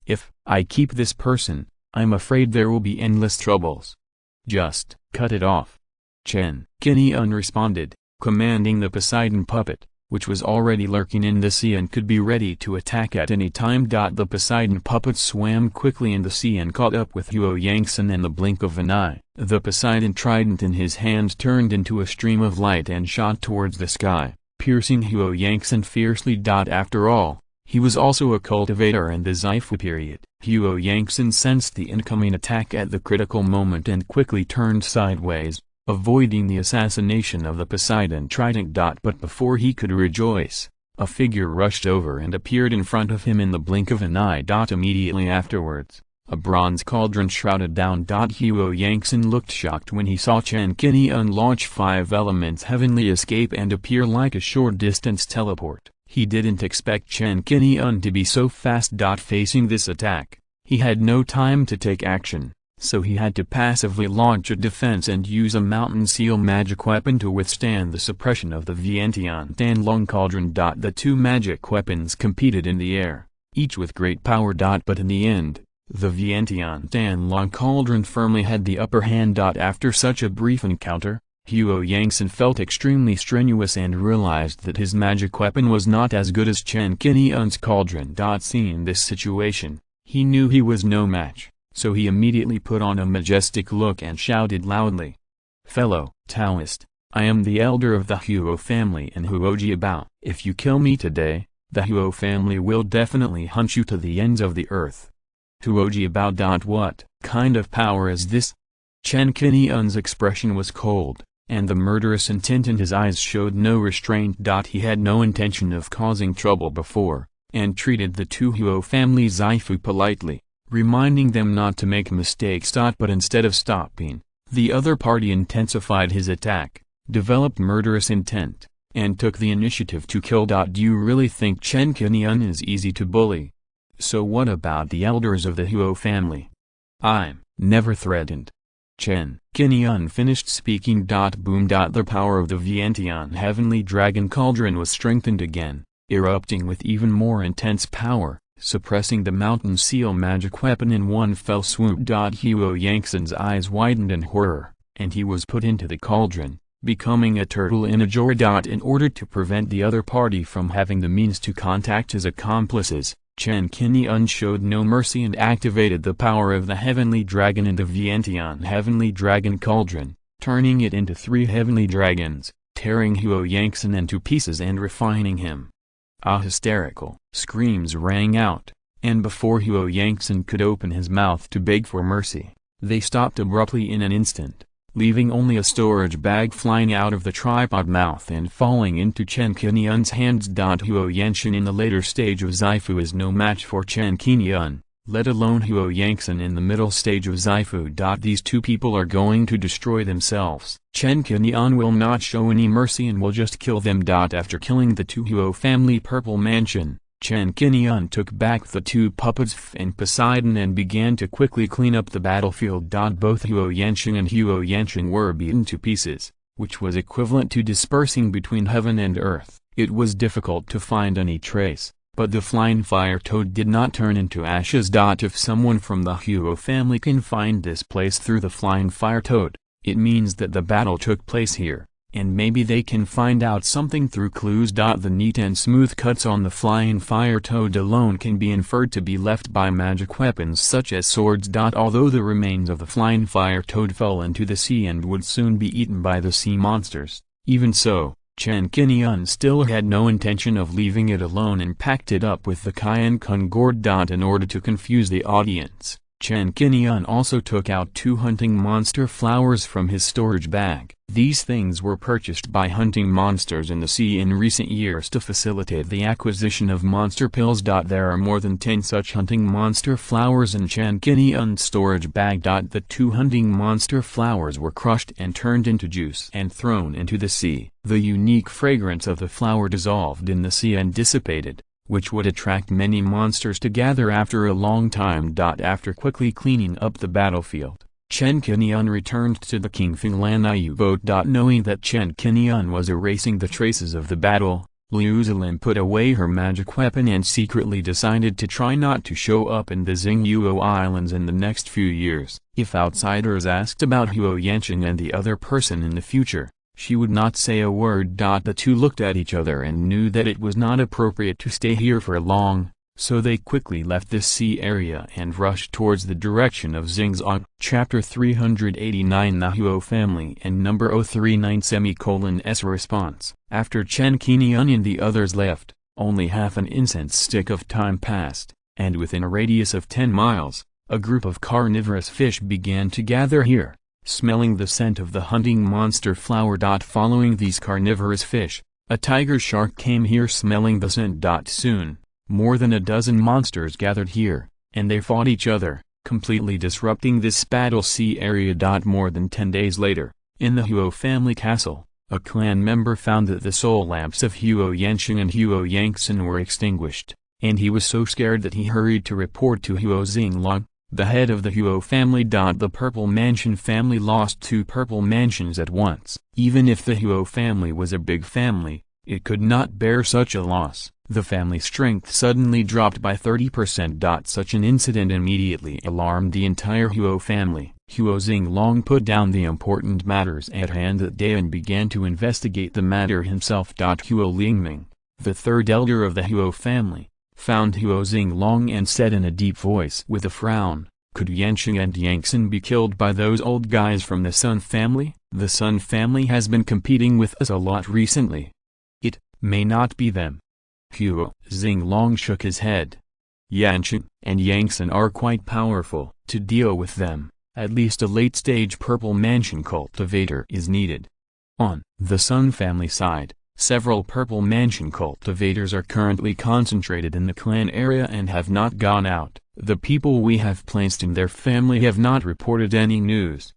"If I keep this person, I'm afraid there will be endless troubles. Just cut it off." Chen Qingyun responded, commanding the Poseidon puppet, which was already lurking in the sea and could be ready to attack at any time. The Poseidon puppet swam quickly in the sea and caught up with Huo Yanqing in the blink of an eye. The Poseidon trident in his hand turned into a stream of light and shot towards the sky, piercing Huo Yanqing fiercely. After all, he was also a cultivator in the Xifu period. Huo Yanqing sensed the incoming attack at the critical moment and quickly turned sideways, avoiding the assassination of the Poseidon trident. But before he could rejoice, a figure rushed over and appeared in front of him in the blink of an eye. Immediately afterwards, a bronze cauldron shrouded down. Huo Yanqing looked shocked when he saw Chen Qingyun launch 5 elements heavenly escape and appear like a short-distance teleport. He didn't expect Chen Qingyun to be so fast. Facing this attack, he had no time to take action, so he had to passively launch a defense and use a mountain seal magic weapon to withstand the suppression of the Vientiane Danlong Cauldron. The two magic weapons competed in the air, each with great power. But in the end, the Vientiane Danlong Cauldron firmly had the upper hand. After such a brief encounter, Huo Yanqing felt extremely strenuous and realized that his magic weapon was not as good as Chen Qingyun's cauldron. Seeing this situation, he knew he was no match, so he immediately put on a majestic look and shouted loudly, "Fellow Taoist, I am the elder of the Huo family in Huojiabao. If you kill me today, the Huo family will definitely hunt you to the ends of the earth." Huojiabao. What kind of power is this? Chen Qingyun's expression was cold, and the murderous intent in his eyes showed no restraint. He had no intention of causing trouble before, and treated the two Huo family Xifu politely, reminding them not to make mistakes. But instead of stopping, the other party intensified his attack, developed murderous intent, and took the initiative to kill. Do you really think Chen Qingyun is easy to bully? So what about the elders of the Huo family? I'm never threatened. Chen Qingyun finished speaking. Boom. The power of the Vientiane Heavenly Dragon Cauldron was strengthened again, erupting with even more intense power, suppressing the mountain seal magic weapon in one fell swoop. Huo Yanqing's eyes widened in horror, and he was put into the cauldron, becoming a turtle in a jar. In order to prevent the other party from having the means to contact his accomplices, Chen Qingyun showed no mercy and activated the power of the Heavenly Dragon in the Vientiane Heavenly Dragon Cauldron, turning it into 3 heavenly dragons, tearing Huo Yanqing into pieces and refining him. Hysterical screams rang out, and before Huo Yanqing could open his mouth to beg for mercy, they stopped abruptly in an instant, leaving only a storage bag flying out of the tripod mouth and falling into Chen Qingyun's hands. Huo Yanqing in the later stage of Xifu is no match for Chen Qingyun, let alone Huo Yanqing in the middle stage of Xifu. These two people are going to destroy themselves. Chen Qingyun will not show any mercy and will just kill them. After killing the two Huo family Purple Mansion, Chen Qingyun took back the two puppets and Poseidon and began to quickly clean up the battlefield. Both Huo Yanqing and Huo Yanqing were beaten to pieces, which was equivalent to dispersing between heaven and earth. It was difficult to find any trace, but the flying fire toad did not turn into ashes. If someone from the Huo family can find this place through the flying fire toad, it means that the battle took place here, and maybe they can find out something through clues. The neat and smooth cuts on the flying fire toad alone can be inferred to be left by magic weapons such as swords. Although the remains of the flying fire toad fell into the sea and would soon be eaten by the sea monsters, even so, Chen Qingyun still had no intention of leaving it alone and packed it up with the Qingguang gourd. In order to confuse the audience, Chen Qingyun also took out 2 hunting monster flowers from his storage bag. These things were purchased by hunting monsters in the sea in recent years to facilitate the acquisition of monster pills. There are more than 10 such hunting monster flowers in Chen Qingyun's storage bag. The 2 hunting monster flowers were crushed and turned into juice and thrown into the sea. The unique fragrance of the flower dissolved in the sea and dissipated, which would attract many monsters to gather after a long time. After quickly cleaning up the battlefield, Chen Qingyun returned to the Qingfeng Lanai boat. Knowing that Chen Qingyun was erasing the traces of the battle, Liu Zilin put away her magic weapon and secretly decided to try not to show up in the Xingyuo Islands in the next few years. If outsiders asked about Huo Yanqing and the other person in the future, she would not say a word. The two looked at each other and knew that it was not appropriate to stay here for long, so they quickly left this sea area and rushed towards the direction of Xingzhou. Chapter 389 The Huo Family and Number 039:S Response. After Chen Qingyun and the others left, only half an incense stick of time passed, and within a radius of 10 miles, a group of carnivorous fish began to gather here, smelling the scent of the hunting monster flower. Following these carnivorous fish, a tiger shark came here smelling the scent. Soon, more than a dozen monsters gathered here, and they fought each other, completely disrupting this battle sea area. More than 10 days later, in the Huo family castle, a clan member found that the soul lamps of Huo Yanqing and Huo Yangxin were extinguished, and he was so scared that he hurried to report to Huo Xinglong, the head of the Huo family. The Purple Mansion family lost 2 purple mansions at once. Even if the Huo family was a big family, it could not bear such a loss. The family strength suddenly dropped by 30%. Such an incident immediately alarmed the entire Huo family. Huo Xinglong put down the important matters at hand that day and began to investigate the matter himself. Huo Lingming, the third elder of the Huo family, found Huo Xinglong and said in a deep voice with a frown, "Could Yanqing and Yangxin be killed by those old guys from the Sun family? The Sun family has been competing with us a lot recently. It may not be them." Huo Xinglong shook his head. "Yanqing and Yangxin are quite powerful. To deal with them, at least a late-stage Purple Mansion cultivator is needed." On the Sun family side, several Purple Mansion cultivators are currently concentrated in the clan area and have not gone out. The people we have placed in their family have not reported any news.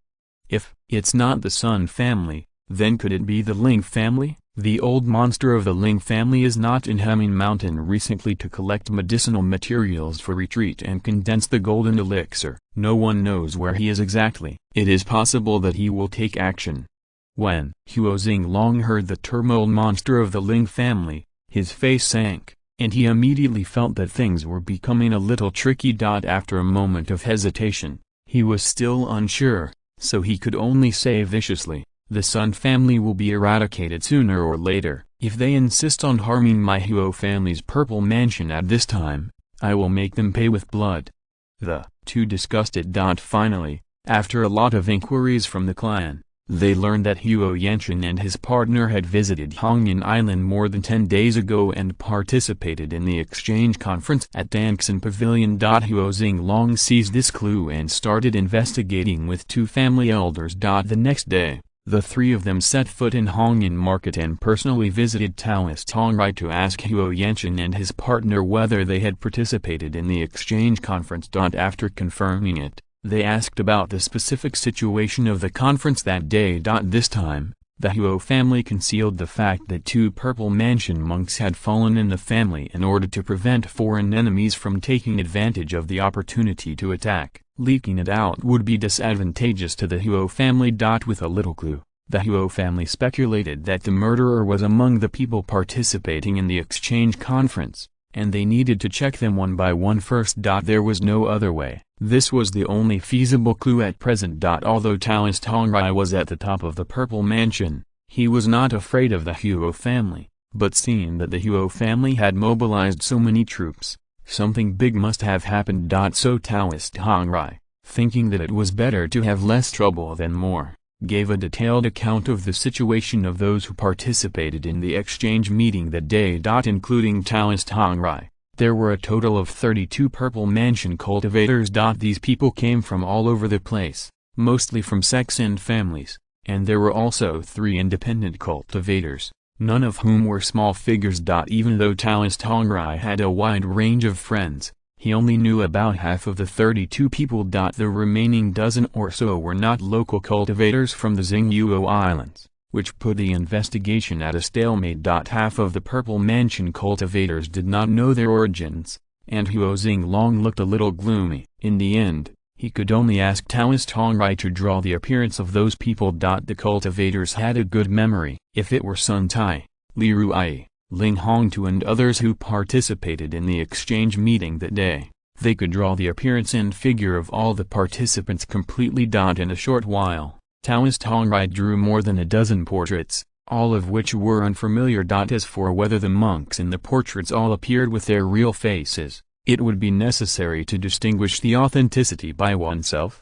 If it's not the Sun family, then could it be the Ling family? The old monster of the Ling family is not in Hemming Mountain recently to collect medicinal materials for retreat and condense the golden elixir. No one knows where he is exactly. It is possible that he will take action. When Huo Xinglong heard the turmoil monster of the Ling family, his face sank, and he immediately felt that things were becoming a little tricky. After a moment of hesitation, he was still unsure, so he could only say viciously, "The Sun family will be eradicated sooner or later. If they insist on harming my Huo family's Purple Mansion at this time, I will make them pay with blood." The two discussed it. Finally, after a lot of inquiries from the clan, they learned that Huo Yanqing and his partner had visited Hunyuan Island more than 10 days ago and participated in the exchange conference at Dangxin Pavilion. Huo Xinglong seized this clue and started investigating with 2 family elders. The next day, the 3 of them set foot in Hunyuan Market and personally visited Taoist Hongrai to ask Huo Yanqing and his partner whether they had participated in the exchange conference. After confirming it, they asked about the specific situation of the conference that day. This time, the Huo family concealed the fact that 2 Purple Mansion monks had fallen in the family in order to prevent foreign enemies from taking advantage of the opportunity to attack. Leaking it out would be disadvantageous to the Huo family. With a little clue, the Huo family speculated that the murderer was among the people participating in the exchange conference, and they needed to check them one by one first. There was no other way. This was the only feasible clue at present. Although Taoist Hongrai was at the top of the Purple Mansion, he was not afraid of the Huo family, but seeing that the Huo family had mobilized so many troops, something big must have happened. So Taoist Hongrai, thinking that it was better to have less trouble than more, gave a detailed account of the situation of those who participated in the exchange meeting that day. Including Taoist Hongrai, there were a total of 32 Purple Mansion cultivators. These people came from all over the place, mostly from sects and families, and there were also 3 independent cultivators, none of whom were small figures. Even though Taoist Hongrai had a wide range of friends, he only knew about half of the 32 people. The remaining dozen or so were not local cultivators from the Xingyu Islands, which put the investigation at a stalemate. Half of the Purple Mansion cultivators did not know their origins, and Huo Xinglong looked a little gloomy. In the end, he could only ask Taoist Hongrai to draw the appearance of those people. The cultivators had a good memory. If it were Sun Tai, Li Ruai, Ling Hongtu and others who participated in the exchange meeting that day, they could draw the appearance and figure of all the participants completely. In a short while, Taoist Hongrai drew more than a dozen portraits, all of which were unfamiliar. As for whether the monks in the portraits all appeared with their real faces, it would be necessary to distinguish the authenticity by oneself.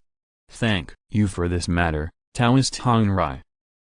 Thank you for this matter, Taoist Hongrai.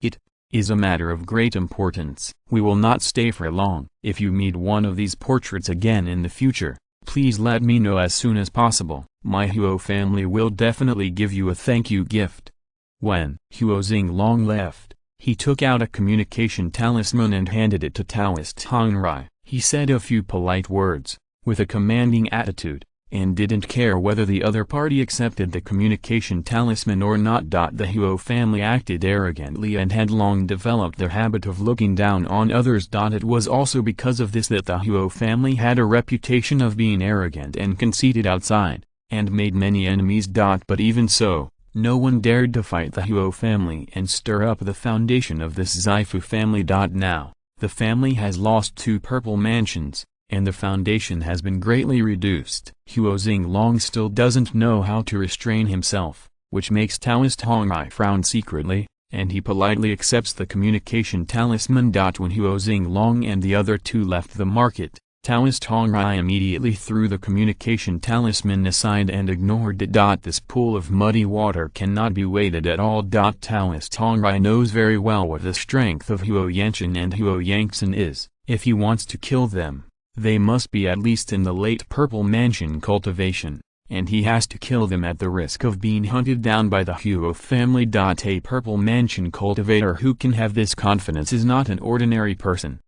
It is a matter of great importance. We will not stay for long. If you meet one of these portraits again in the future, please let me know as soon as possible. My Huo family will definitely give you a thank you gift. When Huo Xinglong left, he took out a communication talisman and handed it to Taoist Hongrai. He said a few polite words, with a commanding attitude, and didn't care whether the other party accepted the communication talisman or not. The Huo family acted arrogantly and had long developed the habit of looking down on others. It was also because of this that the Huo family had a reputation of being arrogant and conceited outside, and made many enemies. But even so, no one dared to fight the Huo family and stir up the foundation of this Zaifu family. Now, the family has lost 2 purple mansions, and the foundation has been greatly reduced. Huo Xinglong still doesn't know how to restrain himself, which makes Taoist Hongrai frown secretly, and he politely accepts the communication talisman. When Huo Xinglong and the other 2 left the market, Taoist Hongrai immediately threw the communication talisman aside and ignored it. This pool of muddy water cannot be waded at all. Taoist Hongrai knows very well what the strength of Huo Yanchen and Huo Yangtsen is. If he wants to kill them, they must be at least in the late Purple Mansion cultivation, and he has to kill them at the risk of being hunted down by the Huo family. A Purple Mansion cultivator who can have this confidence is not an ordinary person.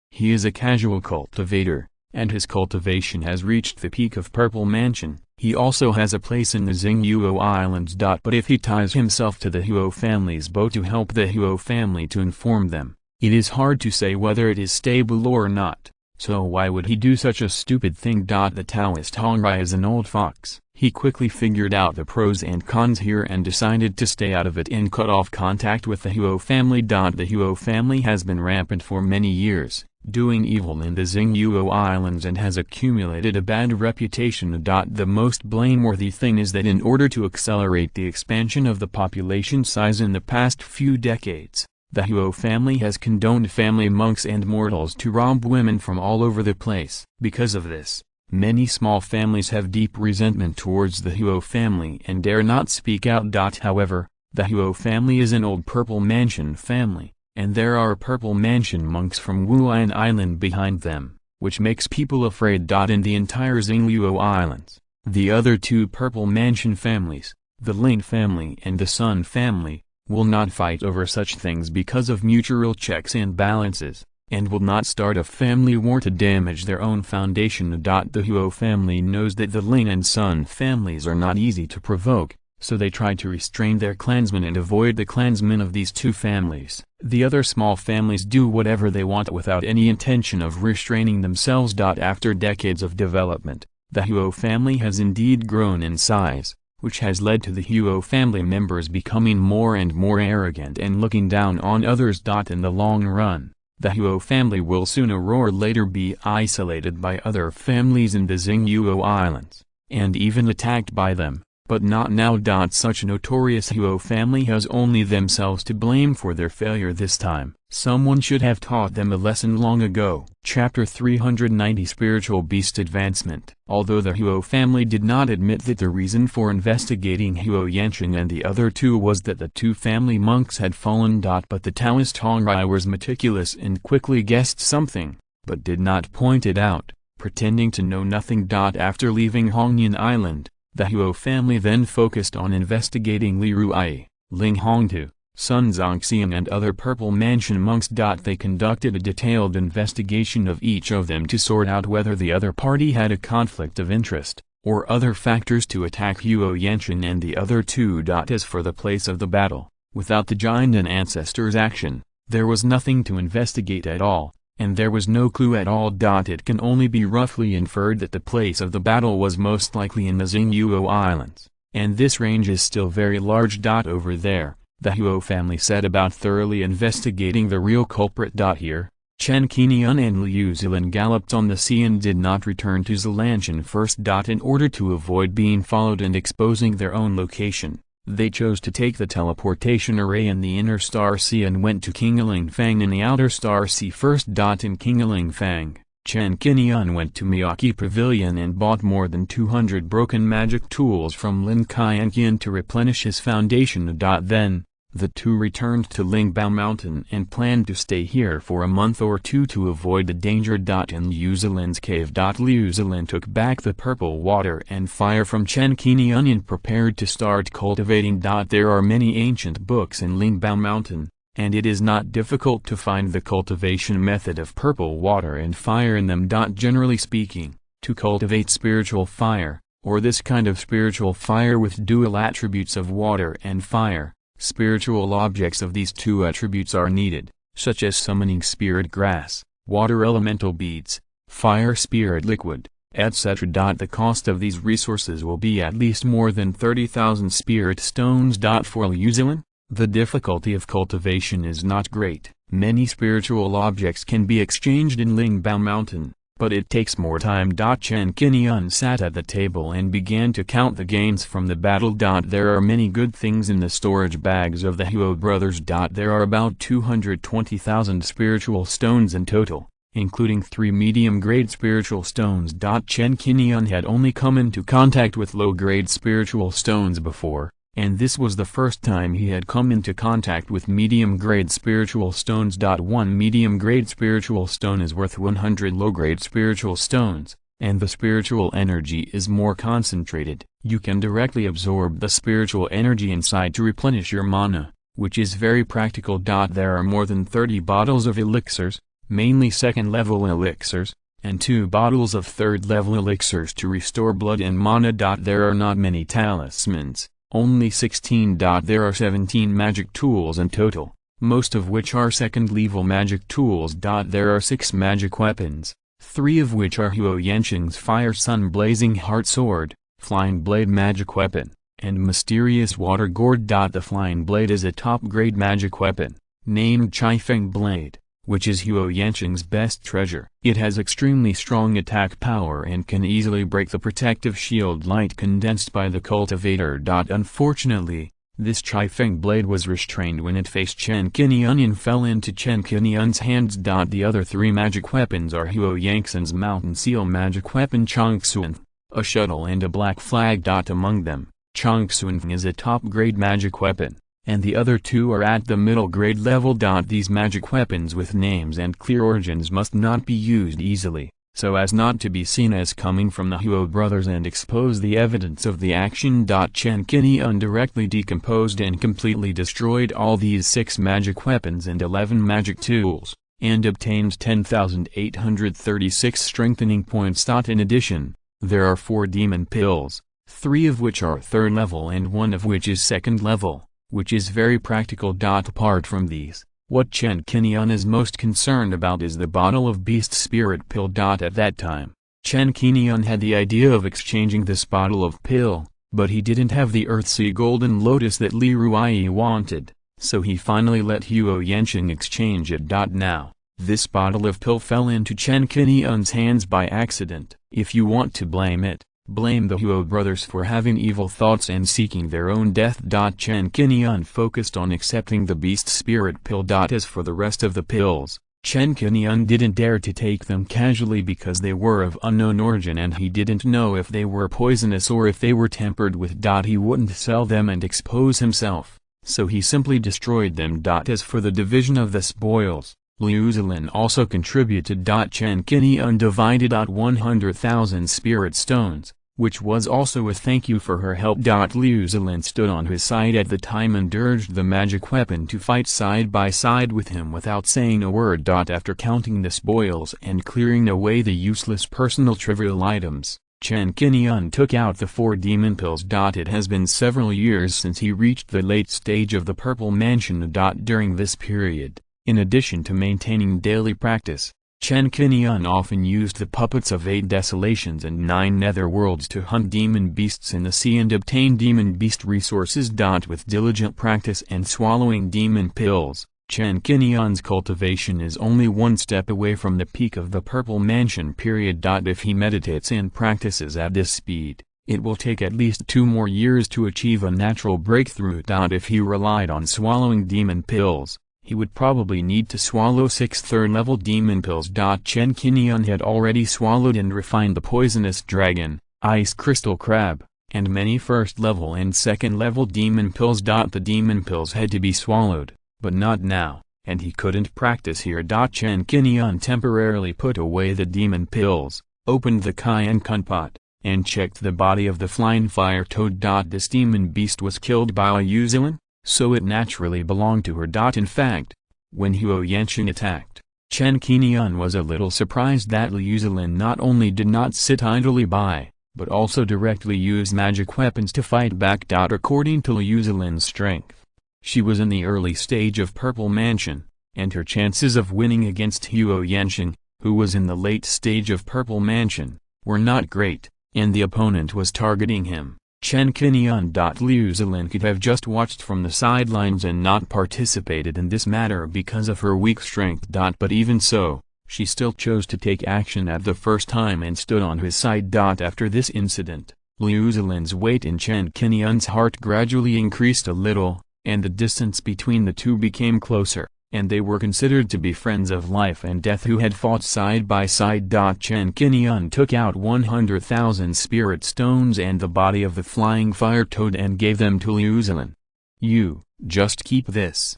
He is a casual cultivator, and his cultivation has reached the peak of Purple Mansion. He also has a place in the Xingyu Islands. But if he ties himself to the Huo family's boat to help the Huo family to inform them, it is hard to say whether it is stable or not. So why would he do such a stupid thing? The Taoist Hongrai is an old fox. He quickly figured out the pros and cons here and decided to stay out of it and cut off contact with the Huo family. The Huo family has been rampant for many years, doing evil in the Xingyu Islands, and has accumulated a bad reputation. The most blameworthy thing is that in order to accelerate the expansion of the population size in the past few decades, the Huo family has condoned family monks and mortals to rob women from all over the place. Because of this, many small families have deep resentment towards the Huo family and dare not speak out. However, the Huo family is an old Purple Mansion family, and there are Purple Mansion monks from Wuan Island behind them, which makes people afraid. In the entire Xingyu Islands, the other 2 Purple Mansion families, the Lin family and the Sun family, will not fight over such things because of mutual checks and balances, and will not start a family war to damage their own foundation. The Huo family knows that the Lin and Sun families are not easy to provoke, so they try to restrain their clansmen and avoid the clansmen of these 2 families. The other small families do whatever they want without any intention of restraining themselves. After decades of development, the Huo family has indeed grown in size, which has led to the Huo family members becoming more and more arrogant and looking down on others. In the long run, the Huo family will sooner or later be isolated by other families in the Xingyu Islands, and even attacked by them, but not now. Such a notorious Huo family has only themselves to blame for their failure this time. Someone should have taught them a lesson long ago. Chapter 390 Spiritual Beast Advancement. Although the Huo family did not admit that the reason for investigating Huo Yanqing and the other two was that the two family monks had fallen. But the Taoist Hong Rai was meticulous and quickly guessed something, but did not point it out, pretending to know nothing. After leaving Hongyan Island, the Huo family then focused on investigating Li Ruai, Ling Hongtu, Sun Zongxian and other Purple Mansion monks. They conducted a detailed investigation of each of them to sort out whether the other party had a conflict of interest, or other factors to attack Huo Yanqing and the other two. As for the place of the battle, without the giant and ancestors' action, there was nothing to investigate at all, and there was no clue at all. It can only be roughly inferred that the place of the battle was most likely in the Xinghuo Islands, and this range is still very large. Over there, the Huo family set about thoroughly investigating the real culprit. Here, Chen Qingyun and Liu Zilin galloped on the sea and did not return to Zilanshan first. In order to avoid being followed and exposing their own location, they chose to take the teleportation array in the inner star sea and went to Qingguang Fang in the outer star sea first. In Qingguang Fang, Chen Qingyun went to Miyake Pavilion and bought more than 200 broken magic tools from Lin Qianqian to replenish his foundation. Then, the two returned to Lingbao Mountain and planned to stay here for a month or two to avoid the danger. In Liu Zilin's cave. Liu Zilin took back the purple water and fire from Chen Qingyun and prepared to start cultivating. There are many ancient books in Lingbao Mountain, and it is not difficult to find the cultivation method of purple water and fire in them. Generally speaking, to cultivate spiritual fire, or this kind of spiritual fire with dual attributes of water and fire, spiritual objects of these two attributes are needed, such as summoning spirit grass, water elemental beads, fire spirit liquid, etc. The cost of these resources will be at least more than 30,000 spirit stones. For Liu Zilin, the difficulty of cultivation is not great. Many spiritual objects can be exchanged in Lingbao Mountain, but it takes more time. Chen Qingyun sat at the table and began to count the gains from the battle. There are many good things in the storage bags of the Huo brothers. There are about 220,000 spiritual stones in total, including 3 medium-grade spiritual stones. Chen Qingyun had only come into contact with low-grade spiritual stones before, and this was the first time he had come into contact with medium-grade spiritual stones. One medium-grade spiritual stone is worth 100 low-grade spiritual stones, and the spiritual energy is more concentrated. You can directly absorb the spiritual energy inside to replenish your mana, which is very practical. There are more than 30 bottles of elixirs, mainly second-level elixirs, and 2 bottles of third-level elixirs to restore blood and mana. There are not many talismans. Only 16. There are 17 magic tools in total, most of which are second-level magic tools. There are 6 magic weapons, 3 of which are Huo Yanqing's Fire Sun Blazing Heart Sword, Flying Blade magic weapon, and Mysterious Water Gourd. The Flying Blade is a top-grade magic weapon, named Chifeng Blade, which is Huo Yanqing's best treasure. It has extremely strong attack power and can easily break the protective shield light condensed by the cultivator. Unfortunately, this Chifeng blade was restrained when it faced Chen Qingyun and fell into Chen Qingyun's hands. The other 3 magic weapons are Huo Yanqing's Mountain Seal magic weapon Chongxuan, a shuttle and a black flag. Among them, Chongxuan is a top-grade magic weapon, and the other 2 are at the middle grade level. These magic weapons with names and clear origins must not be used easily, so as not to be seen as coming from the Huo brothers and expose the evidence of the action. Chen Qingyun directly decomposed and completely destroyed all these 6 magic weapons and 11 magic tools, and obtained 10,836 strengthening points. In addition, there are 4 demon pills, 3 of which are 3rd level and 1 of which is 2nd level, which is very practical. Apart from these, what Chen Qingyun is most concerned about is the bottle of beast spirit pill. At that time, Chen Qingyun had the idea of exchanging this bottle of pill, but he didn't have the Earthsea Golden Lotus that Li Ruai wanted, so he finally let Huo Yanqing exchange it. Now, this bottle of pill fell into Chen Qingyun's hands by accident. If you want to blame it, blame the Huo brothers for having evil thoughts and seeking their own death. Chen Qingyun focused on accepting the beast spirit pill. As for the rest of the pills, Chen Qingyun didn't dare to take them casually because they were of unknown origin and he didn't know if they were poisonous or if they were tempered with. He wouldn't sell them and expose himself, so he simply destroyed them. As for the division of the spoils, Liu Zilin also contributed. Chen Qingyun divided out 100,000 spirit stones, which was also a thank you for her help. Liu Zilin stood on his side at the time and urged the magic weapon to fight side by side with him without saying a word. After counting the spoils and clearing away the useless personal trivial items, Chen Qingyun took out the 4 demon pills. It has been several years since he reached the late stage of the Purple Mansion. During this period, in addition to maintaining daily practice, Chen Qingyun often used the puppets of 8 desolations and 9 netherworlds to hunt demon beasts in the sea and obtain demon beast resources. With diligent practice and swallowing demon pills, Chen Qingyun's cultivation is only one step away from the peak of the Purple Mansion. If he meditates and practices at this speed, it will take at least 2 more years to achieve a natural breakthrough. If he relied on swallowing demon pills, he would probably need to swallow 6 third-level demon pills. Chen Qingyun had already swallowed and refined the poisonous dragon, ice crystal crab, and many first-level and second-level demon pills. The demon pills had to be swallowed, but not now, and he couldn't practice here. Chen Qingyun temporarily put away the demon pills, opened the Qingguang pot, and checked the body of the flying fire toad. This demon beast was killed by Liu Zilin, so it naturally belonged to her. In fact, when Huo Yanqing attacked, Chen Qingyun was a little surprised that Liu Zilin not only did not sit idly by, but also directly used magic weapons to fight back. According to Liu Zilin's strength, she was in the early stage of Purple Mansion, and her chances of winning against Huo Yanqing, who was in the late stage of Purple Mansion, were not great, and the opponent was targeting him. Chen Qingyun. Liu Zilin could have just watched from the sidelines and not participated in this matter because of her weak strength. But even so, she still chose to take action at the first time and stood on his side. After this incident, Liu Zilin's weight in Chen Qingyun's heart gradually increased a little, and the distance between the two became closer, and they were considered to be friends of life and death who had fought side by side. Chen Qingyun took out 100,000 spirit stones and the body of the flying fire toad and gave them to Liu Zilin. "You, just keep this."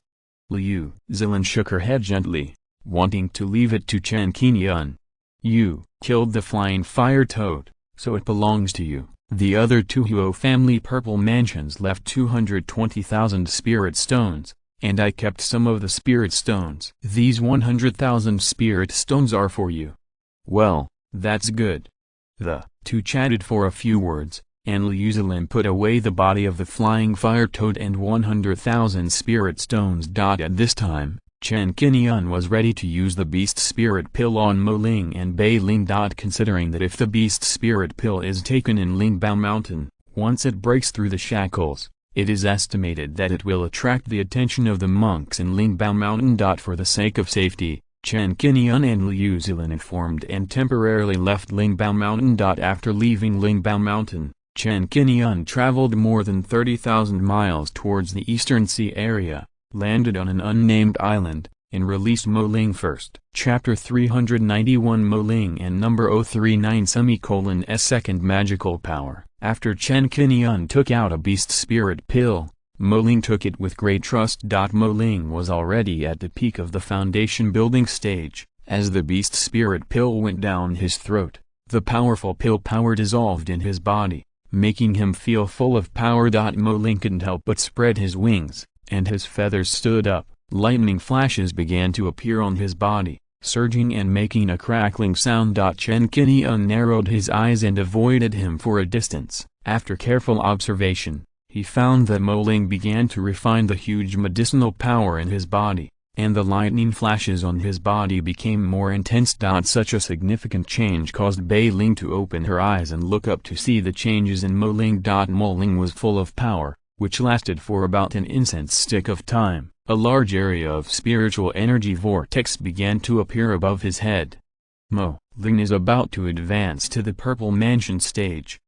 Liu Zilin shook her head gently, wanting to leave it to Chen Qingyun. "You killed the flying fire toad, so it belongs to you." The other 2 Huo family Purple Mansions left 220,000 spirit stones, and I kept some of the spirit stones. "These 100,000 spirit stones are for you." "Well, that's good." The 2 chatted for a few words, and Liu Zilin put away the body of the flying fire toad and 100,000 spirit stones. At this time, Chen Qingyun was ready to use the beast spirit pill on Mo Ling and Bei Ling. Considering that if the beast spirit pill is taken in Lingbao Mountain, once it breaks through the shackles, it is estimated that it will attract the attention of the monks in Lingbao Mountain. For the sake of safety, Chen Qingyun and Liu Zilin informed and temporarily left Lingbao Mountain. After leaving Lingbao Mountain, Chen Qingyun traveled more than 30,000 miles towards the Eastern Sea area, landed on an unnamed island, and released Mo Ling first. Chapter 391 Mo Ling and number 039 second magical power. After Chen Qingyun took out a beast spirit pill, Mo Ling took it with great trust. Mo Ling was already at the peak of the foundation building stage. As the beast spirit pill went down his throat, the powerful pill power dissolved in his body, making him feel full of power. Mo Ling couldn't help but spread his wings, and his feathers stood up. Lightning flashes began to appear on his body, surging and making a crackling sound. Chen Qingyun narrowed his eyes and avoided him for a distance. After careful observation, he found that Mo Ling began to refine the huge medicinal power in his body, and the lightning flashes on his body became more intense. Such a significant change caused Bei Ling to open her eyes and look up to see the changes in Mo Ling. Mo Ling was full of power, which lasted for about an incense stick of time. A large area of spiritual energy vortex began to appear above his head. Mo Ling is about to advance to the Purple Mansion stage.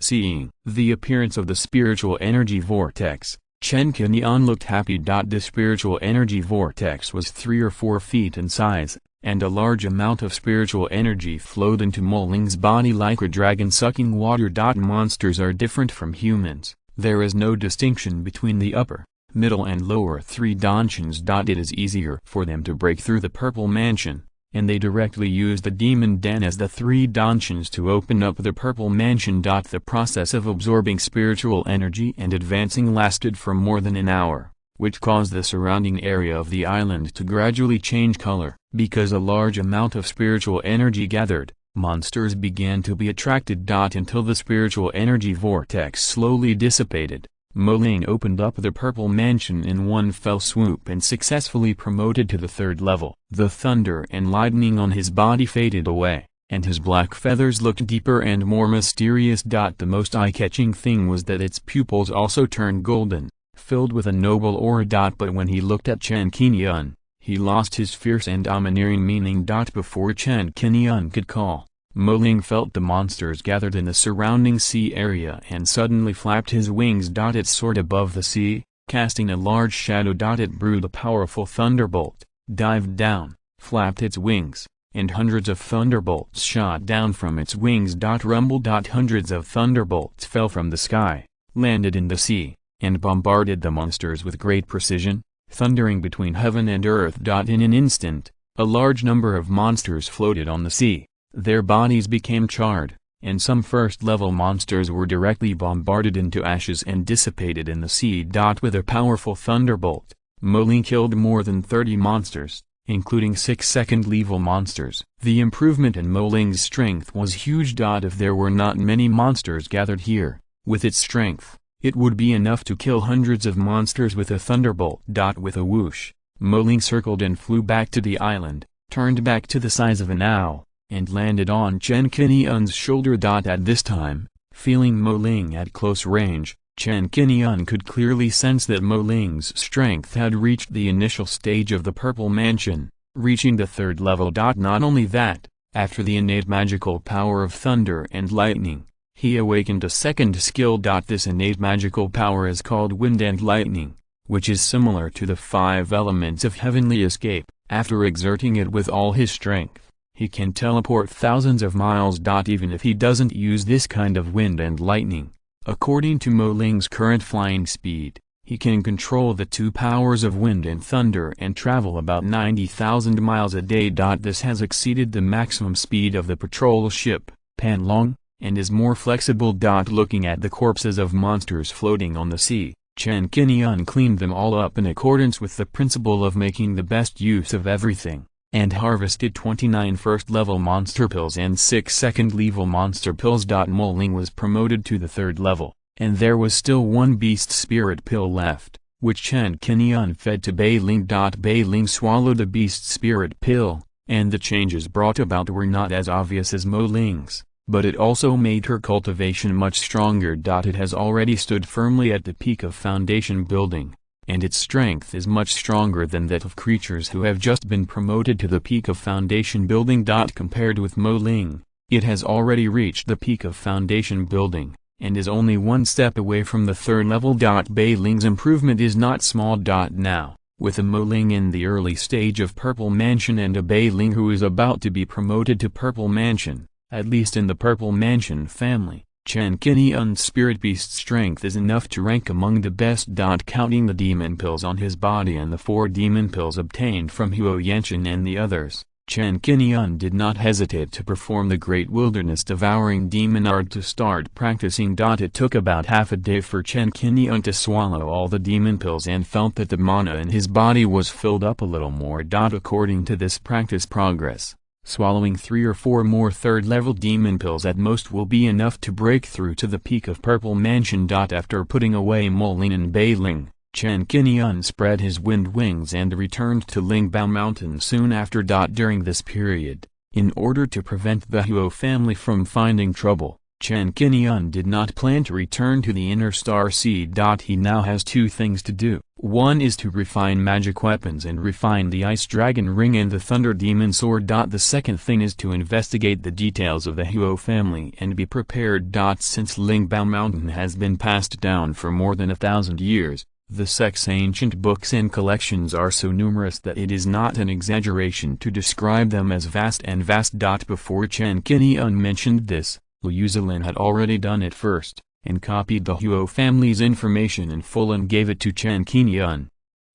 Seeing the appearance of the spiritual energy vortex, Chen Qingyun looked happy. The spiritual energy vortex was 3 or 4 feet in size, and a large amount of spiritual energy flowed into Mo Ling's body like a dragon sucking water. Monsters are different from humans. There is no distinction between the upper, middle and lower 3 dimensions. It is easier for them to break through the purple mansion, and they directly use the demon den as the 3 dimensions to open up the purple mansion. The process of absorbing spiritual energy and advancing lasted for more than an hour, which caused the surrounding area of the island to gradually change color. Because a large amount of spiritual energy gathered, monsters began to be attracted. Until the spiritual energy vortex slowly dissipated, Mo Ling opened up the purple mansion in one fell swoop and successfully promoted to the 3rd level. The thunder and lightning on his body faded away, and his black feathers looked deeper and more mysterious. The most eye-catching thing was that its pupils also turned golden, filled with a noble aura. But when he looked at Chen Qingyun, he lost his fierce and domineering meaning. Before Chen Qingyun could call, Mo Ling felt the monsters gathered in the surrounding sea area and suddenly flapped his wings. It soared above the sea, casting a large shadow. It brewed a powerful thunderbolt, dived down, flapped its wings, and hundreds of thunderbolts shot down from its wings. Rumbled. Hundreds of thunderbolts fell from the sky, landed in the sea, and bombarded the monsters with great precision, thundering between heaven and earth. In an instant, a large number of monsters floated on the sea. Their bodies became charred, and some first-level monsters were directly bombarded into ashes and dissipated in the sea. With a powerful thunderbolt, Mo Ling killed more than 30 monsters, including 6 second-level monsters. The improvement in Mo Ling's strength was huge. If there were not many monsters gathered here, with its strength, it would be enough to kill hundreds of monsters with a thunderbolt. With a whoosh, Mo Ling circled and flew back to the island, turned back to the size of an owl, and landed on Chen Qingyun's shoulder. At this time, feeling Mo Ling at close range, Chen Qingyun could clearly sense that Mo Ling's strength had reached the initial stage of the purple mansion, reaching the 3rd level. Not only that, after the innate magical power of thunder and lightning, he awakened a second skill. This innate magical power is called wind and lightning, which is similar to the 5 elements of heavenly escape. After exerting it with all his strength, he can teleport thousands of miles. Even if he doesn't use this kind of wind and lightning, according to Mo Ling's current flying speed, he can control the 2 powers of wind and thunder and travel about 90,000 miles a day. This has exceeded the maximum speed of the patrol ship, Panlong, and is more flexible. Looking at the corpses of monsters floating on the sea, Chen Qingyun cleaned them all up in accordance with the principle of making the best use of everything, and harvested 29 first-level monster pills and 6 second-level monster pills. Mo Ling was promoted to the 3rd level, and there was still 1 beast spirit pill left, which Chen Qingyun fed to Bei Ling. Bei Ling swallowed the beast spirit pill, and the changes brought about were not as obvious as Mo Ling's, but it also made her cultivation much stronger. It has already stood firmly at the peak of foundation building, and its strength is much stronger than that of creatures who have just been promoted to the peak of foundation building. Compared with Mo Ling, it has already reached the peak of foundation building, and is only 1 step away from the 3rd level. Bei Ling's improvement is not small. Now, with a Mo Ling in the early stage of Purple Mansion and a Bei Ling who is about to be promoted to Purple Mansion, at least in the Purple Mansion family, Chen Qingyun's spirit beast strength is enough to rank among the best. Counting the demon pills on his body and the 4 demon pills obtained from Hunyuan and the others, Chen Qingyun did not hesitate to perform the great wilderness devouring demon art to start practicing. It took about half a day for Chen Qingyun to swallow all the demon pills and felt that the mana in his body was filled up a little more. According to this practice progress, swallowing 3 or 4 more 3rd-level demon pills at most will be enough to break through to the peak of Purple Mansion. After putting away Mo Ling and Bei Ling, Chen Qingyun spread his wind wings and returned to Lingbao Mountain soon after. During this period, in order to prevent the Huo family from finding trouble, Chen Qingyun did not plan to return to the Inner Star Sea. He now has 2 things to do. One is to refine magic weapons and refine the Ice Dragon Ring and the Thunder Demon Sword. The second thing is to investigate the details of the Huo family and be prepared. Since Lingbao Mountain has been passed down for more than 1,000 years, the sect's ancient books and collections are so numerous that it is not an exaggeration to describe them as vast and vast. Before Chen Qingyun mentioned this, Liu Zilin had already done it first, and copied the Huo family's information in full and gave it to Chen Qingyun.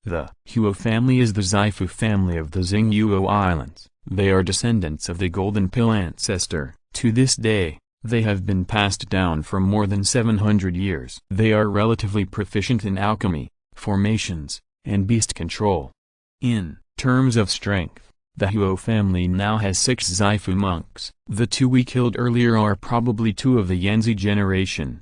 The Huo family is the Zaifu family of the Xinghuo Islands. They are descendants of the Golden Pill ancestor. To this day, they have been passed down for more than 700 years. They are relatively proficient in alchemy, formations, and beast control. In terms of strength, the Huo family now has 6 Zaifu monks. The 2 we killed earlier are probably 2 of the Yanzi generation.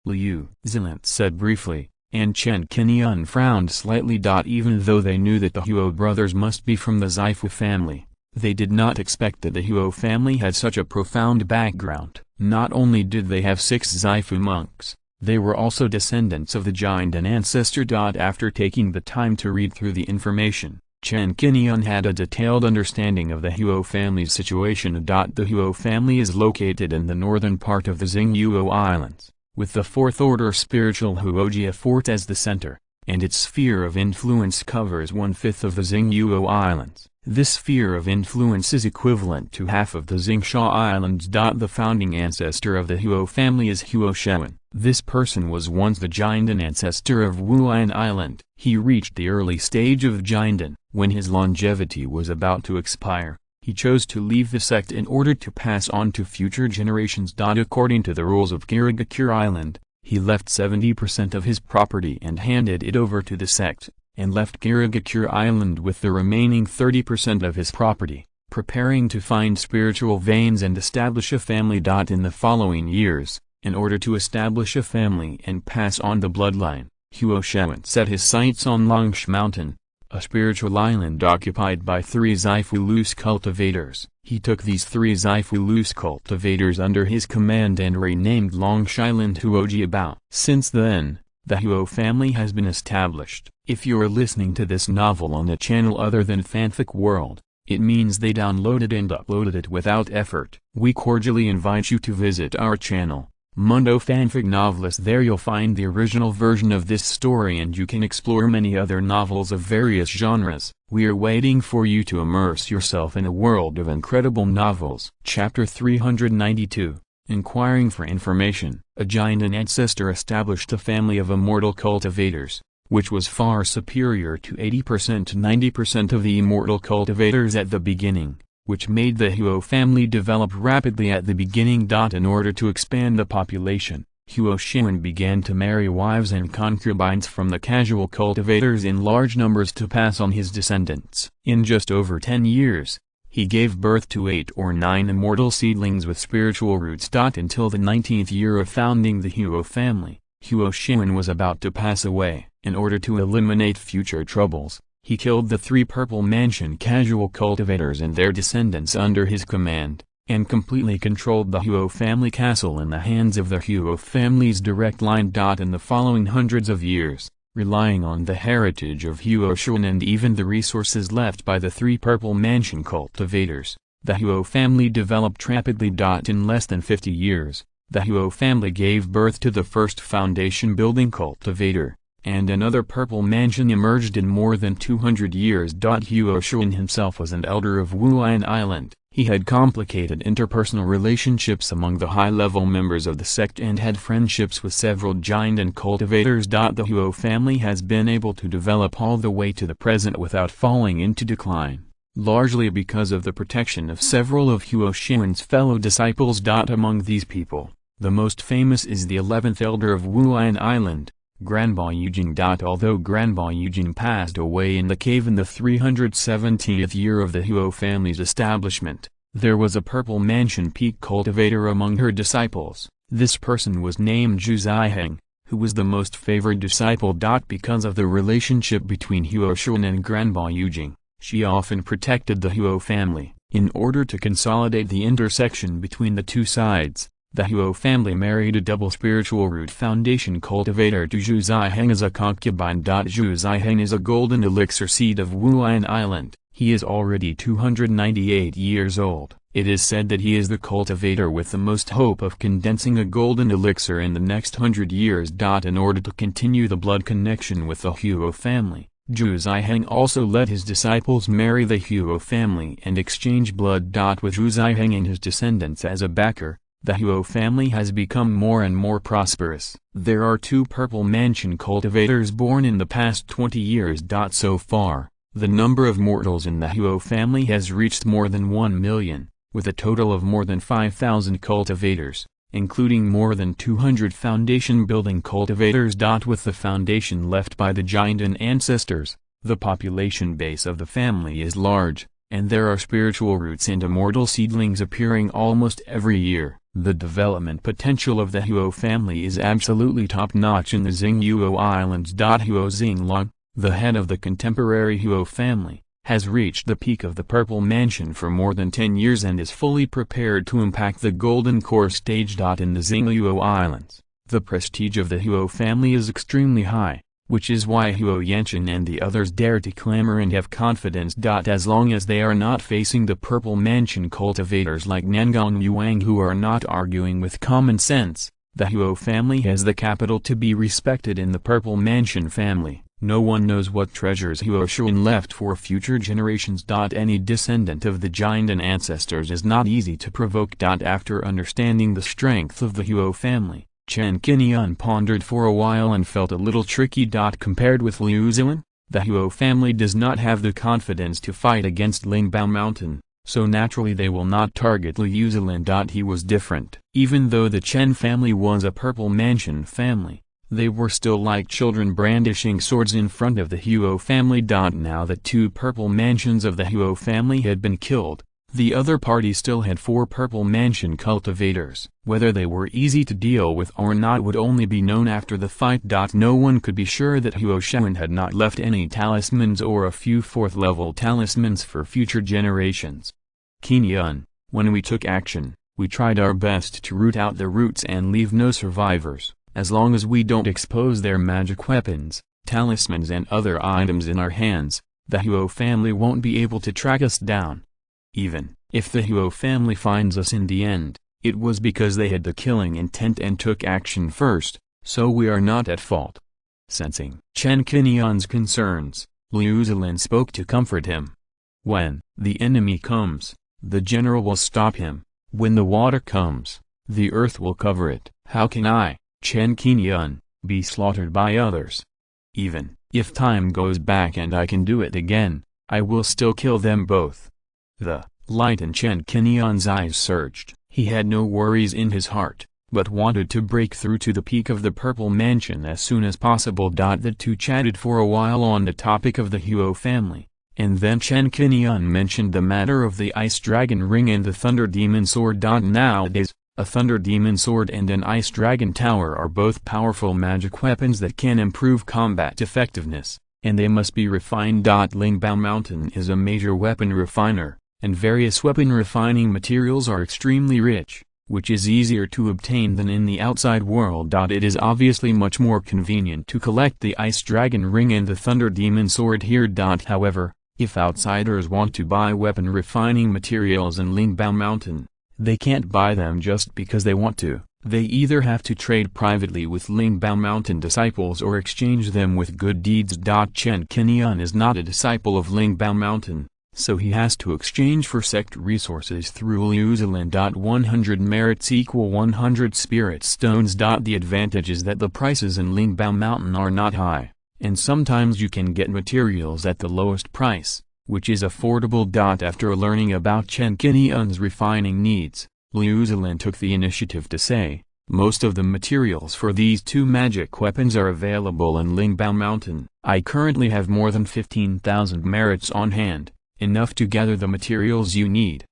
Liu Zilin said briefly, and Chen Qingyun frowned slightly. Even though they knew that the Huo brothers must be from the Zaifu family, they did not expect that the Huo family had such a profound background. Not only did they have 6 Zaifu monks, they were also descendants of the Jiandan ancestor. After taking the time to read through the information, Chen Qingyun had a detailed understanding of the Huo family's situation. The Huo family is located in the northern part of the Xinghuo Islands, with the 4th Order spiritual Huojia Fort as the center, and its sphere of influence covers 1/5 of the Xinghuo Islands. This sphere of influence is equivalent to half of the Xingsha Islands. The founding ancestor of the Huo family is Huo Shen. This person was once the Jiandan ancestor of Wuan Island. He reached the early stage of Jiandan. When his longevity was about to expire, he chose to leave the sect in order to pass on to future generations. According to the rules of Kirigakure Island, he left 70% of his property and handed it over to the sect, and left Kirigakure Island with the remaining 30% of his property, preparing to find spiritual veins and establish a family. In the following years, in order to establish a family and pass on the bloodline, Huo Shen set his sights on Longsh Mountain, a spiritual island occupied by 3 Zaifu loose cultivators. He took these 3 Zaifu loose cultivators under his command and renamed Longsh Island Huojiabao. Since then, the Huo family has been established. If you're listening to this novel on a channel other than Fanfic World, it means they downloaded and uploaded it without effort. We cordially invite you to visit our channel, Mundo Fanfic Novelist. There you'll find the original version of this story and you can explore many other novels of various genres. We are waiting for you to immerse yourself in a world of incredible novels. Chapter 392, Inquiring for Information. A Jiandan ancestor established a family of immortal cultivators, which was far superior to 80% to 90% of the immortal cultivators at the beginning, which made the Huo family develop rapidly at the beginning. In order to expand the population, Huo Shen began to marry wives and concubines from the casual cultivators in large numbers to pass on his descendants. In just over 10 years, he gave birth to 8 or 9 immortal seedlings with spiritual roots. Until the 19th year of founding the Huo family, Huo Shen was about to pass away. In order to eliminate future troubles, he killed the 3 Purple Mansion casual cultivators and their descendants under his command, and completely controlled the Huo family castle in the hands of the Huo family's direct line. In the following hundreds of years, relying on the heritage of Huo Shen and even the resources left by the 3 Purple Mansion cultivators, the Huo family developed rapidly. In less than 50 years, the Huo family gave birth to the first foundation building cultivator, and another Purple Mansion emerged in more than 200 years. Huo Shen himself was an elder of Wuan Island. He had complicated interpersonal relationships among the high-level members of the sect and had friendships with several Jiandan cultivators. The Huo family has been able to develop all the way to the present without falling into decline, largely because of the protection of several of Huo Shen's fellow disciples. Among these people, the most famous is the 11th elder of Wuan Island, Granba Yujing. Although Granba Yujing passed away in the cave in the 370th year of the Huo family's establishment, there was a Purple Mansion peak cultivator among her disciples. This person was named Zhu Ziheng, who was the most favored disciple. Because of the relationship between Huo Shen and Granba Yujing, she often protected the Huo family. In order to consolidate the intersection between the two sides, The Huo family married a double spiritual root foundation cultivator to Zhu Ziheng as a concubine. Zhu Ziheng is a golden elixir seed of Wuan Island. He is already 298 years old. It is said that he is the cultivator with the most hope of condensing a golden elixir in the next 100 years. In order to continue the blood connection with the Huo family, Zhu Ziheng also let his disciples marry the Huo family and exchange blood. With Zhu Ziheng and his descendants as a backer, the Huo family has become more and more prosperous. There are 2 purple mansion cultivators born in the past 20 years. So far, the number of mortals in the Huo family has reached more than 1 million, with a total of more than 5,000 cultivators, including more than 200 foundation-building cultivators. With the foundation left by the Jiandan ancestors, the population base of the family is large, and there are spiritual roots and immortal seedlings appearing almost every year. The development potential of the Huo family is absolutely top-notch in the Xinghuo Islands. Huo Xinglong, the head of the contemporary Huo family, has reached the peak of the Purple Mansion for more than 10 years and is fully prepared to impact the Golden Core stage. In the Xinghuo Islands, the prestige of the Huo family is extremely high, which is why Huo Yanchen and the others dare to clamor and have confidence. As long as they are not facing the Purple Mansion cultivators like Nangang Yuang who are not arguing with common sense, the Huo family has the capital to be respected in the Purple Mansion family. No one knows what treasures Huo Shuan left for future generations. Any descendant of the Jiandan ancestors is not easy to provoke. After understanding the strength of the Huo family, Chen Qingyun pondered for a while and felt a little tricky. Compared with Liu Zilin, the Huo family does not have the confidence to fight against Lingbao Mountain, so naturally they will not target Liu Zilin. He was different. Even though the Chen family was a Purple Mansion family, they were still like children brandishing swords in front of the Huo family. Now that 2 Purple Mansions of the Huo family had been killed, the other party still had 4 Purple Mansion cultivators. Whether they were easy to deal with or not would only be known after the fight. No one could be sure that Huo Shuan had not left any talismans or a few 4th-level talismans for future generations. Qingyun, when we took action, we tried our best to root out the roots and leave no survivors. As long as we don't expose their magic weapons, talismans and other items in our hands, the Huo family won't be able to track us down. Even if the Huo family finds us in the end, it was because they had the killing intent and took action first, so we are not at fault. Sensing Chen Qingyun's concerns, Liu Zilin spoke to comfort him. When the enemy comes, the general will stop him. When the water comes, the earth will cover it. How can I, Chen Qingyun, be slaughtered by others? Even if time goes back and I can do it again, I will still kill them both. The light in Chen Qingyun's eyes surged. He had no worries in his heart, but wanted to break through to the peak of the Purple Mansion as soon as possible. The 2 chatted for a while on the topic of the Huo family, and then Chen Qingyun mentioned the matter of the Ice Dragon Ring and the Thunder Demon Sword. Nowadays, a Thunder Demon Sword and an Ice Dragon Tower are both powerful magic weapons that can improve combat effectiveness, and they must be refined. Lingbao Mountain is a major weapon refiner, and various weapon refining materials are extremely rich, which is easier to obtain than in the outside world. It is obviously much more convenient to collect the Ice Dragon Ring and the Thunder Demon Sword here. However, if outsiders want to buy weapon refining materials in Lingbao Mountain, they can't buy them just because they want to. They either have to trade privately with Lingbao Mountain disciples or exchange them with good deeds. Chen Qingyun is not a disciple of Lingbao Mountain, so he has to exchange for sect resources through Liu Zilin. 100 merits equal 100 spirit stones. The advantage is that the prices in Lingbao Mountain are not high, and sometimes you can get materials at the lowest price, which is affordable. After learning about Chen Qingyun's refining needs, Liu Zilin took the initiative to say, most of the materials for these 2 magic weapons are available in Lingbao Mountain. I currently have more than 15,000 merits on hand, enough to gather the materials you need.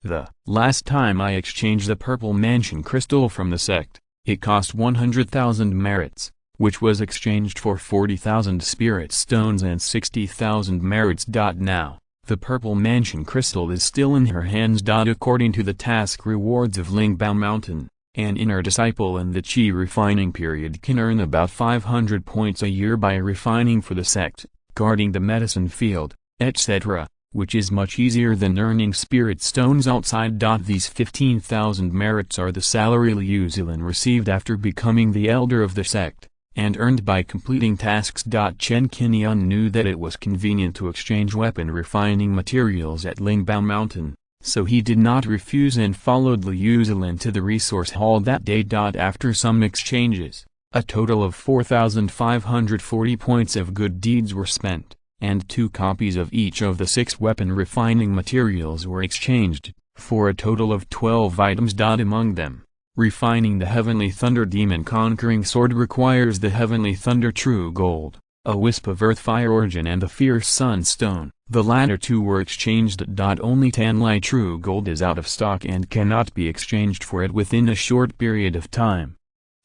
The last time I exchanged the Purple Mansion crystal from the sect, it cost 100,000 merits, which was exchanged for 40,000 spirit stones and 60,000 merits. Now, the Purple Mansion crystal is still in her hands. According to the task rewards of Lingbao Mountain, An inner disciple in the Qi refining period can earn about 500 points a year by refining for the sect, guarding the medicine field, etc., which is much easier than earning spirit stones outside. These 15,000 merits are the salary Liu Zilin received after becoming the elder of the sect, and earned by completing tasks. Chen Qingyun knew that it was convenient to exchange weapon refining materials at Lingbao Mountain, so he did not refuse and followed Liu Zilin to the resource hall that day. After some exchanges, a total of 4,540 points of good deeds were spent, and 2 copies of each of the 6 weapon refining materials were exchanged, for a total of 12 items. Among them, refining the Heavenly Thunder Demon Conquering Sword requires the Heavenly Thunder True Gold, a wisp of Earth Fire Origin and the Fierce Sun Stone. The latter 2 were exchanged. Only Tanlai True Gold is out of stock and cannot be exchanged for it within a short period of time.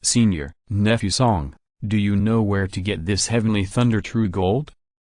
Senior, Nephew Song, do you know where to get this Heavenly Thunder True Gold?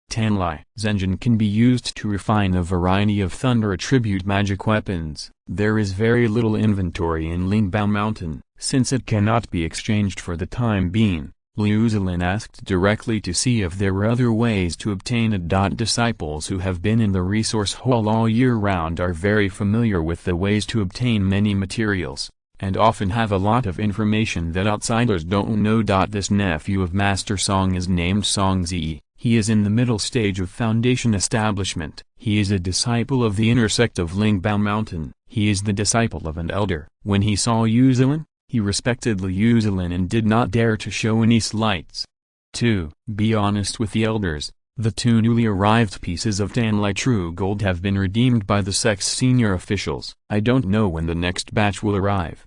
Tanlai Zhenjin can be used to refine a variety of thunder attribute magic weapons. There is very little inventory in Lingbao Mountain, since it cannot be exchanged for the time being. Liu Zilin asked directly to see if there were other ways to obtain it. Disciples who have been in the resource hall all year round are very familiar with the ways to obtain many materials, and often have a lot of information that outsiders don't know. This nephew of Master Song is named Song Zi. He is in the middle stage of foundation establishment. He is a disciple of the inner sect of Lingbao Mountain. He is the disciple of an elder. When he saw Liu Zilin, he respected Liu Zilin and did not dare to show any slights. 2. Be honest with the elders. The 2 newly arrived pieces of Tanlai True Gold have been redeemed by the sect's senior officials. I don't know when the next batch will arrive.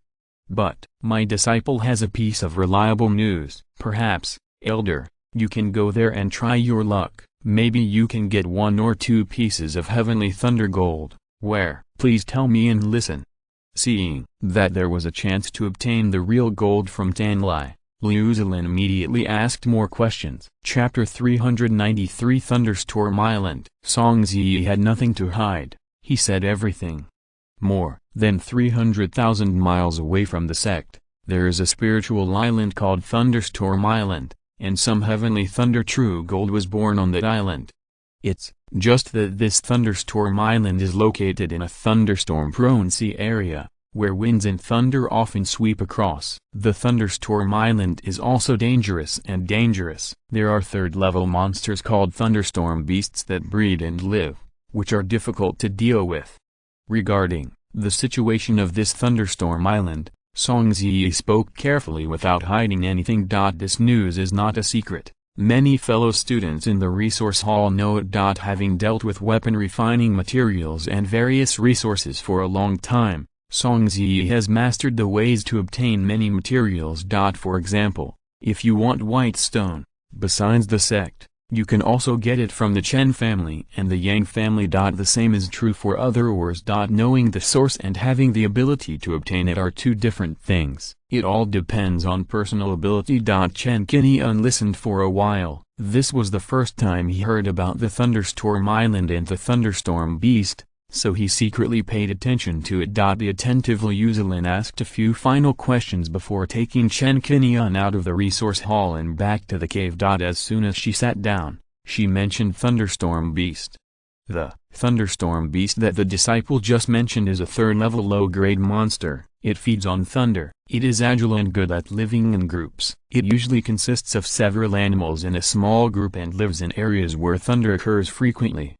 But, my disciple has a piece of reliable news. Perhaps, elder, you can go there and try your luck. Maybe you can get 1 or 2 pieces of Heavenly Thunder Gold. Where? Please tell me and listen. Seeing that there was a chance to obtain the real gold from Tanlai, Liu Zilin immediately asked more questions. Chapter 393 Thunderstorm Island. Song Zi had nothing to hide. He said everything. More than 300,000 miles away from the sect, there is a spiritual island called Thunderstorm Island, and some Heavenly Thunder True Gold was born on that island. It's just that this Thunderstorm Island is located in a thunderstorm-prone sea area, where winds and thunder often sweep across. The Thunderstorm Island is also dangerous and dangerous. There are 3rd-level monsters called thunderstorm beasts that breed and live, which are difficult to deal with. Regarding the situation of this Thunderstorm Island, Song Zi spoke carefully without hiding anything. This news is not a secret. Many fellow students in the resource hall know it. Having dealt with weapon refining materials and various resources for a long time, Song Zi has mastered the ways to obtain many materials. For example, if you want white stone, besides the sect, you can also get it from the Chen family and the Yang family. The same is true for other ores. Knowing the source and having the ability to obtain it are 2 different things. It all depends on personal ability. Chen Qingyun listened for a while. This was the first time he heard about the Thunderstorm Island and the Thunderstorm Beast, so he secretly paid attention to it. The attentive Liu Zilin asked a few final questions before taking Chen Qingyun out of the resource hall and back to the cave. As soon as she sat down, she mentioned Thunderstorm Beast. The Thunderstorm Beast that the disciple just mentioned is a 3rd-level low-grade monster. It feeds on thunder. It is agile and good at living in groups. It usually consists of several animals in a small group and lives in areas where thunder occurs frequently.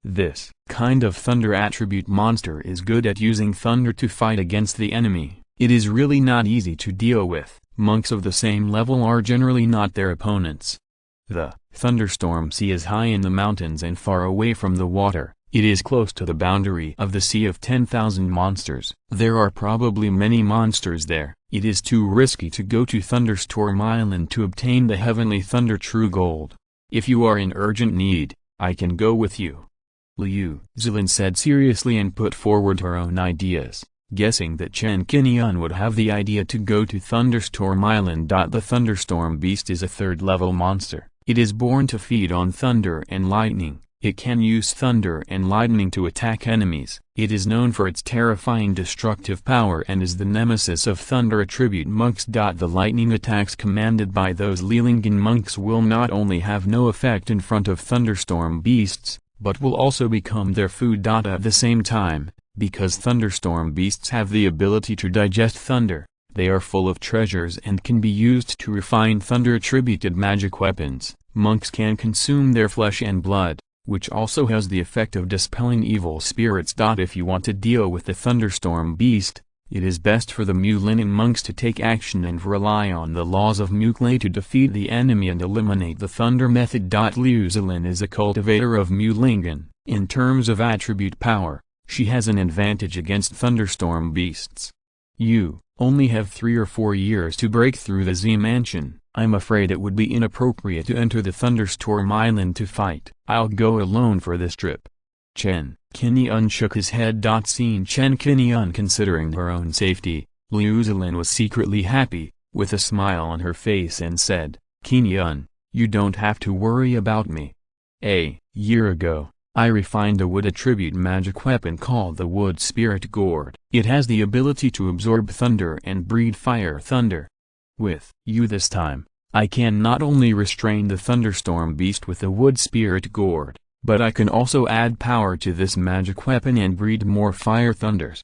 This kind of thunder attribute monster is good at using thunder to fight against the enemy. It is really not easy to deal with. Monks of the same level are generally not their opponents. The Thunderstorm Sea is high in the mountains and far away from the water. It is close to the boundary of the Sea of 10,000 Monsters. There are probably many monsters there. It is too risky to go to Thunderstorm Island to obtain the Heavenly Thunder True Gold. If you are in urgent need, I can go with you. Liu Zilin said seriously and put forward her own ideas, guessing that Chen Qingyun would have the idea to go to Thunderstorm Island. The Thunderstorm Beast is a 3rd-level monster. It is born to feed on thunder and lightning. It can use thunder and lightning to attack enemies, It is known for its terrifying destructive power and is the nemesis of thunder attribute monks. The lightning attacks commanded by those Lilingen monks will not only have no effect in front of thunderstorm beasts, but will also become their food. At the same time, because thunderstorm beasts have the ability to digest thunder, they are full of treasures and can be used to refine thunder-attributed magic weapons. Monks can consume their flesh and blood, which also has the effect of dispelling evil spirits. If you want to deal with the thunderstorm beast, it is best for the Mulinen monks to take action and rely on the laws of Muklay to defeat the enemy and eliminate the thunder method. Liu Zilin is a cultivator of Mulingen. In terms of attribute power, she has an advantage against thunderstorm beasts. You only have 3 or 4 years to break through the Z Mansion. I'm afraid it would be inappropriate to enter the Thunderstorm Island to fight. I'll go alone for this trip. Chen Qingyun shook his head. Seeing Chen Qingyun considering her own safety, Liu Zilin was secretly happy, with a smile on her face, and said, "Qingyun, you don't have to worry about me. A year ago, I refined a wood attribute magic weapon called the Wood Spirit Gourd. It has the ability to absorb thunder and breed fire thunder. With you this time, I can not only restrain the thunderstorm beast with the Wood Spirit Gourd, but I can also add power to this magic weapon and breed more fire thunders."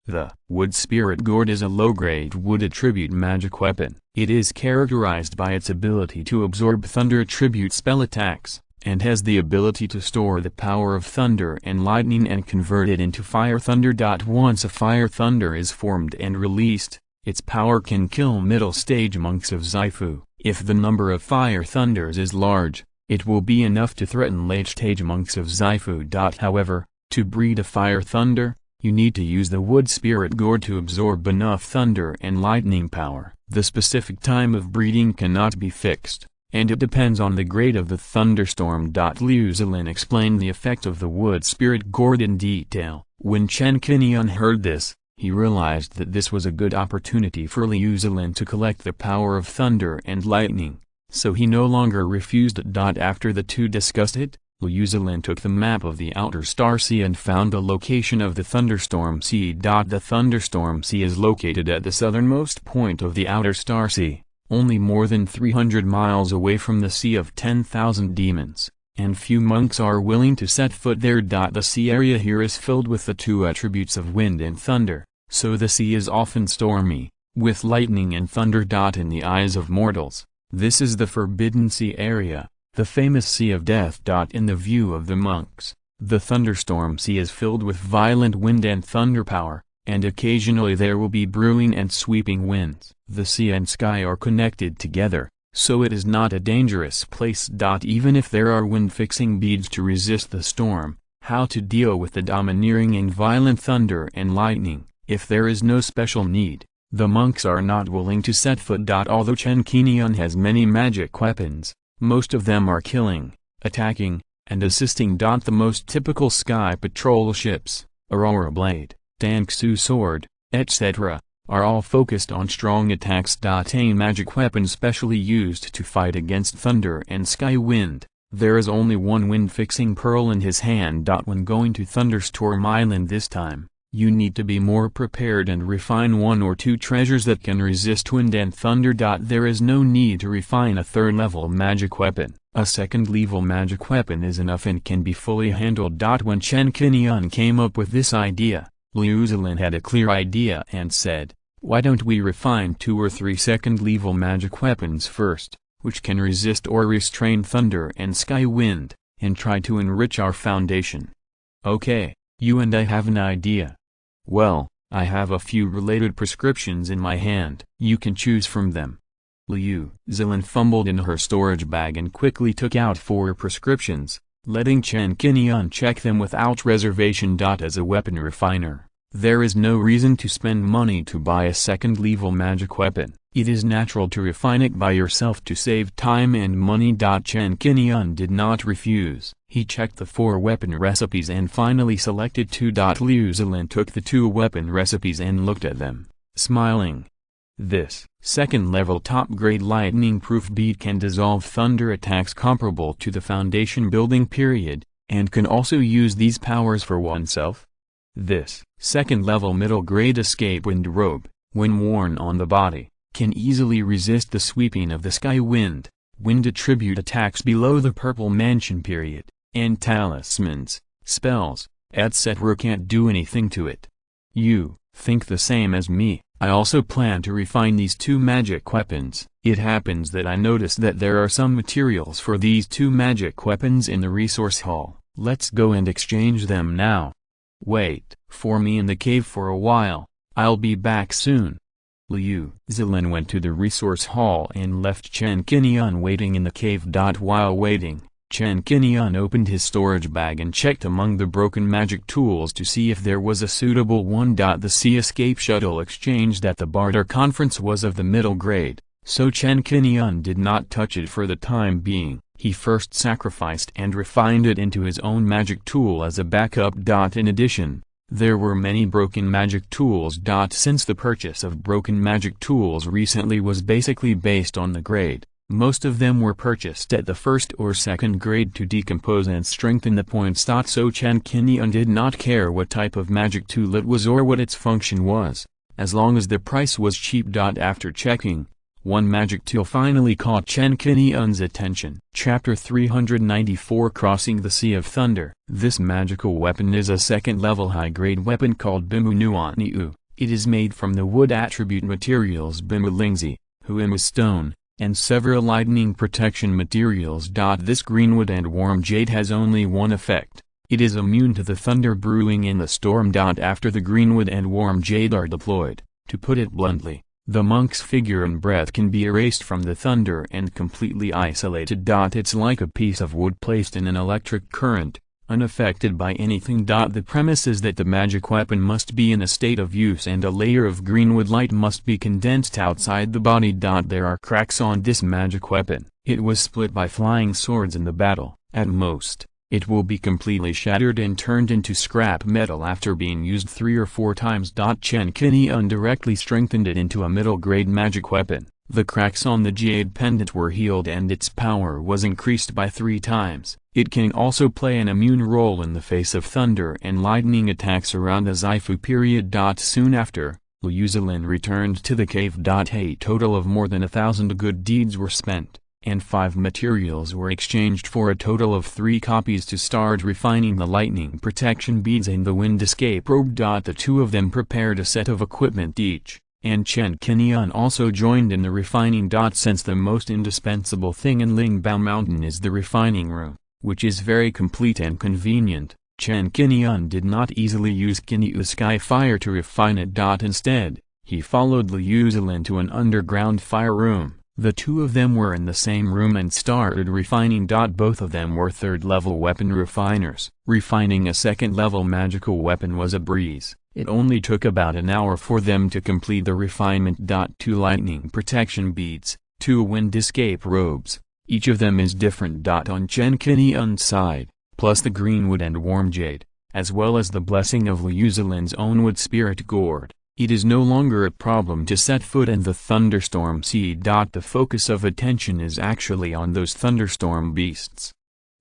The Wood Spirit Gourd is a low-grade wood attribute magic weapon. It is characterized by its ability to absorb thunder attribute spell attacks, and has the ability to store the power of thunder and lightning and convert it into fire thunder. Once a fire thunder is formed and released, its power can kill middle-stage monks of Xifu. If the number of fire thunders is large, it will be enough to threaten late-stage monks of Xifu. However, to breed a fire thunder, you need to use the Wood Spirit Gourd to absorb enough thunder and lightning power. The specific time of breeding cannot be fixed, and it depends on the grade of the thunderstorm. Liu Zilin explained the effect of the Wood Spirit Gourd in detail. When Chen Qingyun heard this, he realized that this was a good opportunity for Liu Zilin to collect the power of thunder and lightning, so he no longer refused it. After the two discussed it, Liu Zilin took the map of the Outer Star Sea and found the location of the Thunderstorm Sea. The Thunderstorm Sea is located at the southernmost point of the Outer Star Sea, only more than 300 miles away from the Sea of 10,000 Demons, and few monks are willing to set foot there. The sea area here is filled with the two attributes of wind and thunder, so the sea is often stormy, with lightning and thunder. In the eyes of mortals, this is the Forbidden Sea area, the famous Sea of Death. In the view of the monks, the Thunderstorm Sea is filled with violent wind and thunder power, and occasionally there will be brewing and sweeping winds. The sea and sky are connected together, so it is not a dangerous place. Even if there are wind-fixing beads to resist the storm, how to deal with the domineering and violent thunder and lightning? If there is no special need, the monks are not willing to set foot. Although Chen Qingyun has many magic weapons, most of them are killing, attacking, and assisting. The most typical sky patrol ships, Aurora Blade, Dangsu Sword, etc., are all focused on strong attacks. A magic weapon specially used to fight against thunder and sky wind. There is only one wind-fixing pearl in his hand. When going to Thunderstorm Island this time, you need to be more prepared and refine 1 or 2 treasures that can resist wind and thunder. There is no need to refine a 3rd-level magic weapon. A 2nd-level magic weapon is enough and can be fully handled. When Chen Qingyun came up with this idea, Liu Zilin had a clear idea and said, "Why don't we refine 2 or 3 2nd-level magic weapons first, which can resist or restrain thunder and sky wind, and try to enrich our foundation?" "Okay, you and I have an idea. Well, I have a few related prescriptions in my hand. You can choose from them." Liu Zilin fumbled in her storage bag and quickly took out 4 prescriptions, letting Chen Qingyun check them without reservation. As a weapon refiner, there is no reason to spend money to buy a 2nd-level magic weapon. It is natural to refine it by yourself to save time and money. Chen Qingyun did not refuse. He checked the 4 weapon recipes and finally selected 2. Liu Zilin took the 2 weapon recipes and looked at them, smiling. This 2nd-level top-grade lightning-proof bead can dissolve thunder attacks comparable to the foundation building period, and can also use these powers for oneself. This second-level middle-grade escape wind robe, when worn on the body, can easily resist the sweeping of the sky wind, wind attribute attacks below the purple mansion period, and talismans, spells, etc. can't do anything to it. You think the same as me. I also plan to refine these two magic weapons. It happens that I noticed that there are some materials for these two magic weapons in the resource hall. Let's go and exchange them now. Wait for me in the cave for a while, I'll be back soon. Liu Zilin went to the resource hall and left Chen Qingyun waiting in the cave. While waiting, Chen Qingyun opened his storage bag and checked among the broken magic tools to see if there was a suitable one. The Sea Escape Shuttle exchanged at the barter conference was of the middle grade, so Chen Qingyun did not touch it for the time being. He first sacrificed and refined it into his own magic tool as a backup. In addition, there were many broken magic tools. Since the purchase of broken magic tools recently was basically based on the grade, most of them were purchased at the first or second grade to decompose and strengthen the points. So Chen Qingyun did not care what type of magic tool it was or what its function was, as long as the price was cheap. After checking, one magic tool finally caught Chen Qingyun's attention. Chapter 394 Crossing the Sea of Thunder. This magical weapon is a second-level high-grade weapon called Bimu. It is made from the wood attribute materials Bimu Lingzi, Hunyuan Stone, and several lightning protection materials. This greenwood and warm jade has only one effect. It is immune to the thunder brewing in the storm. After the greenwood and warm jade are deployed, to put it bluntly, the monk's figure and breath can be erased from the thunder and completely isolated. It's like a piece of wood placed in an electric current, unaffected by anything. The premise is that the magic weapon must be in a state of use and a layer of greenwood light must be condensed outside the body. There are cracks on this magic weapon. It was split by flying swords in the battle. At most, it will be completely shattered and turned into scrap metal after being used 3 or 4 times. Chen Qingyun directly strengthened it into a middle-grade magic weapon. The cracks on the jade pendant were healed and its power was increased by 3 times. It can also play an immune role in the face of thunder and lightning attacks around the Zaifu period. Soon after, Liu Zilin returned to the cave. A total of more than 1,000 good deeds were spent, and 5 materials were exchanged for a total of 3 copies to start refining the lightning protection beads and the wind escape robe. The two of them prepared a set of equipment each, and Chen Qingyun also joined in the refining. Since the most indispensable thing in Lingbao Mountain is the refining room, which is very complete and convenient, Chen Qingyun did not easily use Qinyu Sky Fire to refine it. Instead, he followed Liu Zilin to an underground fire room. The two of them were in the same room and started refining. Both of them were third-level weapon refiners. Refining a second-level magical weapon was a breeze. It only took about an hour for them to complete the refinement. 2 lightning protection beads, 2 wind escape robes, each of them is different. On Chen Qingyun's side, plus the greenwood and warm jade, as well as the blessing of Liu Zilin's own wood spirit gourd, it is no longer a problem to set foot in the thunderstorm sea. The focus of attention is actually on those thunderstorm beasts.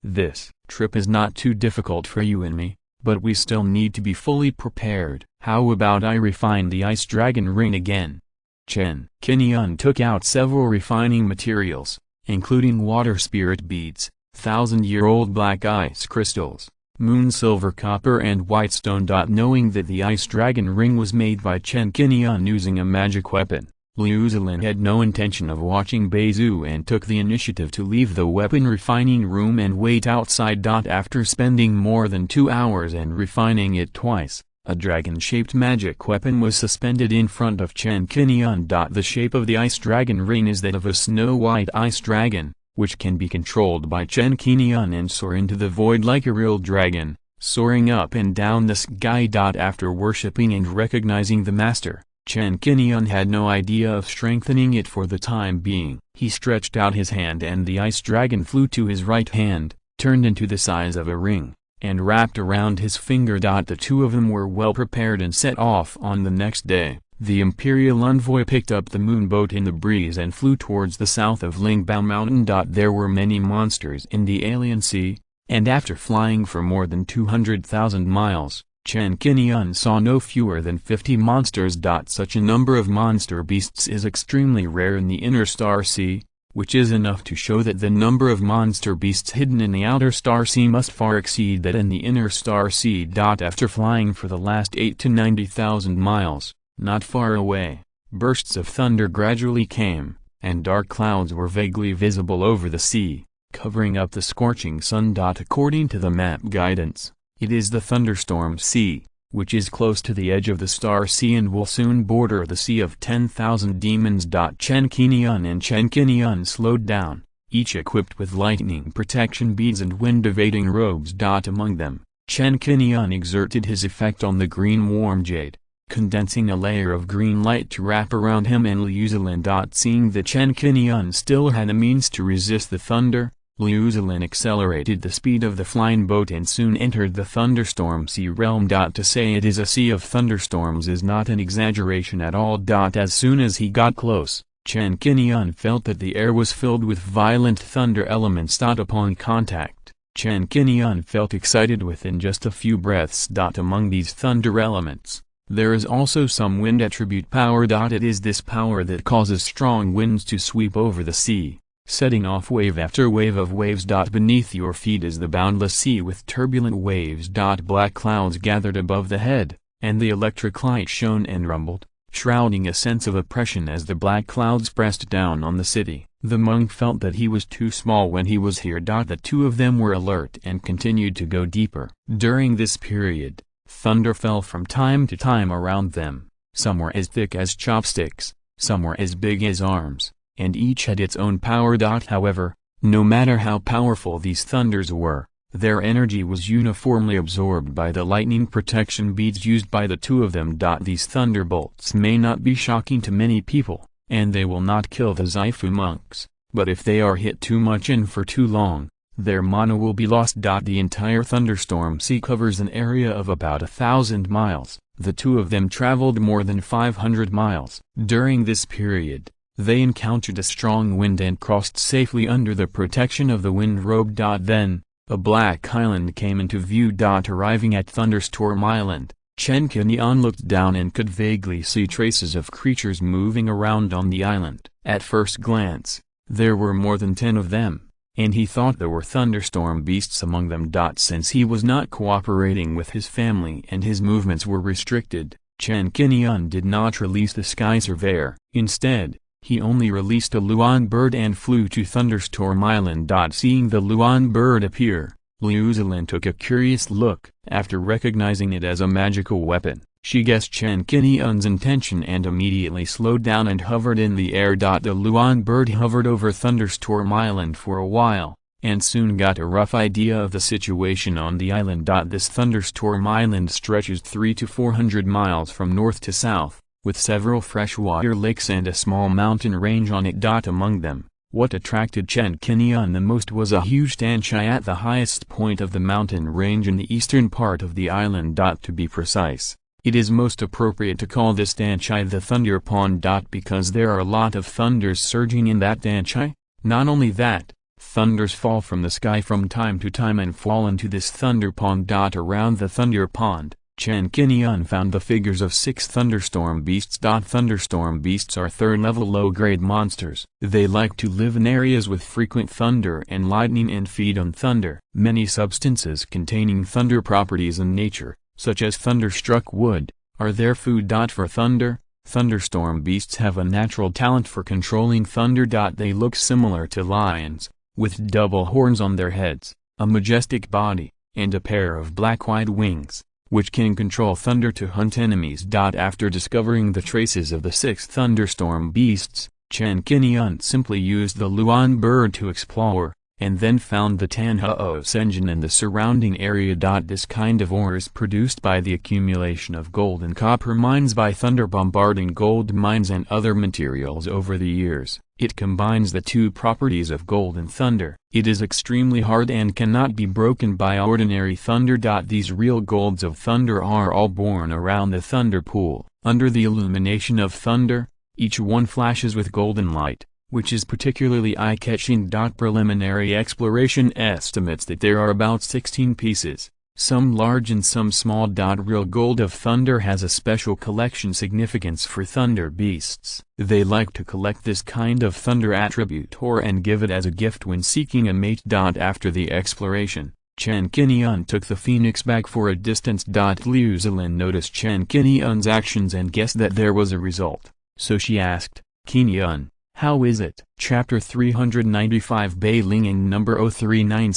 This trip is not too difficult for you and me, but we still need to be fully prepared. How about I refine the ice dragon ring again? Chen Qingyun took out several refining materials, including water spirit beads, 1,000-year-old black ice crystals, moon silver, copper and white stone. Knowing that the ice dragon ring was made by Chen Qingyun using a magic weapon, Liu Zilin had no intention of watching Beizu and took the initiative to leave the weapon refining room and wait outside. After spending more than 2 hours and refining it twice, a dragon-shaped magic weapon was suspended in front of Chen Qingyun. The shape of the ice dragon ring is that of a snow-white ice dragon, which can be controlled by Chen Qingyun and soar into the void like a real dragon, soaring up and down the sky. After worshipping and recognizing the master, Chen Qingyun had no idea of strengthening it for the time being. He stretched out his hand and the ice dragon flew to his right hand, turned into the size of a ring, and wrapped around his finger. The two of them were well prepared and set off on the next day. The Imperial envoy picked up the moonboat in the breeze and flew towards the south of Lingbao Mountain. There were many monsters in the alien sea, and after flying for more than 200,000 miles, Chen Qingyun saw no fewer than 50 monsters. Such a number of monster beasts is extremely rare in the inner star sea, which is enough to show that the number of monster beasts hidden in the outer star sea must far exceed that in the inner star sea. After flying for the last 8 to 90,000 miles, not far away, bursts of thunder gradually came, and dark clouds were vaguely visible over the sea, covering up the scorching sun. According to the map guidance, it is the thunderstorm sea, which is close to the edge of the star sea and will soon border the Sea of 10,000 Demons. Chen Qingyun and Chen Qingyun slowed down, each equipped with lightning protection beads and wind-evading robes. Among them, Chen Qingyun exerted his effect on the green warm jade, condensing a layer of green light to wrap around him and Liu Zilin. Seeing that Chen Qingyun still had a means to resist the thunder, Liu Zilin accelerated the speed of the flying boat and soon entered the thunderstorm sea realm. To say it is a sea of thunderstorms is not an exaggeration at all. As soon as he got close, Chen Qingyun felt that the air was filled with violent thunder elements. Upon contact, Chen Qingyun felt excited within just a few breaths. Among these thunder elements, there is also some wind attribute power. It is this power that causes strong winds to sweep over the sea, setting off wave after wave of waves. Beneath your feet is the boundless sea with turbulent waves. Black clouds gathered above the head, and the electric light shone and rumbled, shrouding a sense of oppression as the black clouds pressed down on the city. The monk felt that he was too small when he was here. The two of them were alert and continued to go deeper. During this period, thunder fell from time to time around them. Some were as thick as chopsticks, some were as big as arms, and each had its own power. However, no matter how powerful these thunders were, their energy was uniformly absorbed by the lightning protection beads used by the two of them. These thunderbolts may not be shocking to many people, and they will not kill the Zaifu monks, but if they are hit too much and for too long, their mana will be lost. The entire thunderstorm sea covers an area of about 1,000 miles. The two of them traveled more than 500 miles. During this period, they encountered a strong wind and crossed safely under the protection of the wind robe. Then, a black island came into view. Arriving at Thunderstorm Island, Chen Qingyun looked down and could vaguely see traces of creatures moving around on the island. At first glance, there were more than 10 of them, and he thought there were thunderstorm beasts among them. Since he was not cooperating with his family and his movements were restricted, Chen Qingyun did not release the Sky Surveyor. Instead, he only released a Luan bird and flew to Thunderstorm Island. Seeing the Luan bird appear, Liu Zilin took a curious look. After recognizing it as a magical weapon, she guessed Chen Qingyun's intention and immediately slowed down and hovered in the air. The Luan bird hovered over Thunderstorm Island for a while, and soon got a rough idea of the situation on the island. This Thunderstorm Island stretches 300 to 400 miles from north to south, with several freshwater lakes and a small mountain range on it. Among them, what attracted Chen Qingyun the most was a huge tanchai at the highest point of the mountain range in the eastern part of the island. To be precise, it is most appropriate to call this tanchai the Thunder Pond. Because there are a lot of thunders surging in that tanchai. Not only that, thunders fall from the sky from time to time and fall into this Thunder Pond. Around the Thunder Pond, Chen Qingyun found the figures of 6 thunderstorm beasts. Thunderstorm beasts are third-level low-grade monsters. They like to live in areas with frequent thunder and lightning and feed on thunder. Many substances containing thunder properties in nature, such as thunderstruck wood, are their food. For thunder, thunderstorm beasts have a natural talent for controlling thunder. They look similar to lions, with double horns on their heads, a majestic body, and a pair of black-white wings, which can control thunder to hunt enemies. After discovering the traces of the 6 thunderstorm beasts, Chen Qingyun simply used the Luan bird to explore, and then found the Tanhuo Senjin in the surrounding area. This kind of ore is produced by the accumulation of gold and copper mines by thunder bombarding gold mines and other materials over the years. It combines the two properties of gold and thunder. It is extremely hard and cannot be broken by ordinary thunder. These real golds of thunder are all born around the thunder pool. Under the illumination of thunder, each one flashes with golden light, which is particularly eye-catching. Preliminary exploration estimates that there are about 16 pieces, some large and some small. Real Gold of Thunder has a special collection significance for thunder beasts. They like to collect this kind of thunder attribute and give it as a gift when seeking a mate. After the exploration, Chen Qingyun took the phoenix back for a distance. Liu Zilin noticed Chen Qingyun's actions and guessed that there was a result, so she asked, "Qingyun, how is it?" Chapter 395 Bei Linging number 039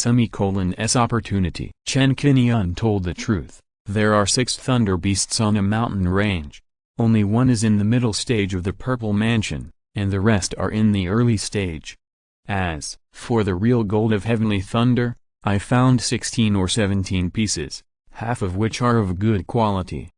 Opportunity. Chen Qingyun told the truth. There are 6 thunder beasts on a mountain range. Only one is in the middle stage of the Purple Mansion, and the rest are in the early stage. As for the real gold of heavenly thunder, I found 16 or 17 pieces, half of which are of good quality.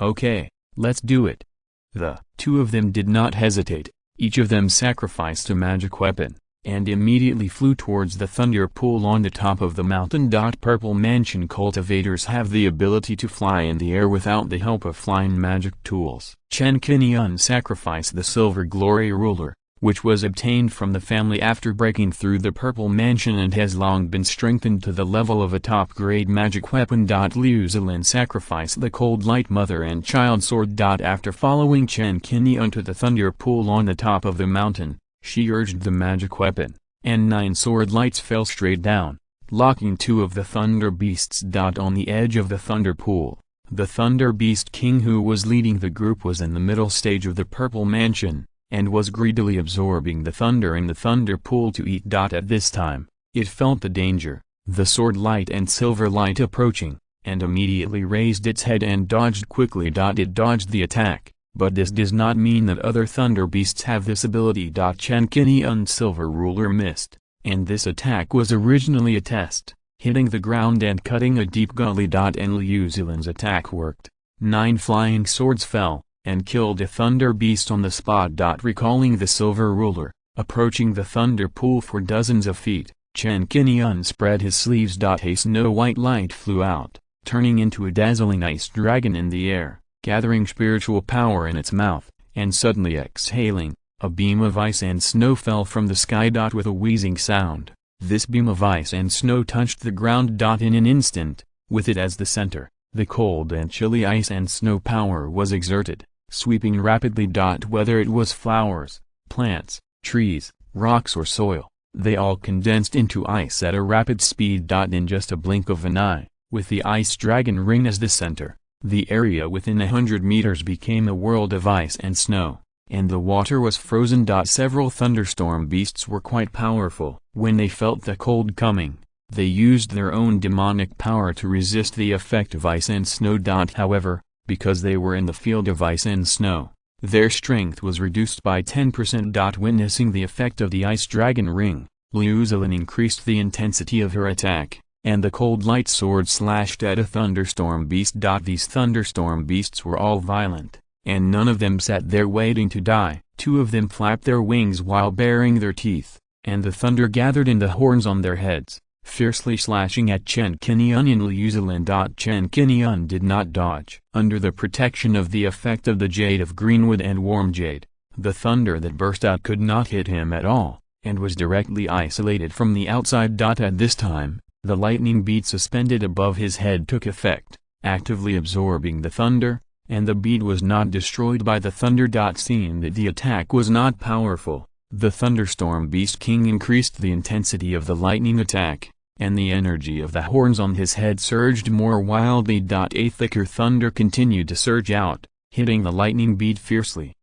Okay, let's do it. The 2 of them did not hesitate, each of them sacrificed a magic weapon, and immediately flew towards the thunder pool on the top of the mountain. Purple Mansion cultivators have the ability to fly in the air without the help of flying magic tools. Chen Qingyun sacrificed the Silver Glory Ruler, which was obtained from the family after breaking through the Purple Mansion and has long been strengthened to the level of a top-grade magic weapon. Liu Zilin sacrificed the Cold Light Mother and Child Sword. After following Chen Qingyun to the thunder pool on the top of the mountain, she urged the magic weapon, and 9 sword lights fell straight down, locking 2 of the thunder beasts. On the edge of the thunder pool, the thunder beast king who was leading the group was in the middle stage of the Purple Mansion, and was greedily absorbing the thunder in the thunder pool to eat. At this time, it felt the danger, the sword light and silver light approaching, and immediately raised its head and dodged quickly. It dodged the attack, but this does not mean that other thunder beasts have this ability. Chen Qingyun's silver ruler missed, and this attack was originally a test, hitting the ground and cutting a deep gully. And Liu Zilin's attack worked. 9 flying swords fell, and killed a thunder beast on the spot. Recalling the silver ruler, approaching the thunder pool for dozens of feet, Chen Qingyun spread his sleeves. A snow-white light flew out, turning into a dazzling ice dragon in the air, gathering spiritual power in its mouth, and suddenly exhaling, a beam of ice and snow fell from the sky. With a wheezing sound, this beam of ice and snow touched the ground. In an instant, with it as the center, the cold and chilly ice and snow power was exerted, sweeping rapidly. Whether it was flowers, plants, trees, rocks or soil, they all condensed into ice at a rapid speed. In just a blink of an eye, with the ice dragon ring as the center, the area within 100 meters became a world of ice and snow, and the water was frozen. Several thunderstorm beasts were quite powerful. When they felt the cold coming, they used their own demonic power to resist the effect of ice and snow. However, because they were in the field of ice and snow, their strength was reduced by 10%. Witnessing the effect of the ice dragon ring, Liu Zilin increased the intensity of her attack, and the cold light sword slashed at a thunderstorm beast. These thunderstorm beasts were all violent, and none of them sat there waiting to die. 2 of them flapped their wings while baring their teeth, and the thunder gathered in the horns on their heads, fiercely slashing at Chen Qingyun and Liu Zilin. Chen Qingyun did not dodge. Under the protection of the effect of the jade of greenwood and warm jade, the thunder that burst out could not hit him at all, and was directly isolated from the outside. At this time, the lightning bead suspended above his head took effect, actively absorbing the thunder, and the bead was not destroyed by the thunder. Seeing that the attack was not powerful, the thunderstorm beast king increased the intensity of the lightning attack, and the energy of the horns on his head surged more wildly. A thicker thunder continued to surge out, hitting the lightning bead fiercely.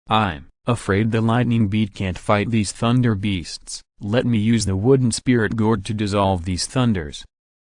"I'm afraid the lightning bead can't fight these thunder beasts. Let me use the wooden spirit gourd to dissolve these thunders,"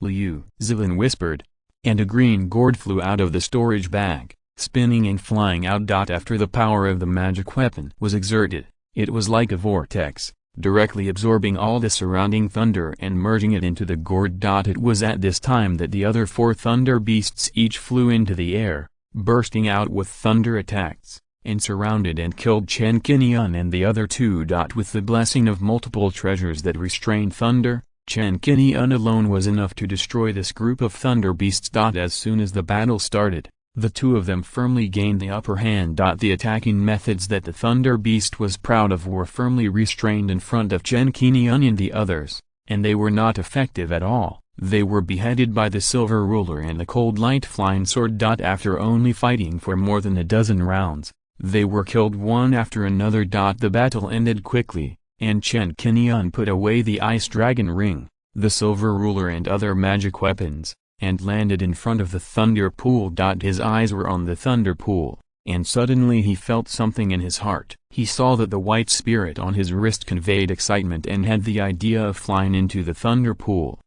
Liu Zilin whispered, and a green gourd flew out of the storage bag, spinning and flying out. After the power of the magic weapon was exerted, it was like a vortex, directly absorbing all the surrounding thunder and merging it into the gourd. It was at this time that the other 4 thunder beasts each flew into the air, bursting out with thunder attacks, and surrounded and killed Chen Qingyun and the other 2. With the blessing of multiple treasures that restrain thunder, Chen Qingyun alone was enough to destroy this group of thunder beasts. As soon as the battle started, the 2 of them firmly gained the upper hand. The attacking methods that the thunder beast was proud of were firmly restrained in front of Chen Qingyun and the others, and they were not effective at all. They were beheaded by the Silver Ruler and the Cold Light Flying Sword. After only fighting for more than a dozen rounds, they were killed one after another. The battle ended quickly, and Chen Qingyun put away the Ice Dragon Ring, the Silver Ruler and other magic weapons, and landed in front of the Thunder Pool. His eyes were on the Thunder Pool, and suddenly he felt something in his heart. He saw that the white spirit on his wrist conveyed excitement and had the idea of flying into the Thunder Pool.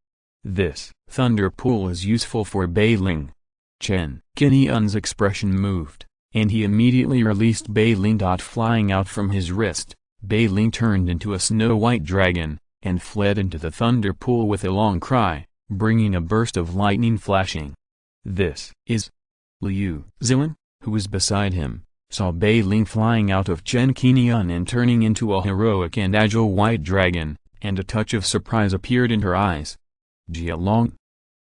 This Thunder Pool is useful for bailing. Chen Qingyun's expression moved, and he immediately released bailing. Flying out from his wrist, bailing turned into a snow-white dragon, and fled into the Thunder Pool with a long cry, bringing a burst of lightning flashing. This is Liu Zilin, who was beside him, saw bailing flying out of Chen Qingyun and turning into a heroic and agile white dragon, and a touch of surprise appeared in her eyes. Jialong.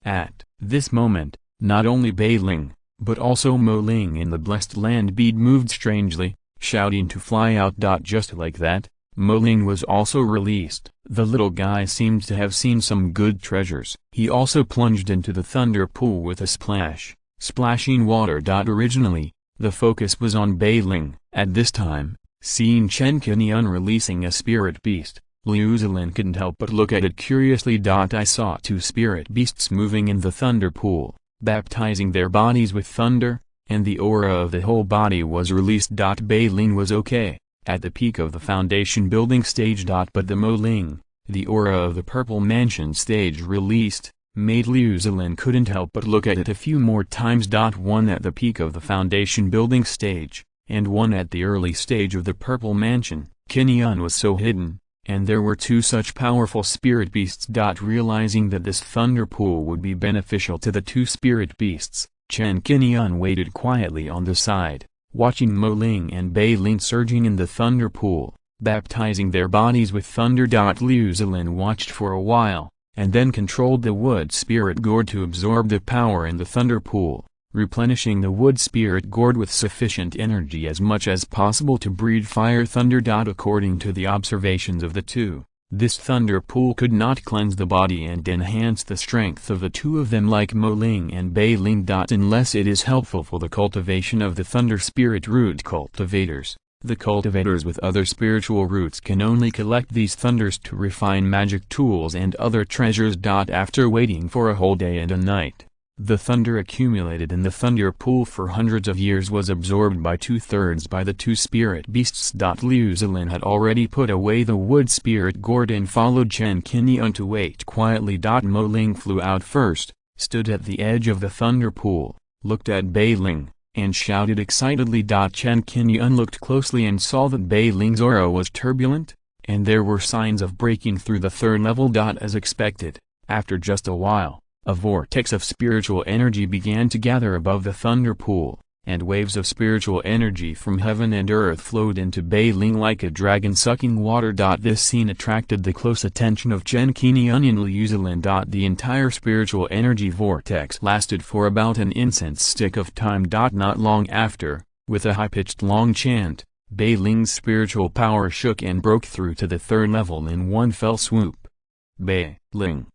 At this moment, not only bailing, but also Mo Ling in the Blessed Land bead moved strangely, shouting to fly out. Just like that, Mo Ling was also released. The little guy seemed to have seen some good treasures. He also plunged into the Thunder Pool with a splash, splashing water. Originally, the focus was on bailing. At this time, seeing Chen Qingyun releasing a spirit beast, Liu Zilin couldn't help but look at it curiously. I saw two spirit beasts moving in the Thunder Pool, baptizing their bodies with thunder, and the aura of the whole body was released. Bailing was okay, at the peak of the foundation building stage. But the Mo Ling, the aura of the Purple Mansion stage released, made Liu Zilin couldn't help but look at it a few more times. One at the peak of the foundation building stage, and one at the early stage of the Purple Mansion. Qingyun was so hidden, and there were two such powerful spirit beasts. Realizing that this Thunder Pool would be beneficial to the two spirit beasts, Chen Qingyun waited quietly on the side, watching Mo Ling and bailing surging in the Thunder Pool, baptizing their bodies with thunder. Liu Zilin watched for a while, and then controlled the Wood Spirit Gourd to absorb the power in the Thunder Pool, replenishing the Wood Spirit Gourd with sufficient energy as much as possible to breed fire thunder. According to the observations of the two, this Thunder Pool could not cleanse the body and enhance the strength of the two of them like Mo Ling and bailing. Unless it is helpful for the cultivation of the Thunder Spirit Root cultivators. The cultivators with other spiritual roots can only collect these thunders to refine magic tools and other treasures. After waiting for a whole day and a night, the thunder accumulated in the Thunder Pool for hundreds of years was absorbed by 2/3 by the two spirit beasts. Liu Zilin had already put away the Wood Spirit Gourd and followed Chen Qingyun to wait quietly. Mo Ling flew out first, stood at the edge of the Thunder Pool, looked at bailing, and shouted excitedly. Chen Qingyun looked closely and saw that bailing's aura was turbulent, and there were signs of breaking through the third level. As expected, after just a while, a vortex of spiritual energy began to gather above the Thunder Pool, and waves of spiritual energy from heaven and earth flowed into bailing like a dragon sucking water. This scene attracted the close attention of Chen Qingyun and Liu Zilin. The entire spiritual energy vortex lasted for about an incense stick of time. Not long after, with a high-pitched long chant, bailing's spiritual power shook and broke through to the third level in one fell swoop. Bailing.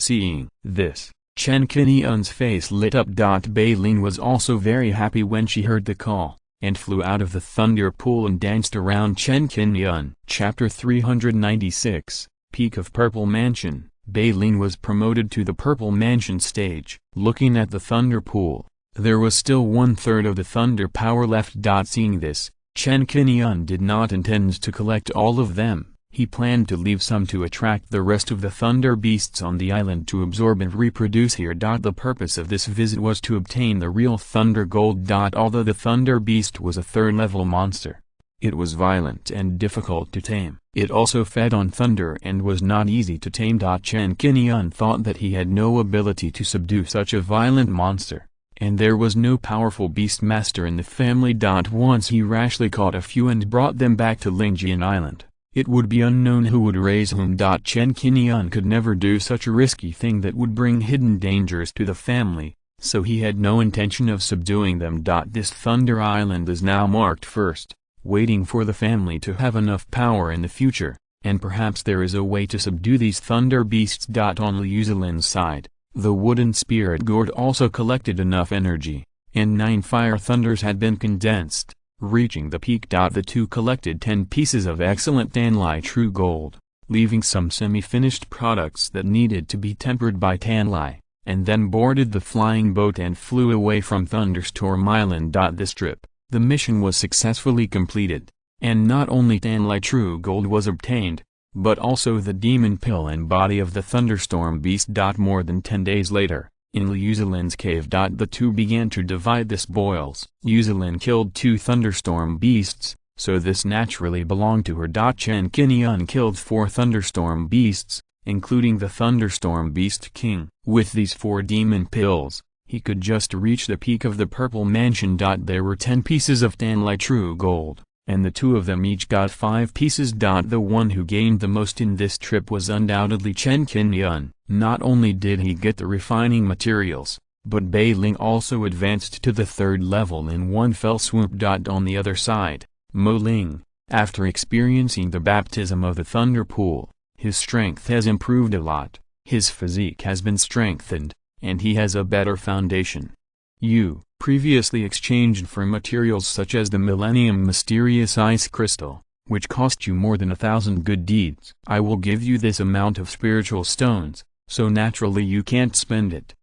Seeing this, Chen Qingyun's face lit up. Bailing was also very happy when she heard the call, and flew out of the Thunder Pool and danced around Chen Qingyun. Chapter 396, Peak of Purple Mansion. Bailing was promoted to the Purple Mansion stage. Looking at the Thunder Pool, there was still 1/3 of the thunder power left. Seeing this, Chen Qingyun did not intend to collect all of them. He planned to leave some to attract the rest of the thunder beasts on the island to absorb and reproduce here. The purpose of this visit was to obtain the real thunder gold. Although the thunder beast was a third-level monster, it was violent and difficult to tame. It also fed on thunder and was not easy to tame. Chen Qingyun thought that he had no ability to subdue such a violent monster, and there was no powerful beast master in the family. Once he rashly caught a few and brought them back to Lingjian Island. It would be unknown who would raise whom. Chen Qingyun could never do such a risky thing that would bring hidden dangers to the family, so he had no intention of subduing them. This Thunder Island is now marked first, waiting for the family to have enough power in the future, and perhaps there is a way to subdue these thunder beasts. On Liu Zilin's side, The wooden spirit gourd also collected enough energy, and 9 fire thunders had been condensed, reaching the peak. The two collected 10 pieces of excellent Tanlai true gold, leaving some semi-finished products that needed to be tempered by Tanlai, and then boarded the flying boat and flew away from Thunderstorm Island. This trip, the mission was successfully completed, and not only Tanlai true gold was obtained, but also the demon pill and body of the thunderstorm beast. More than 10 days later, in Liu Zilin's cave. The two began to divide the spoils. Liu Zilin killed 2 thunderstorm beasts, so this naturally belonged to her. Chen Qingyun killed 4 thunderstorm beasts, including the thunderstorm beast king. With these 4 demon pills, he could just reach the peak of the purple mansion. There were 10 pieces of Tanlai true gold, and the 2 of them each got 5 pieces. The one who gained the most in this trip was undoubtedly Chen Qingyun. Not only did he get the refining materials, but Bei Ling also advanced to the 3rd level in one fell swoop. On the other side, Mo Ling, after experiencing the baptism of the Thunder Pool, his strength has improved a lot, his physique has been strengthened, and he has a better foundation. You, previously exchanged for materials such as the Millennium Mysterious Ice Crystal, which cost you more than 1,000 good deeds. I will give you this amount of spiritual stones, so naturally you can't spend it.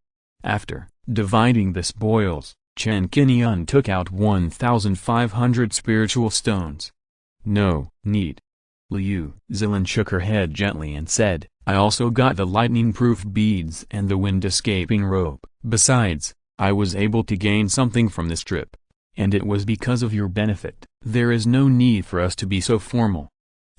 After dividing the spoils, Chen Qingyun took out 1,500 spiritual stones. No need. Liu Zilin shook her head gently and said, I also got the lightning-proof beads and the wind-escaping rope. Besides, I was able to gain something from this trip, and it was because of your benefit. There is no need for us to be so formal.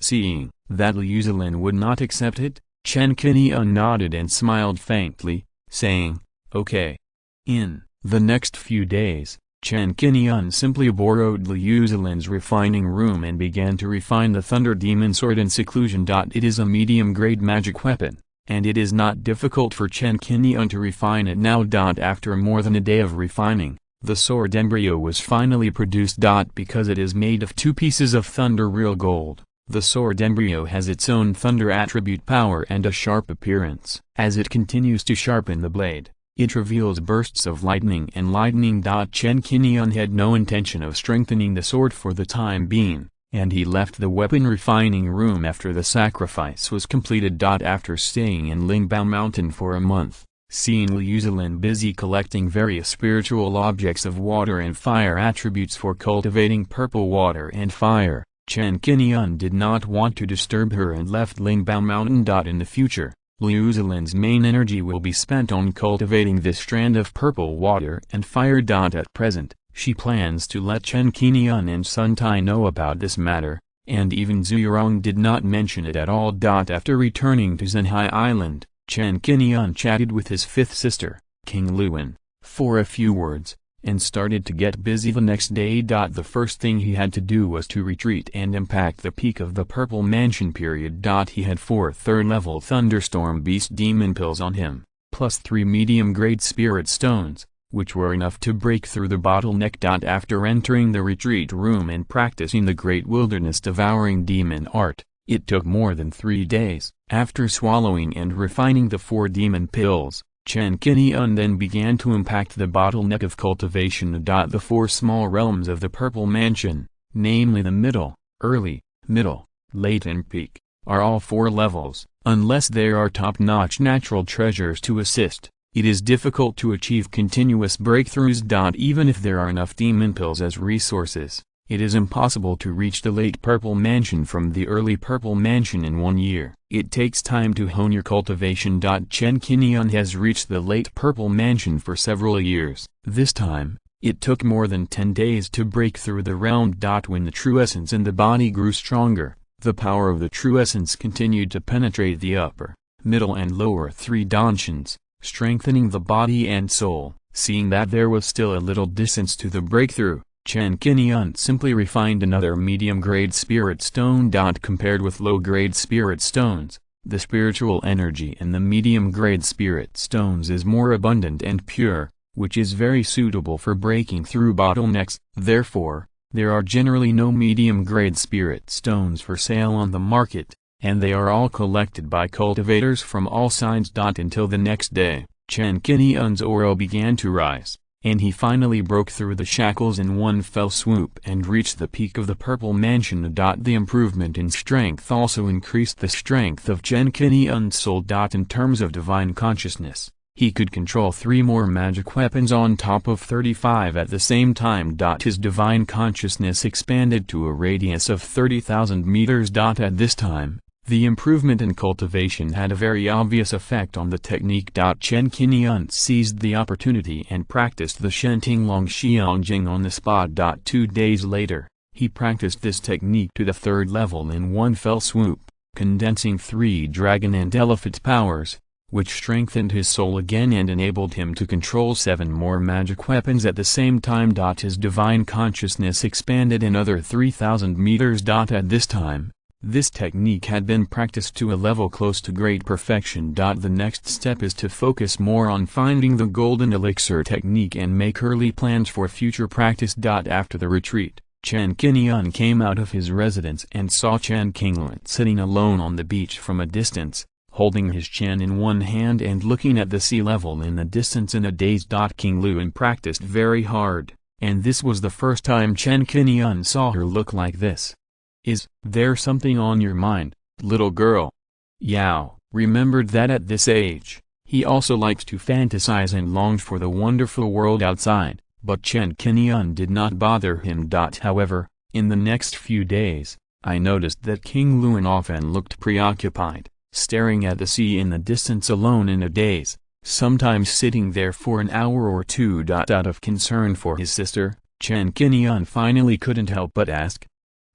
Seeing that Liu Zilin would not accept it, Chen Qingyun nodded and smiled faintly, saying, okay. In the next few days, Chen Qingyun simply borrowed Liu Zilin's refining room and began to refine the Thunder Demon Sword in seclusion. It is a medium-grade magic weapon, and it is not difficult for Chen Qingyun to refine it now. After more than a day of refining, the sword embryo was finally produced. Because it is made of 2 pieces of thunder real gold, the sword embryo has its own thunder attribute power and a sharp appearance. As it continues to sharpen the blade, it reveals bursts of lightning and lightning. Chen Qingyun had no intention of strengthening the sword for the time being, and he left the weapon refining room after the sacrifice was completed. After staying in Lingbao Mountain for a month, seeing Liu Zilin busy collecting various spiritual objects of water and fire attributes for cultivating purple water and fire, Chen Qingyun did not want to disturb her and left Lingbao Mountain. In the future, Liu Zilin's main energy will be spent on cultivating this strand of purple water and fire. At present, she plans to let Chen Qingyun and Sun Tai know about this matter, and even Zhu Yurong did not mention it at all. After returning to Zhenhai Island, Chen Qingyun chatted with his 5th sister, King Luan, for a few words, and started to get busy the next day. The first thing he had to do was to retreat and impact the peak of the Purple Mansion. He had 4 3rd-level Thunderstorm Beast Demon Pills on him, plus 3 medium-grade Spirit Stones, which were enough to break through the bottleneck. After entering the retreat room and practicing the Great Wilderness Devouring Demon Art, it took more than 3 days. After swallowing and refining the 4 demon pills, Chen Qingyun then began to impact the bottleneck of cultivation. The 4 small realms of the Purple Mansion, namely the middle, early, middle, late and peak, are all 4 levels. Unless there are top-notch natural treasures to assist, it is difficult to achieve continuous breakthroughs. Even if there are enough demon pills as resources, it is impossible to reach the late Purple Mansion from the early Purple Mansion in 1 year. It takes time to hone your cultivation. Chen Qingyun has reached the late Purple Mansion for several years. This time, it took more than 10 days to break through the realm. When the true essence in the body grew stronger, the power of the true essence continued to penetrate the upper, middle and lower 3 dimensions, strengthening the body and soul. Seeing that there was still a little distance to the breakthrough, Chen Qingyun simply refined another medium-grade spirit stone. Compared with low-grade spirit stones, the spiritual energy in the medium-grade spirit stones is more abundant and pure, which is very suitable for breaking through bottlenecks. Therefore, there are generally no medium-grade spirit stones for sale on the market, and they are all collected by cultivators from all sides. Until the next day, Chen Qingyun's aura began to rise, and he finally broke through the shackles in one fell swoop and reached the peak of the Purple Mansion. The improvement in strength also increased the strength of Chen Qingyun's soul. In terms of divine consciousness, he could control 3 more magic weapons on top of 35 at the same time. His divine consciousness expanded to a radius of 30,000 meters. At this time, the improvement in cultivation had a very obvious effect on the technique. Chen Qingyun seized the opportunity and practiced the Shenting Long Xiangjing on the spot. 2 days later, he practiced this technique to the 3rd level in one fell swoop, condensing 3 dragon and elephant powers, which strengthened his soul again and enabled him to control 7 more magic weapons at the same time. His divine consciousness expanded another 3,000 meters. At this time, this technique had been practiced to a level close to great perfection. The next step is to focus more on finding the golden elixir technique and make early plans for future practice. After the retreat, Chen Qingyun came out of his residence and saw Chen Qingyun sitting alone on the beach from a distance, holding his chin in one hand and looking at the sea level in the distance in a daze. Qingyun practiced very hard, and this was the first time Chen Qingyun saw her look like this. "Is there something on your mind, little girl?" Yao remembered that at this age, he also liked to fantasize and longed for the wonderful world outside, but Chen Qingyun did not bother him. However, in the next few days, I noticed that Qingyun often looked preoccupied, staring at the sea in the distance alone in a daze, sometimes sitting there for an hour or 2. Out of concern for his sister, Chen Qingyun finally couldn't help but ask,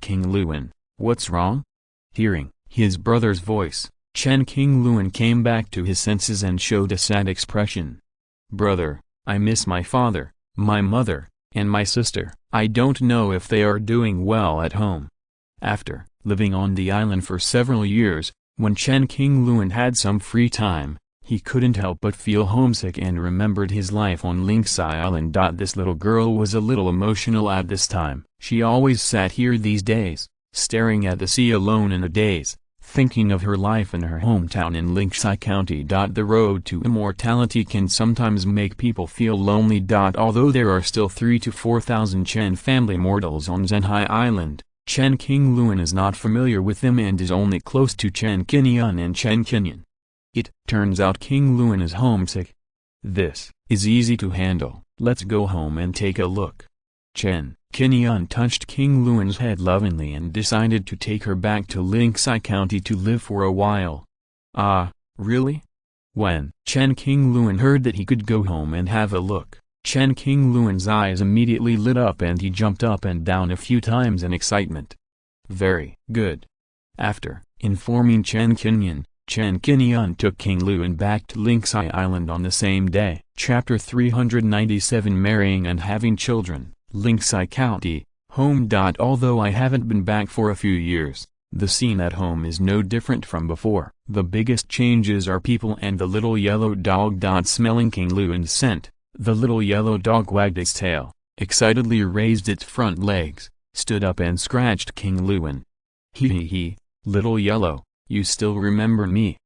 "Qingyun, what's wrong?" Hearing his brother's voice, Chen Qingyun came back to his senses and showed a sad expression. "Brother, I miss my father, my mother, and my sister. I don't know if they are doing well at home." After living on the island for several years, when Chen Qingyun had some free time, he couldn't help but feel homesick and remembered his life on Linksai Island. This little girl was a little emotional at this time. She always sat here these days, staring at the sea alone in a daze, thinking of her life in her hometown in Linksai County. The road to immortality can sometimes make people feel lonely. Although there are still 3,000 to 4,000 Chen family mortals on Zhenhai Island, Chen Qingyun is not familiar with them and is only close to Chen Qingyun and Chen Qingyun. It turns out Qingyun is homesick. "This is easy to handle, let's go home and take a look." Chen Qingyun touched Qingyun's head lovingly and decided to take her back to Linksai County to live for a while. "Ah, really?" When Chen Qingyun heard that he could go home and have a look, Chen Qingyun's eyes immediately lit up and he jumped up and down a few times in excitement. "Very good." After informing Chen Qingyun, Chen Qingyun took Qingyun back to Linksai Island on the same day. Chapter 397 Marrying and Having Children, Linksai County, Home. Although I haven't been back for a few years, the scene at home is no different from before. The biggest changes are people and the little yellow dog. Smelling Qingyun's scent, the little yellow dog wagged its tail, excitedly raised its front legs, stood up and scratched Qingyun. Hee, little yellow, you still remember me?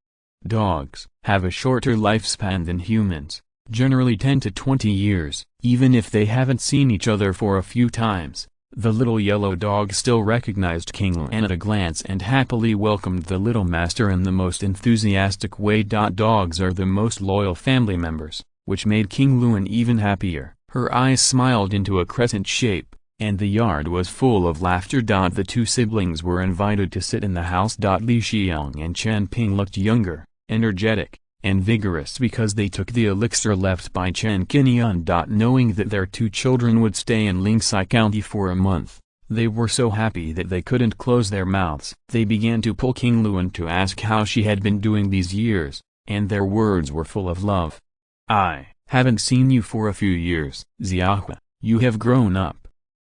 Dogs have a shorter lifespan than humans, generally 10 to 20 years, even if they haven't seen each other for a few times. The little yellow dog still recognized Qingyun at a glance and happily welcomed the little master in the most enthusiastic way. Dogs are the most loyal family members, which made Qingyun even happier. Her eyes smiled into a crescent shape, and the yard was full of laughter. The 2 siblings were invited to sit in the house. Li Xiang and Chen Ping looked younger, energetic, and vigorous because they took the elixir left by Chen Qingyun. Knowing that their 2 children would stay in Linksai County for a month, they were so happy that they couldn't close their mouths. They began to pull Qingyun to ask how she had been doing these years, and their words were full of love. "I haven't seen you for a few years, Xiahua. You have grown up.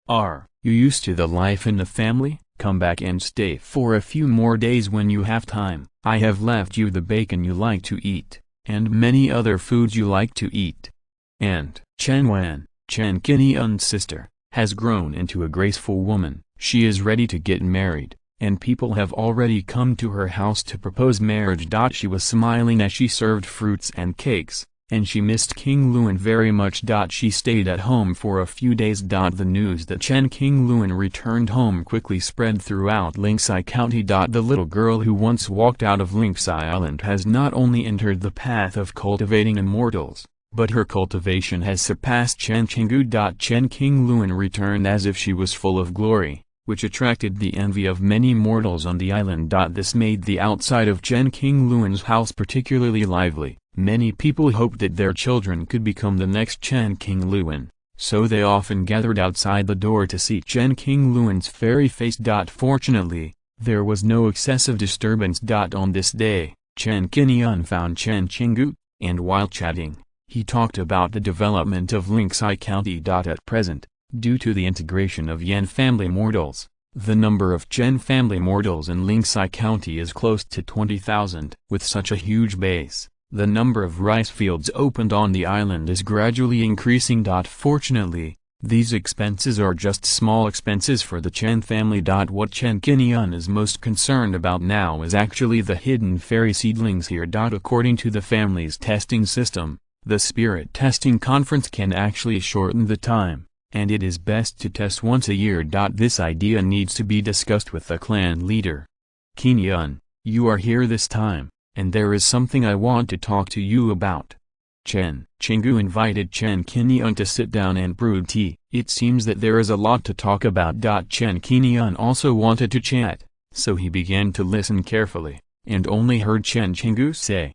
Are you used to the life in the family? Come back and stay for a few more days when you have time. I have left you the bacon you like to eat, and many other foods you like to eat." And Chen Wan, Chen Qingyun's sister, has grown into a graceful woman. She is ready to get married, and people have already come to her house to propose marriage. She was smiling as she served fruits and cakes, and she missed King Luan very much. She stayed at home for a few days. The news that Chen Qingyun returned home quickly spread throughout Linxi County. The little girl who once walked out of Linxi Island has not only entered the path of cultivating immortals, but her cultivation has surpassed Chen Qingyun. Chen Qingyun returned as if she was full of glory, which attracted the envy of many mortals on the island. This made the outside of Chen Qingyun's house particularly lively. Many people hoped that their children could become the next Chen Qingyun, so they often gathered outside the door to see Chen Qingyun's fairy face. Fortunately, there was no excessive disturbance. On this day, Chen Qingyun found Chen Qingyun, and while chatting, he talked about the development of Linxi County. At present, due to the integration of Yan family mortals, the number of Chen family mortals in Linxi County is close to 20,000. With such a huge base, the number of rice fields opened on the island is gradually increasing. Fortunately, these expenses are just small expenses for the Chen family. What Chen Qingyun is most concerned about now is actually the hidden fairy seedlings here. According to the family's testing system, the spirit testing conference can actually shorten the time, and it is best to test once a year. This idea needs to be discussed with the clan leader. Qingyun, you are here this time, and there is something I want to talk to you about. Chen Qingyun invited Chen Qingyun to sit down and brew tea. It seems that there is a lot to talk about. Chen Qingyun also wanted to chat, so he began to listen carefully, and only heard Chen Qingyun say,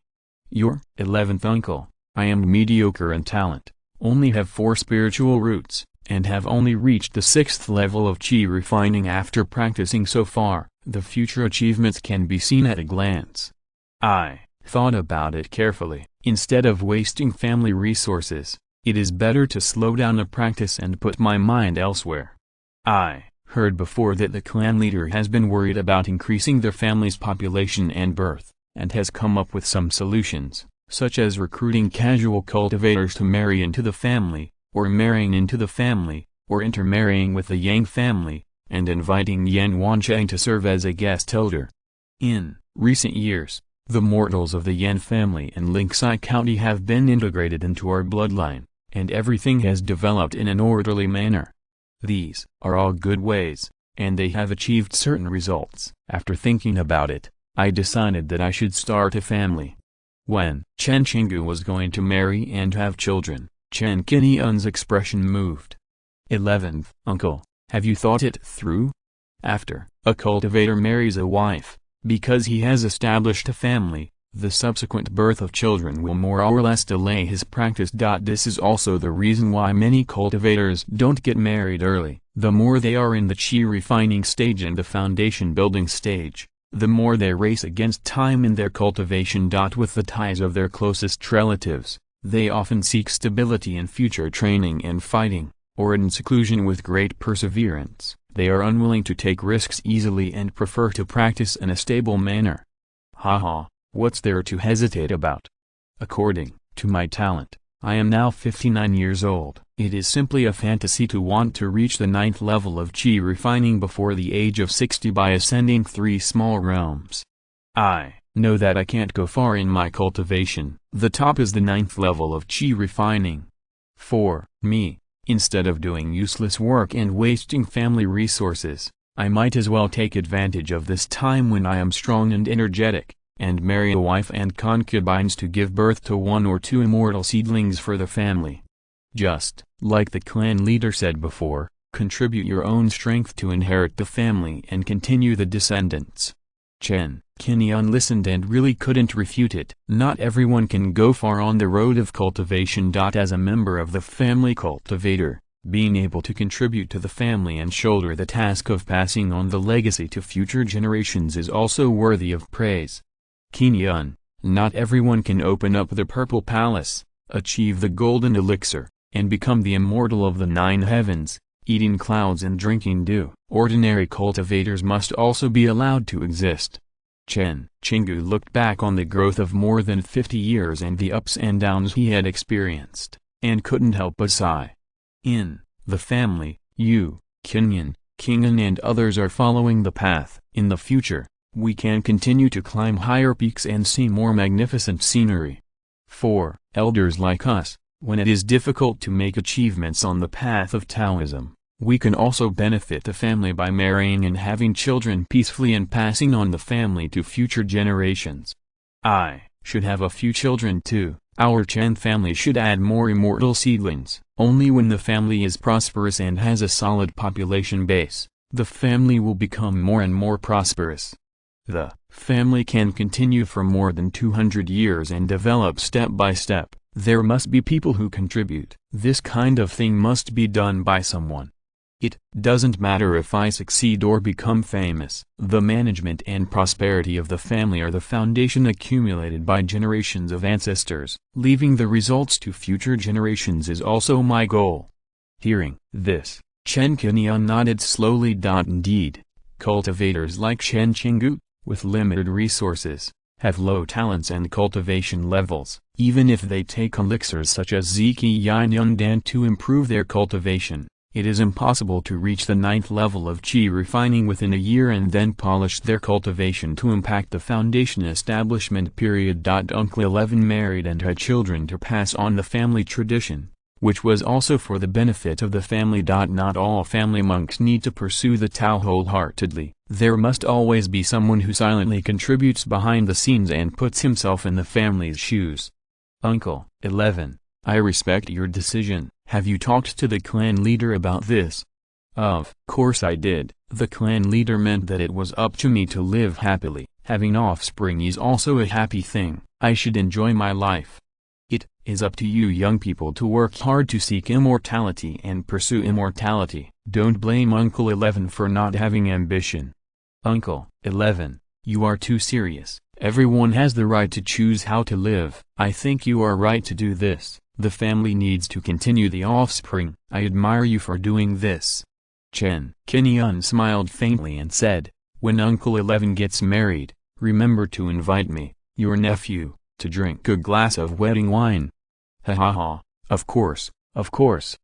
"Your 11th uncle, I am mediocre in talent, only have 4 spiritual roots, and have only reached the 6th level of Qi refining. After practicing so far, the future achievements can be seen at a glance. I thought about it carefully. Instead of wasting family resources, it is better to slow down the practice and put my mind elsewhere. I heard before that the clan leader has been worried about increasing their family's population and birth, and has come up with some solutions, such as recruiting casual cultivators to marry into the family, or marrying into the family, or intermarrying with the Yang family, and inviting Yan Wanjiantu to serve as a guest elder. In recent years, the mortals of the Yan family and Linxi County have been integrated into our bloodline, and everything has developed in an orderly manner. These are all good ways, and they have achieved certain results. After thinking about it, I decided that I should start a family." When Chen Qingyun was going to marry and have children, Chen Qingyun's expression moved. 11th uncle, have you thought it through? After a cultivator marries a wife, because he has established a family, the subsequent birth of children will more or less delay his practice. This is also the reason why many cultivators don't get married early. The more they are in the Qi refining stage and the foundation building stage, the more they race against time in their cultivation. With the ties of their closest relatives, they often seek stability in future training and fighting, or in seclusion with great perseverance. They are unwilling to take risks easily and prefer to practice in a stable manner. Haha, what's there to hesitate about? According to my talent, I am now 59 years old. It is simply a fantasy to want to reach the 9th level of Qi refining before the age of 60 by ascending 3 small realms. I know that I can't go far in my cultivation. The top is the 9th level of Qi refining. For me, instead of doing useless work and wasting family resources, I might as well take advantage of this time when I am strong and energetic, and marry a wife and concubines to give birth to 1 or 2 immortal seedlings for the family. Just like the clan leader said before, contribute your own strength to inherit the family and continue the descendants. Chen Qingyun listened and really couldn't refute it. Not everyone can go far on the road of cultivation. As a member of the family cultivator, being able to contribute to the family and shoulder the task of passing on the legacy to future generations is also worthy of praise. Qingyun, not everyone can open up the Purple Palace, achieve the Golden Elixir, and become the immortal of the 9 heavens, eating clouds and drinking dew. Ordinary cultivators must also be allowed to exist. Chen Qingyun looked back on the growth of more than 50 years and the ups and downs he had experienced, and couldn't help but sigh. In the family, you, Qingyun, and others are following the path. In the future, we can continue to climb higher peaks and see more magnificent scenery. For elders like us, when it is difficult to make achievements on the path of Taoism, we can also benefit the family by marrying and having children peacefully and passing on the family to future generations. I should have a few children too. Our Chen family should add more immortal seedlings. Only when the family is prosperous and has a solid population base, the family will become more and more prosperous. The family can continue for more than 200 years and develop step by step. There must be people who contribute. This kind of thing must be done by someone. It doesn't matter if I succeed or become famous. The management and prosperity of the family are the foundation accumulated by generations of ancestors. Leaving the results to future generations is also my goal. Hearing this, Chen Qingyun nodded slowly. Indeed, cultivators like Chen Qingyun, with limited resources, have low talents and cultivation levels. Even if they take elixirs such as Zhuxiantu to improve their cultivation, it is impossible to reach the 9th level of qi refining within a year and then polish their cultivation to impact the foundation establishment period. Uncle 11 married and had children to pass on the family tradition, which was also for the benefit of the family. Not all family monks need to pursue the Tao wholeheartedly. There must always be someone who silently contributes behind the scenes and puts himself in the family's shoes. Uncle 11, I respect your decision. Have you talked to the clan leader about this? Of course I did. The clan leader meant that it was up to me to live happily. Having offspring is also a happy thing. I should enjoy my life. It is up to you young people to work hard to seek immortality and pursue immortality. Don't blame Uncle 11 for not having ambition. Uncle 11, you are too serious. Everyone has the right to choose how to live. I think you are right to do this. The family needs to continue the offspring. I admire you for doing this. Chen Qingyun smiled faintly and said, when Uncle 11 gets married, remember to invite me, your nephew, to drink a glass of wedding wine. Ha ha ha, of course, of course.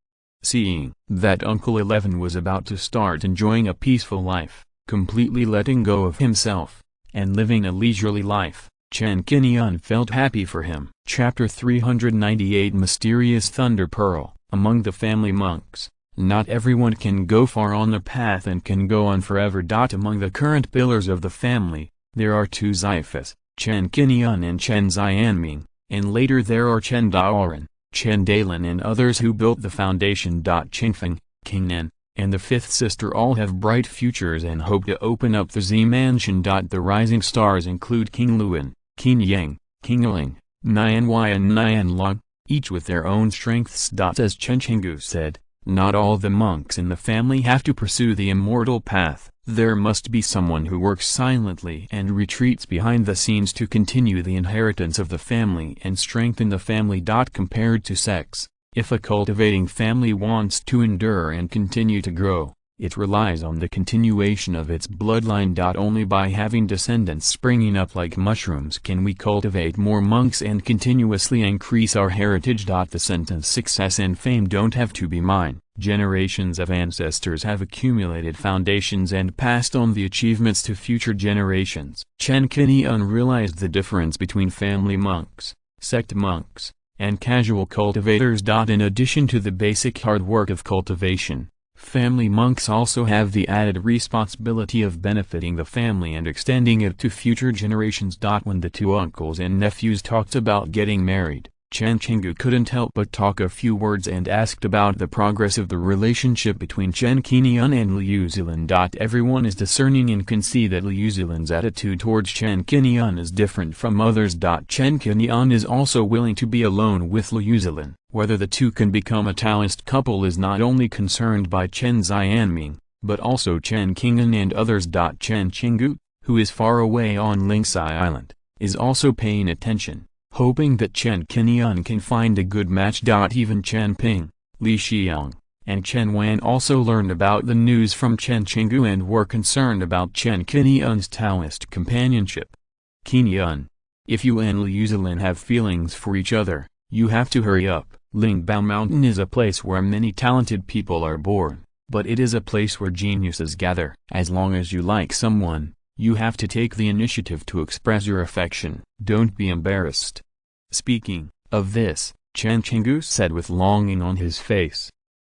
Seeing that Uncle 11 was about to start enjoying a peaceful life, completely letting go of himself, and living a leisurely life, Chen Qingyun felt happy for him. Chapter 398 Mysterious Thunder Pearl. Among the family monks, not everyone can go far on the path and can go on forever. Among the current pillars of the family, there are two Xiphas, Chen Qingyun and Chen Xianming, and later there are Chen Daoran, Chen Dalin and others who built the foundation. Qingfeng, Qingnan, and the fifth sister all have bright futures and hope to open up the Z mansion. The rising stars include King Luan, Qin Yang, King Ling, Nianhui and Nianlong, each with their own strengths. As Chen Qingyun said, not all the monks in the family have to pursue the immortal path. There must be someone who works silently and retreats behind the scenes to continue the inheritance of the family and strengthen the family. Compared to sex, if a cultivating family wants to endure and continue to grow, it relies on the continuation of its bloodline. Only by having descendants springing up like mushrooms can we cultivate more monks and continuously increase our heritage. The sentence success and fame don't have to be mine. Generations of ancestors have accumulated foundations and passed on the achievements to future generations. Chen Qingyun realized the difference between family monks, sect monks, and casual cultivators. In addition to the basic hard work of cultivation, family monks also have the added responsibility of benefiting the family and extending it to future generations. When the two uncles and nephews talked about getting married, Chen Qingyun couldn't help but talk a few words and asked about the progress of the relationship between Chen Qingyun and Liu Zilan. Everyone is discerning and can see that Liu Zilan's attitude towards Chen Qingyun is different from others. Chen Qingyun is also willing to be alone with Liu Zilan. Whether the two can become a Taoist couple is not only concerned by Chen Xianming, but also Chen Qingyun and others. Chen Qingyun, who is far away on Lingsai Island, is also paying attention, hoping that Chen Qingyun can find a good match. Even Chen Ping, Li Xiang, and Chen Wan also learned about the news from Chen Qingyun and were concerned about Chen Qingyun's Taoist companionship. Qingyun, if you and Liu Zilan have feelings for each other, you have to hurry up. Lingbao Mountain is a place where many talented people are born, but it is a place where geniuses gather. As long as you like someone, you have to take the initiative to express your affection. Don't be embarrassed. Speaking Of this, Chen Qingyun said with longing on his face.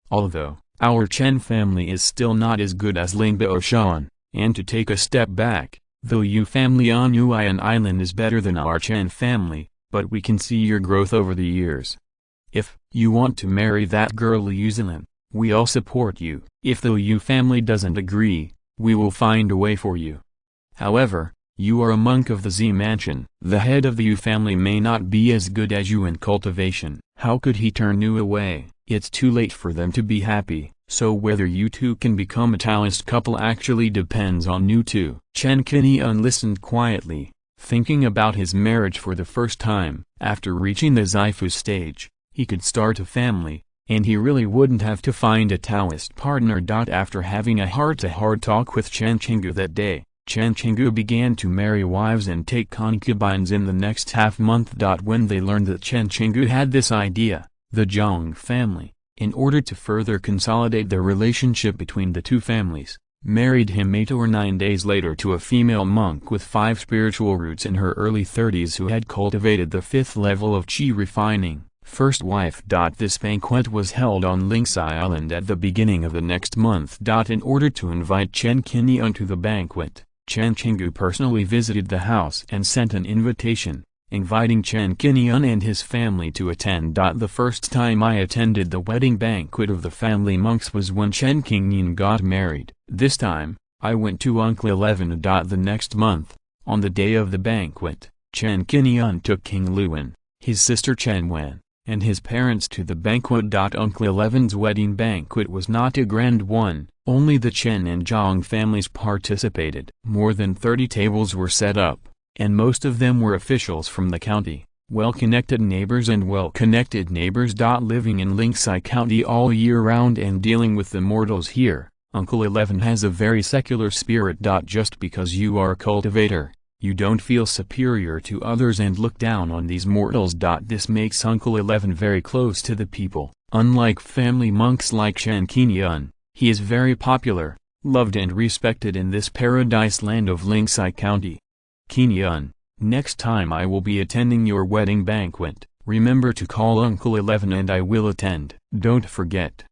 Although, our Chen family is still not as good as Lingba or Shan, and to take a step back, though Yu family on Hunyuan Island is better than our Chen family, but we can see your growth over the years. If you want to marry that girl Liu Zilin, we all support you. If the Yu family doesn't agree, we will find a way for you. However, you are a monk of the Z mansion. The head of the Yu family may not be as good as you in cultivation. How could he turn you away? It's too late for them to be happy, so whether you two can become a Taoist couple actually depends on you two. Chen Qingyun listened quietly, thinking about his marriage for the first time. After reaching the Zaifu stage, he could start a family, and he really wouldn't have to find a Taoist partner. After having a heart-to-heart talk with Chen Qingyun that day, Chen Qingyun began to marry wives and take concubines in the next half-month. When they learned that Chen Qingyun had this idea, the Zhang family, in order to further consolidate the relationship between the two families, married him 8 or 9 days later to a female monk with 5 spiritual roots in her early 30s who had cultivated the 5th level of qi refining. First wife. This banquet was held on Lingsai Island at the beginning of the next month. In order to invite Chen Qingyun to the banquet, Chen Qingyun personally visited the house and sent an invitation, inviting Chen Qingyun and his family to attend. The first time I attended the wedding banquet of the family monks was when Chen Qingyun got married. This time, I went to Uncle 11. The next month, on the day of the banquet, Chen Qingyun took King Luan, his sister Chen Wen, and his parents to the banquet. Uncle 11's wedding banquet was not a grand one, only the Chen and Zhang families participated. More than 30 tables were set up, and most of them were officials from the county, well-connected neighbors and well-connected neighbors. Living in Lingsai County all year round and dealing with the mortals here, Uncle 11 has a very secular spirit. Just because you are a cultivator, you don't feel superior to others and look down on these mortals. This makes Uncle 11 very close to the people. Unlike family monks like Chen Qingyun, he is very popular, loved and respected in this paradise land of Lingsai County. Qingyun, next time I will be attending your wedding banquet, remember to call Uncle 11 and I will attend. Don't forget.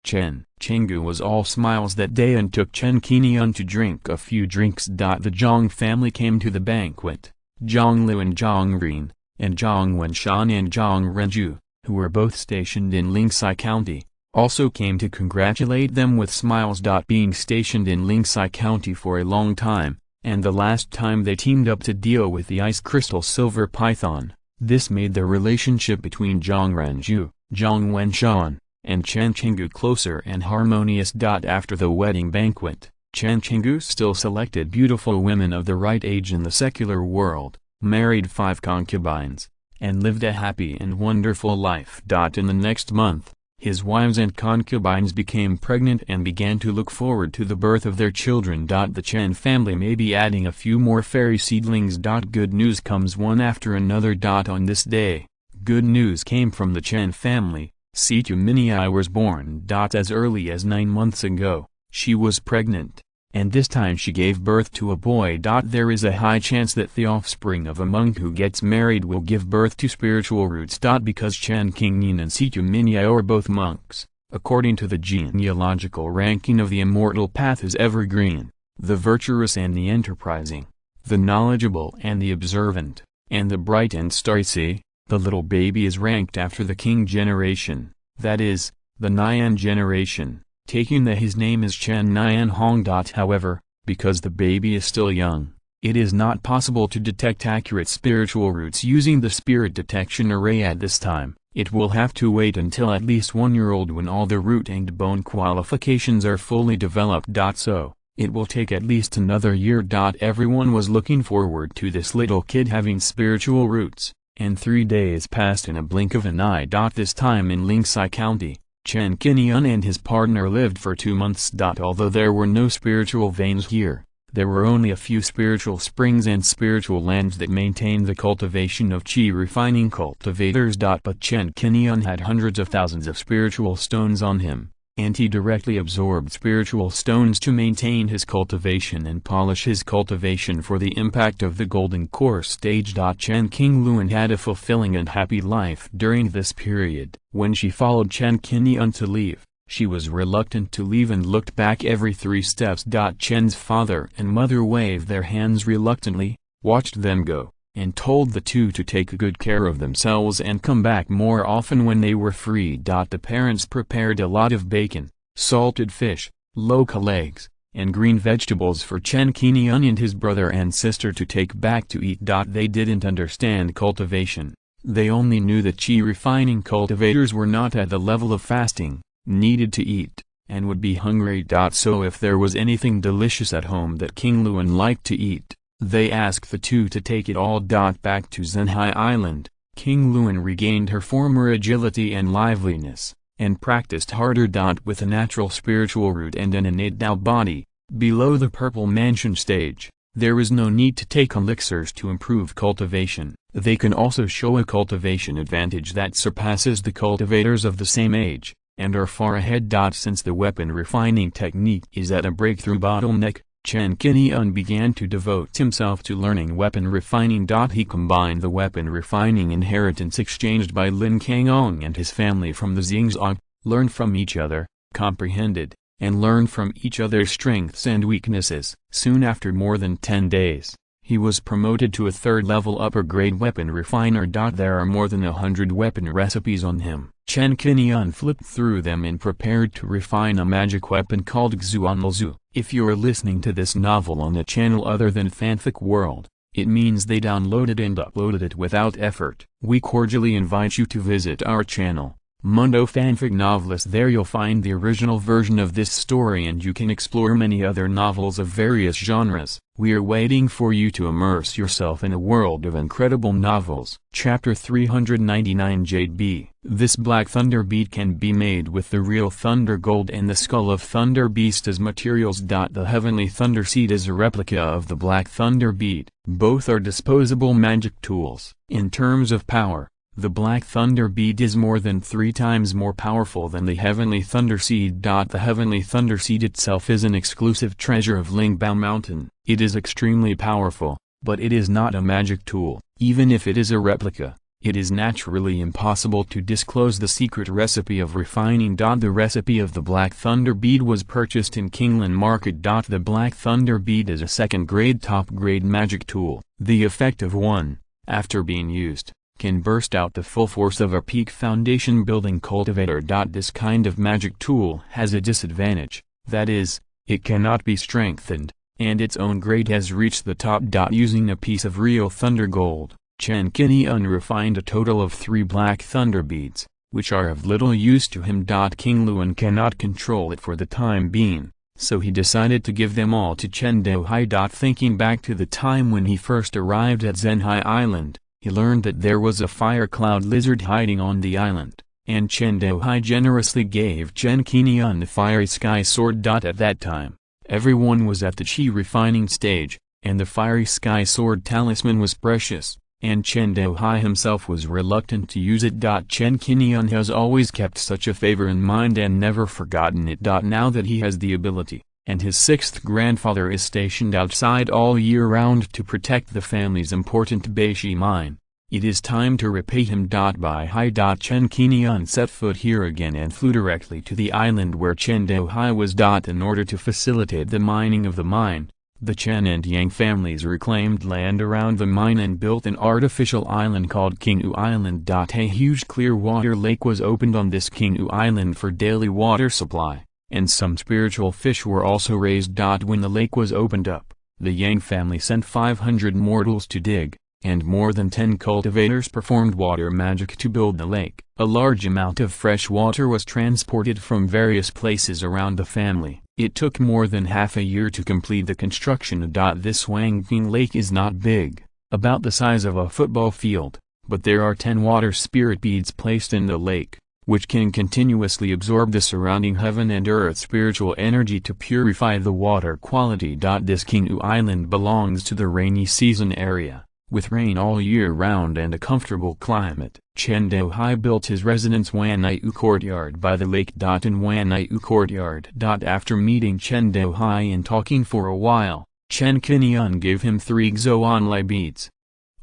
Chen Qingyun was all smiles that day and took Chen Qingyun to drink a few drinks. The Zhang family came to the banquet. Zhang Liu and Zhang Rin, and Zhang Wenshan and Zhang Renju, who were both stationed in Lingsai County, also came to congratulate them with smiles. Being stationed in Lingsai County for a long time, and the last time they teamed up to deal with the Ice Crystal Silver Python, this made the relationship between Zhang Renju, Zhang Wenshan, and Chen Qingyun closer and harmonious. After the wedding banquet, Chen Qingyun still selected beautiful women of the right age in the secular world, married 5 concubines, and lived a happy and wonderful life. In the next month, his wives and concubines became pregnant and began to look forward to the birth of their children. The Chen family may be adding a few more fairy seedlings. Good news comes one after another. On this day, good news came from the Chen family. Situ Minyi was born. As early as 9 months ago, she was pregnant, and this time she gave birth to a boy. There is a high chance that the offspring of a monk who gets married will give birth to spiritual roots. Because Chen Qingyun and Situ Minyi are both monks, according to the genealogical ranking of the immortal path is evergreen, the virtuous and the enterprising, the knowledgeable and the observant, and the bright and starry. See, the little baby is ranked after the King generation, that is, the Nyan generation, taking that his name is Chen Nyan Hong. However, because the baby is still young, it is not possible to detect accurate spiritual roots using the spirit detection array at this time. It will have to wait until at least 1-year-old when all the root and bone qualifications are fully developed. So, it will take at least another year. Everyone was looking forward to this little kid having spiritual roots, and 3 days passed in a blink of an eye. This time in Lingsai County, Chen Qingyun and his partner lived for 2 months. Although there were no spiritual veins here, there were only a few spiritual springs and spiritual lands that maintained the cultivation of qi refining cultivators. But Chen Qingyun had hundreds of thousands of spiritual stones on him, and he directly absorbed spiritual stones to maintain his cultivation and polish his cultivation for the impact of the golden core stage. Chen Qingyun had a fulfilling and happy life during this period. When she followed Chen Qingyun to leave, she was reluctant to leave and looked back every 3 steps. Chen's father and mother waved their hands reluctantly, watched them go, and told the two to take good care of themselves and come back more often when they were free. The parents prepared a lot of bacon, salted fish, local eggs, and green vegetables for Chen Qingyun and his brother and sister to take back to eat. They didn't understand cultivation. They only knew that qi refining cultivators were not at the level of fasting, needed to eat, and would be hungry. So if there was anything delicious at home that Qingyun liked to eat, they asked the two to take it all. Back to Zhenhai Island, Qingyun regained her former agility and liveliness, and practiced harder. With a natural spiritual root and an innate Tao body, below the purple mansion stage, there is no need to take elixirs to improve cultivation. They can also show a cultivation advantage that surpasses the cultivators of the same age, and are far ahead. Since the weapon refining technique is at a breakthrough bottleneck, Chen Qingyun began to devote himself to learning weapon refining. He combined the weapon refining inheritance exchanged by Lin Kangong and his family from the Xingzong, learned from each other, comprehended, and learned from each other's strengths and weaknesses. Soon after more than 10 days, he was promoted to a 3rd-level upper-grade weapon refiner. There are more than 100 weapon recipes on him. Chen Qingyun flipped through them and prepared to refine a magic weapon called Xuanlzu. If you're listening to this novel on a channel other than Fanfic World, it means they downloaded and uploaded it without effort. We cordially invite you to visit our channel, Mundo Fanfic Novelist. There you'll find the original version of this story and you can explore many other novels of various genres. We are waiting for you to immerse yourself in a world of incredible novels. Chapter 399 Jade Bee. This Black Thunder Bead can be made with the real Thunder Gold and the Skull of Thunder Beast as materials. The Heavenly Thunder Seed is a replica of the Black Thunder Bead. Both are disposable magic tools. In terms of power, the Black Thunder Bead is more than 3 times more powerful than the Heavenly Thunder Seed. The Heavenly Thunder Seed itself is an exclusive treasure of Lingbao Mountain. It is extremely powerful, but it is not a magic tool. Even if it is a replica, it is naturally impossible to disclose the secret recipe of refining. The recipe of the Black Thunder Bead was purchased in Kinglan Market. The Black Thunder Bead is a 2nd-grade top-grade magic tool. The effect of one, after being used, can burst out the full force of a peak foundation building cultivator. This kind of magic tool has a disadvantage, that is, it cannot be strengthened, and its own grade has reached the top. Using a piece of real Thunder Gold, Chen Qingyun refined a total of 3 Black Thunder Beads, which are of little use to him. Qingyun cannot control it for the time being, so he decided to give them all to Chen Douhai. Thinking back to the time when he first arrived at Zhenhai Island, he learned that there was a fire cloud lizard hiding on the island, and Chen Douhai generously gave Chen Qingyun the fiery sky sword. At that time, everyone was at the qi refining stage, and the fiery sky sword talisman was precious, and Chen Douhai himself was reluctant to use it. Chen Qingyun has always kept such a favor in mind and never forgotten it. Now that he has the ability, and his 6th grandfather is stationed outside all year round to protect the family's important Beishi mine, it is time to repay him. By Hai. Chen Qingyun set foot here again and flew directly to the island where Chen Douhai was. In order to facilitate the mining of the mine, the Chen and Yang families reclaimed land around the mine and built an artificial island called Qinggu Island. A huge clear water lake was opened on this Qinggu Island for daily water supply, and some spiritual fish were also raised. When the lake was opened up, the Yang family sent 500 mortals to dig, and more than 10 cultivators performed water magic to build the lake. A large amount of fresh water was transported from various places around the family. It took more than half a year to complete the construction. This Wangping Lake is not big, about the size of a football field, but there are 10 water spirit beads placed in the lake, which can continuously absorb the surrounding heaven and earth spiritual energy to purify the water quality. This Qinggu Island belongs to the rainy season area, With rain all year round and a comfortable climate, Chen Douhai built his residence Wanjiantu Courtyard by the lake. In Wanjiantu Courtyard. After meeting Chen Douhai and talking for a while, Chen Qingyun gave him 3 Xuanlai beads.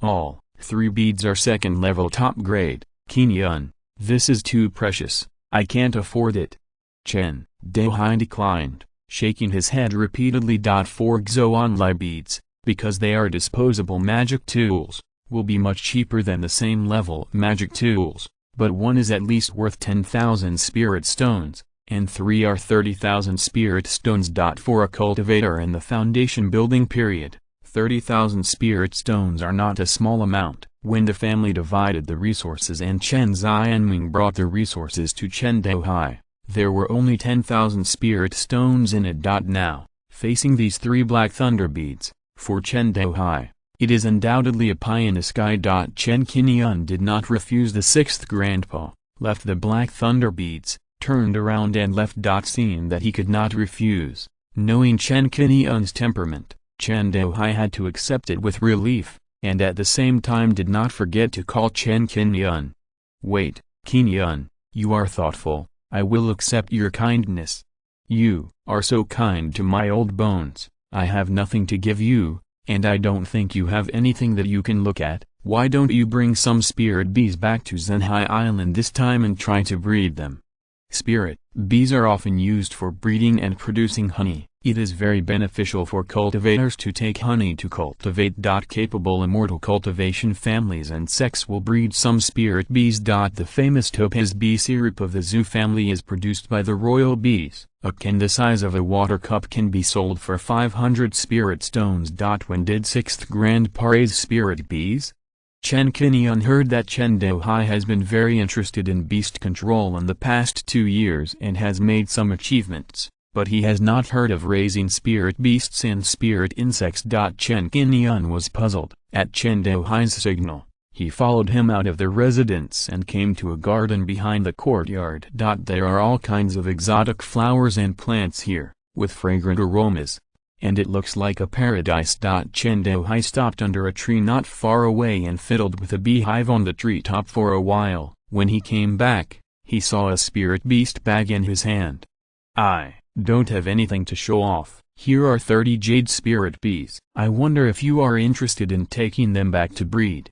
All 3 beads are second level top grade. Qingyun, this is too precious, I can't afford it. Chen Douhai declined, shaking his head repeatedly. 4 Xuanlai beads, because they are disposable magic tools, will be much cheaper than the same level magic tools, but one is at least worth 10,000 spirit stones, and 3 are 30,000 spirit stones. For a cultivator in the foundation building period, 30,000 spirit stones are not a small amount. When the family divided the resources and Chen Xianming brought the resources to Chen Douhai, there were only 10,000 spirit stones in it. Now, facing these 3 black thunder beads, for Chen Douhai, it is undoubtedly a pie in the sky. Chen Qingyun did not refuse the 6th grandpa, left the black thunder beads, turned around and left. Seeing that he could not refuse, knowing Chen Qingyun's temperament, Chen Douhai had to accept it with relief, and at the same time did not forget to call Chen Qingyun. Wait, Qingyun, you are thoughtful, I will accept your kindness. You are so kind to my old bones. I have nothing to give you, and I don't think you have anything that you can look at. Why don't you bring some spirit bees back to Zhenhai Island this time and try to breed them? Spirit bees are often used for breeding and producing honey. It is very beneficial for cultivators to take honey to cultivate. Capable immortal cultivation families and sects will breed some spirit bees. The famous topaz bee syrup of the Zhu family is produced by the royal bees. A can the size of a water cup can be sold for 500 spirit stones. When did 6th grandpa raise spirit bees? Chen Qingyun heard that Chen Douhai has been very interested in beast control in the past 2 years and has made some achievements, but he has not heard of raising spirit beasts and spirit insects. Chen Qingyun was puzzled. At Chen Douhai's signal, he followed him out of the residence and came to a garden behind the courtyard. There are all kinds of exotic flowers and plants here, with fragrant aromas, and it looks like a paradise. Chen Douhai stopped under a tree not far away and fiddled with a beehive on the treetop for a while. When he came back, he saw a spirit beast bag in his hand. I don't have anything to show off. Here are 30 jade spirit bees. I wonder if you are interested in taking them back to breed.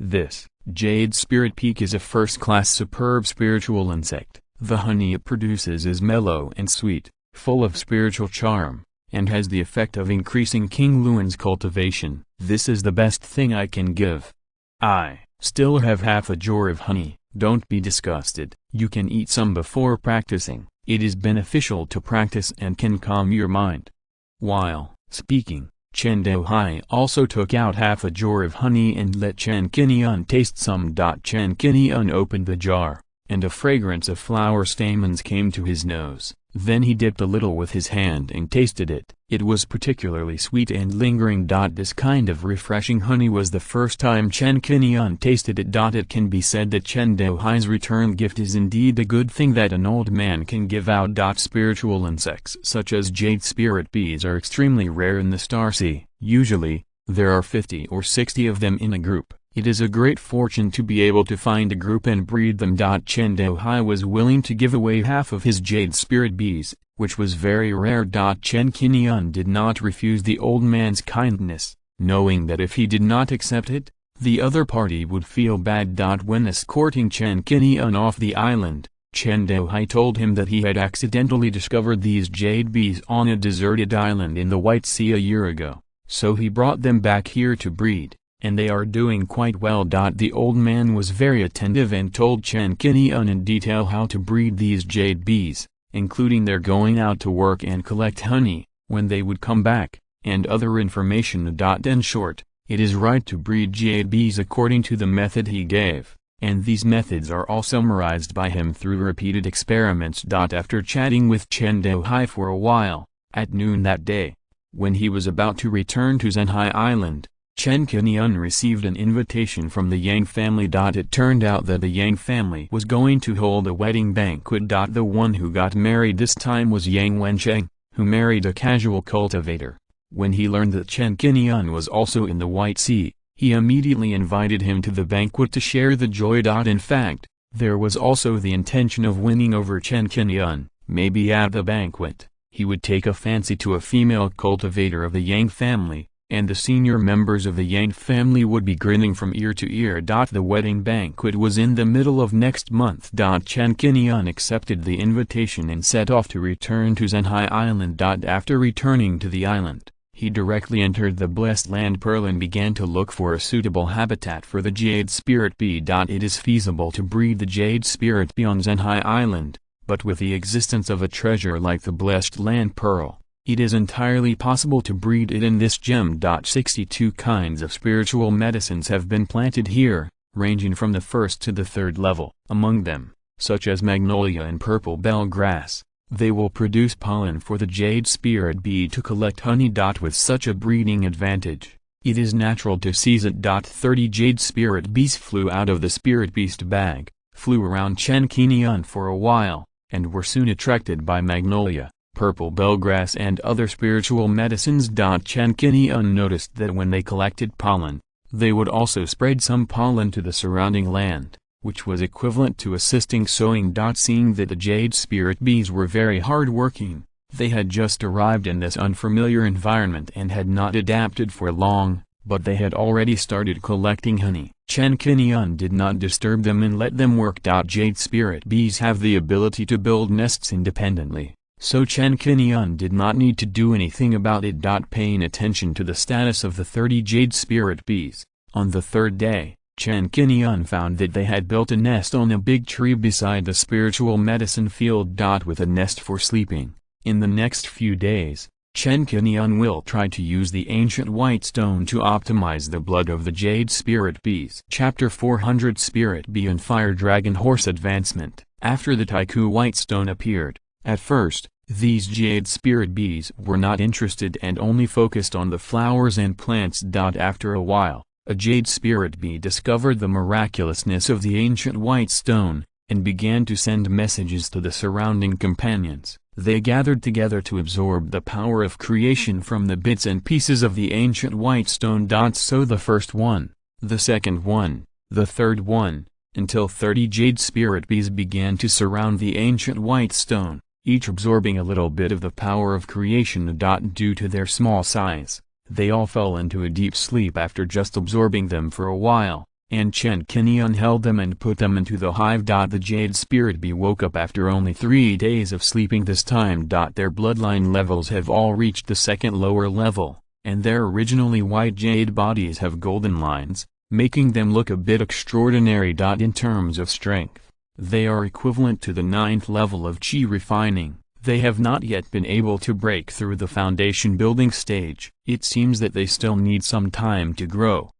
This jade spirit peak is a first-class superb spiritual insect. The honey it produces is mellow and sweet, full of spiritual charm, and has the effect of increasing King Luan's cultivation. This is the best thing I can give. I still have half a jar of honey. Don't be disgusted. You can eat some before practicing. It is beneficial to practice and can calm your mind. While speaking, Chen Douhai also took out half a jar of honey and let Chen Qingyun taste some. Chen Qingyun opened the jar, and a fragrance of flower stamens came to his nose. Then he dipped a little with his hand and tasted it. It was particularly sweet and lingering. This kind of refreshing honey was the first time Chen Qingyun tasted it. It can be said that Chen Douhai's return gift is indeed a good thing that an old man can give out. Spiritual insects such as jade spirit bees are extremely rare in the Star Sea. Usually, there are 50 or 60 of them in a group. It is a great fortune to be able to find a group and breed them. Chen Douhai was willing to give away half of his jade spirit bees, which was very rare. Chen Qingyun did not refuse the old man's kindness, knowing that if he did not accept it, the other party would feel bad. When escorting Chen Qingyun off the island, Chen Douhai told him that he had accidentally discovered these jade bees on a deserted island in the White Sea a year ago, so he brought them back here to breed, and they are doing quite well. The old man was very attentive and told Chen Qingyun in detail how to breed these jade bees, including their going out to work and collect honey, when they would come back, and other information. In short, it is right to breed jade bees according to the method he gave, and these methods are all summarized by him through repeated experiments. After chatting with Chen Douhai for a while, at noon that day, when he was about to return to Zhenhai Island, Chen Qingyun received an invitation from the Yang family. It turned out that the Yang family was going to hold a wedding banquet. The one who got married this time was Yang Wensheng, who married a casual cultivator. When he learned that Chen Qingyun was also in the White Sea, He immediately invited him to the banquet to share the joy. In fact, there was also the intention of winning over Chen Qingyun. Maybe at the banquet, he would take a fancy to a female cultivator of the Yang family, and the senior members of the Yang family would be grinning from ear to ear. The wedding banquet was in the middle of next month. Chen Qingyun accepted the invitation and set off to return to Zhenhai Island. After returning to the island, he directly entered the Blessed Land Pearl and began to look for a suitable habitat for the Jade Spirit Bee. It is feasible to breed the Jade Spirit Bee on Zhenhai Island, but with the existence of a treasure like the Blessed Land Pearl, it is entirely possible to breed it in this gem. 62 kinds of spiritual medicines have been planted here, ranging from the first to the third level. Among them, such as magnolia and purple bell grass, they will produce pollen for the Jade Spirit Bee to collect honey. With such a breeding advantage, it is natural to seize it. 30 Jade Spirit Bees flew out of the Spirit Beast bag, flew around Chen Qingyun for a while, and were soon attracted by magnolia, purple bellgrass and other spiritual medicines. Chen Qingyun noticed that when they collected pollen, they would also spread some pollen to the surrounding land, which was equivalent to assisting sowing. Seeing that the Jade Spirit Bees were very hard-working, they had just arrived in this unfamiliar environment and had not adapted for long, but they had already started collecting honey. Chen Qingyun did not disturb them and let them work. Jade Spirit Bees have the ability to build nests independently, so Chen Qingyun did not need to do anything about it. Paying attention to the status of the 30 Jade Spirit Bees, on the third day, Chen Qingyun found that they had built a nest on a big tree beside the spiritual medicine field. With a nest for sleeping. In the next few days, Chen Qingyun will try to use the ancient white stone to optimize the blood of the Jade Spirit Bees. Chapter 400 Spirit Bee and Fire Dragon Horse Advancement. After the Taiku White Stone appeared, at first, these Jade Spirit Bees were not interested and only focused on the flowers and plants. After a while, a Jade Spirit Bee discovered the miraculousness of the ancient white stone, and began to send messages to the surrounding companions. They gathered together to absorb the power of creation from the bits and pieces of the ancient white stone. So the first one, the second one, the third one, until 30 Jade Spirit Bees began to surround the ancient white stone, each absorbing a little bit of the power of creation. Due to their small size, they all fell into a deep sleep after just absorbing them for a while, and Chen Qingyun held them and put them into the hive. The Jade Spirit Bee woke up after only 3 days of sleeping this time. Their bloodline levels have all reached the second lower level, and their originally white jade bodies have golden lines, making them look a bit extraordinary. In terms of strength, they are equivalent to the 9th level of Qi refining. They have not yet been able to break through the foundation building stage. It seems that they still need some time to grow.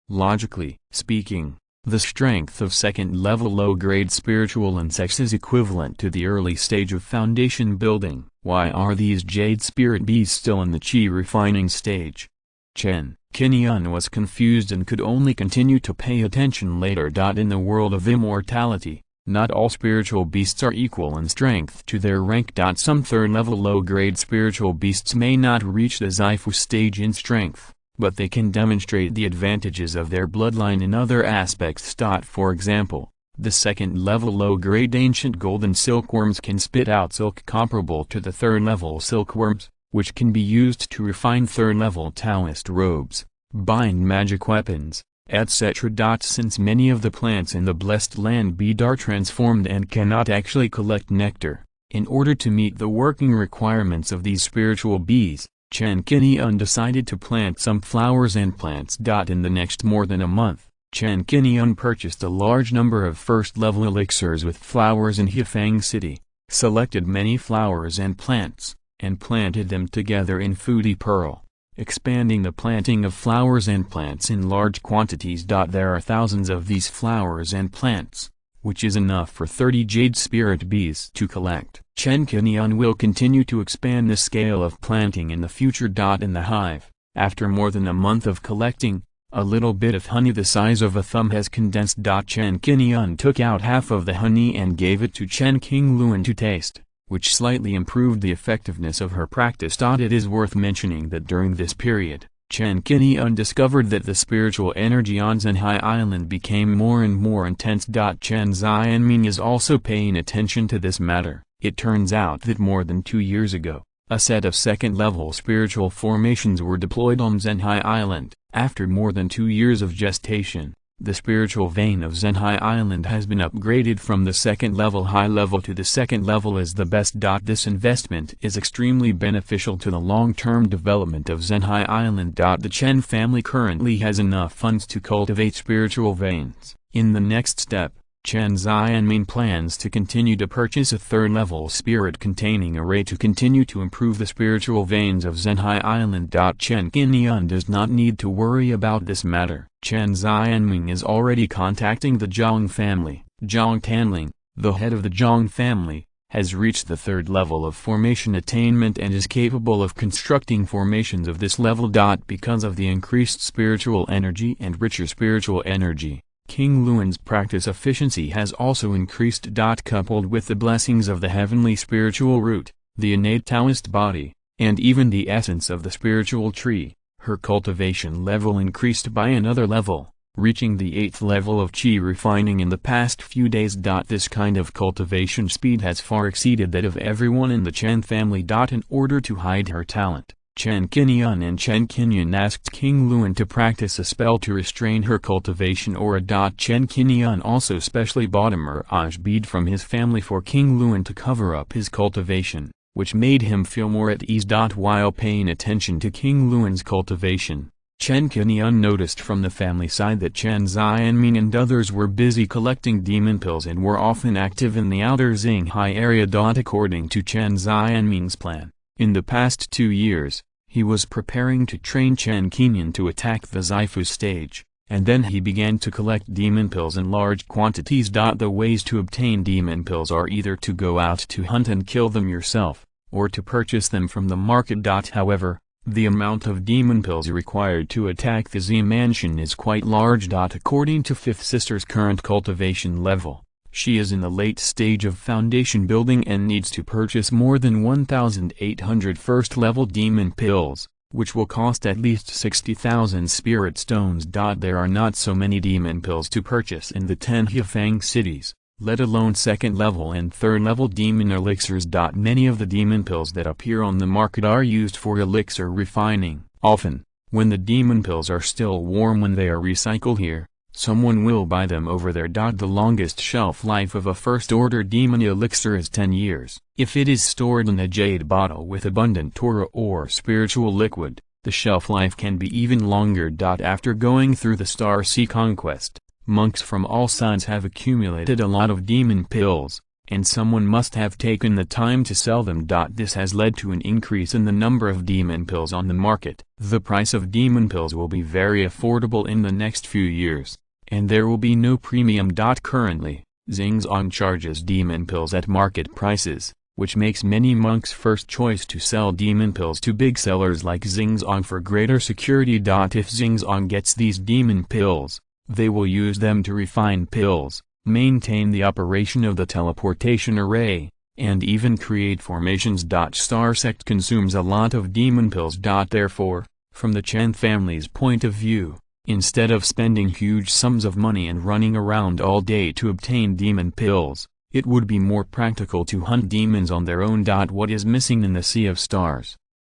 Logically speaking, the strength of second-level low-grade spiritual insects is equivalent to the early stage of foundation building. Why are these Jade Spirit Bees still in the Qi refining stage? Chen Qingyun was confused and could only continue to pay attention later. In the world of immortality, not all spiritual beasts are equal in strength to their rank. Some third-level low-grade spiritual beasts may not reach the Xifu stage in strength, but they can demonstrate the advantages of their bloodline in other aspects. For example, the second-level low-grade ancient golden silkworms can spit out silk comparable to the third-level silkworms, which can be used to refine third-level Taoist robes, bind magic weapons, etc. Since many of the plants in the Blessed Land Bee are transformed and cannot actually collect nectar, in order to meet the working requirements of these spiritual bees, Chen Qingyun decided to plant some flowers and plants. In the next more than a month, Chen Qingyun purchased a large number of first-level elixirs with flowers in Hefang City, selected many flowers and plants, and planted them together in Foodie Pearl, expanding the planting of flowers and plants in large quantities. There are thousands of these flowers and plants, which is enough for 30 Jade Spirit Bees to collect. Chen Qingyun will continue to expand the scale of planting in the future. In the hive, after more than a month of collecting, a little bit of honey the size of a thumb has condensed. Chen Qingyun took out half of the honey and gave it to Chen Qingyun to taste, which slightly improved the effectiveness of her practice. It is worth mentioning that during this period, Chen Qingyun discovered that the spiritual energy on Zhenhai Island became more and more intense. Chen Xianming is also paying attention to this matter. It turns out that more than 2 years ago, a set of second-level spiritual formations were deployed on Zhenhai Island. After more than 2 years of gestation, the spiritual vein of Zhenhai Island has been upgraded from the second-level high level to the second level as the best. This investment is extremely beneficial to the long-term development of Zhenhai Island. The Chen family currently has enough funds to cultivate spiritual veins. In the next step, Chen Xianming plans to continue to purchase a third-level spirit-containing array to continue to improve the spiritual veins of Zhenhai Island. Chen Qingyun does not need to worry about this matter. Chen Xianming is already contacting the Zhang family. Zhang Tanling, the head of the Zhang family, has reached the third level of formation attainment and is capable of constructing formations of this level. Because of the increased spiritual energy and richer spiritual energy, King Luan's practice efficiency has also increased. Coupled with the blessings of the heavenly spiritual root, the innate Taoist body, and even the essence of the spiritual tree, her cultivation level increased by another level, reaching the 8th level of qi refining in the past few days. This kind of cultivation speed has far exceeded that of everyone in the Chen family. In order to hide her talent, Chen Qingyun and Chen Qingyun asked King Luan to practice a spell to restrain her cultivation aura. Chen Qingyun also specially bought a mirage bead from his family for King Luan to cover up his cultivation, which made him feel more at ease. While paying attention to King Luan's cultivation, Chen Qingyun noticed from the family side that Chen Xianming and others were busy collecting demon pills and were often active in the outer Zhenghai area. According to Chen Xianming's plan, in the past 2 years, he was preparing to train Chen Qingyun to attack the Xifu stage, and then he began to collect demon pills in large quantities. The ways to obtain demon pills are either to go out to hunt and kill them yourself, or to purchase them from the market. However, the amount of demon pills required to attack the Z mansion is quite large. According to Fifth Sister's current cultivation level, she is in the late stage of foundation building and needs to purchase more than 1,800 first-level demon pills, which will cost at least 60,000 spirit stones. There are not so many demon pills to purchase in the 10 Hefang cities, let alone second-level and third-level demon elixirs. Many of the demon pills that appear on the market are used for elixir refining. Often, when the demon pills are still warm when they are recycled here, someone will buy them over there. The longest shelf life of a first-order demon elixir is 10 years. If it is stored in a jade bottle with abundant Torah or spiritual liquid, the shelf life can be even longer. After going through the Star Sea conquest, monks from all sides have accumulated a lot of demon pills, and someone must have taken the time to sell them. This has led to an increase in the number of demon pills on the market. The price of demon pills will be very affordable in the next few years, and there will be no premium. Currently, Xingzong charges demon pills at market prices, which makes many monks' first choice to sell demon pills to big sellers like Xingzong for greater security. If Xingzong gets these demon pills, they will use them to refine pills, maintain the operation of the teleportation array, and even create formations. Star Sect consumes a lot of demon pills. Therefore, from the Chen family's point of view, instead of spending huge sums of money and running around all day to obtain demon pills, it would be more practical to hunt demons on their own. What is missing in the Sea of Stars?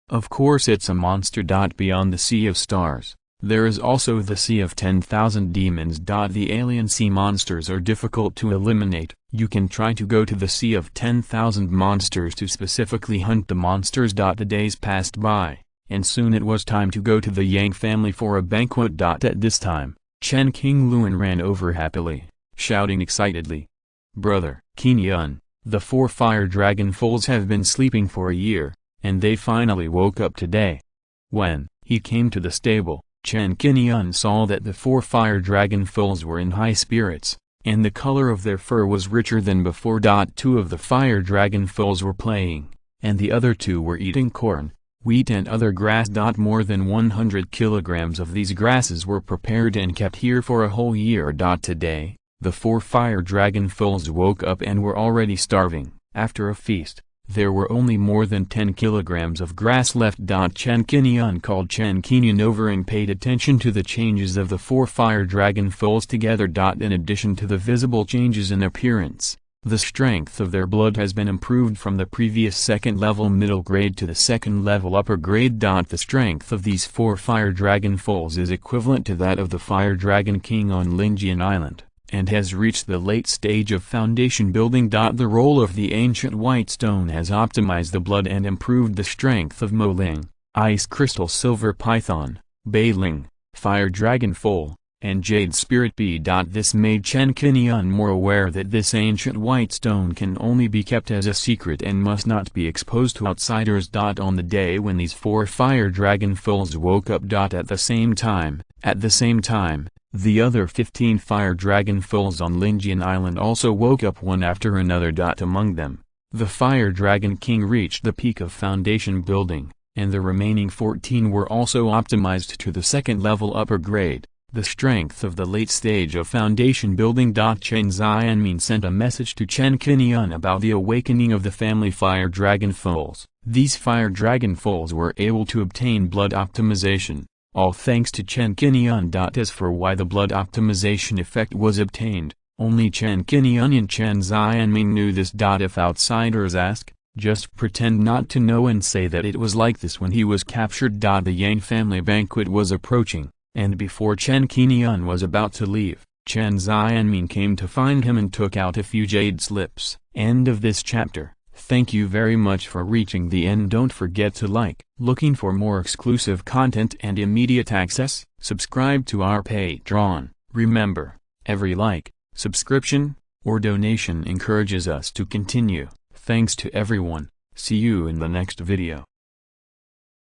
Of course it's a monster. Beyond the Sea of Stars, there is also the Sea of 10,000 Demons. The alien sea monsters are difficult to eliminate. You can try to go to the Sea of 10,000 monsters to specifically hunt the monsters. The days passed by, and soon it was time to go to the Yang family for a banquet. At this time, Chen Qingyun ran over happily, shouting excitedly, "Brother Qingyun, the 4 fire dragon foals have been sleeping for a year, and they finally woke up today." When he came to the stable, Chen Qingyun saw that the 4 fire dragon foals were in high spirits, and the color of their fur was richer than before. 2 of the fire dragon foals were playing, and the other 2 were eating corn, wheat and other grass. More than 100 kilograms of these grasses were prepared and kept here for a whole year. Today, the 4 fire dragon foals woke up and were already starving. After a feast, there were only more than 10 kilograms of grass left. Chen Qingyun called Chen Qingyun over and paid attention to the changes of the 4 fire dragon foals together. In addition to the visible changes in appearance, the strength of their blood has been improved from the previous second level middle grade to the second level upper grade. The strength of these 4 fire dragon foals is equivalent to that of the fire dragon king on Linjian Island, and has reached the late stage of foundation building. The role of the ancient white stone has optimized the blood and improved the strength of Moling, Ice Crystal Silver Python, Bailing, Fire Dragon Foal, and Jade Spirit Bee. This made Chen Qingyun more aware that this ancient white stone can only be kept as a secret and must not be exposed to outsiders. On the day when these 4 fire dragon foals woke up. At the same time, the other 15 fire dragon foals on Linjian Island also woke up one after another. Among them, the fire dragon king reached the peak of foundation building, and the remaining 14 were also optimized to the second level upper grade, the strength of the late stage of foundation building. Chen Xianmin sent a message to Chen Qingyun about the awakening of the family fire dragon foals. These fire dragon foals were able to obtain blood optimization, all thanks to Chen Qingyun. As for why the blood optimization effect was obtained, only Chen Qingyun and Chen Xianmin knew this. If outsiders ask, just pretend not to know and say that it was like this when he was captured. The Yang family banquet was approaching, and before Chen Qingyun was about to leave, Chen Xianmin came to find him and took out a few jade slips. End of this chapter. Thank you very much for reaching the end. Don't forget to like. Looking for more exclusive content and immediate access? Subscribe to our Patreon. Remember, every like, subscription, or donation encourages us to continue. Thanks to everyone. See you in the next video.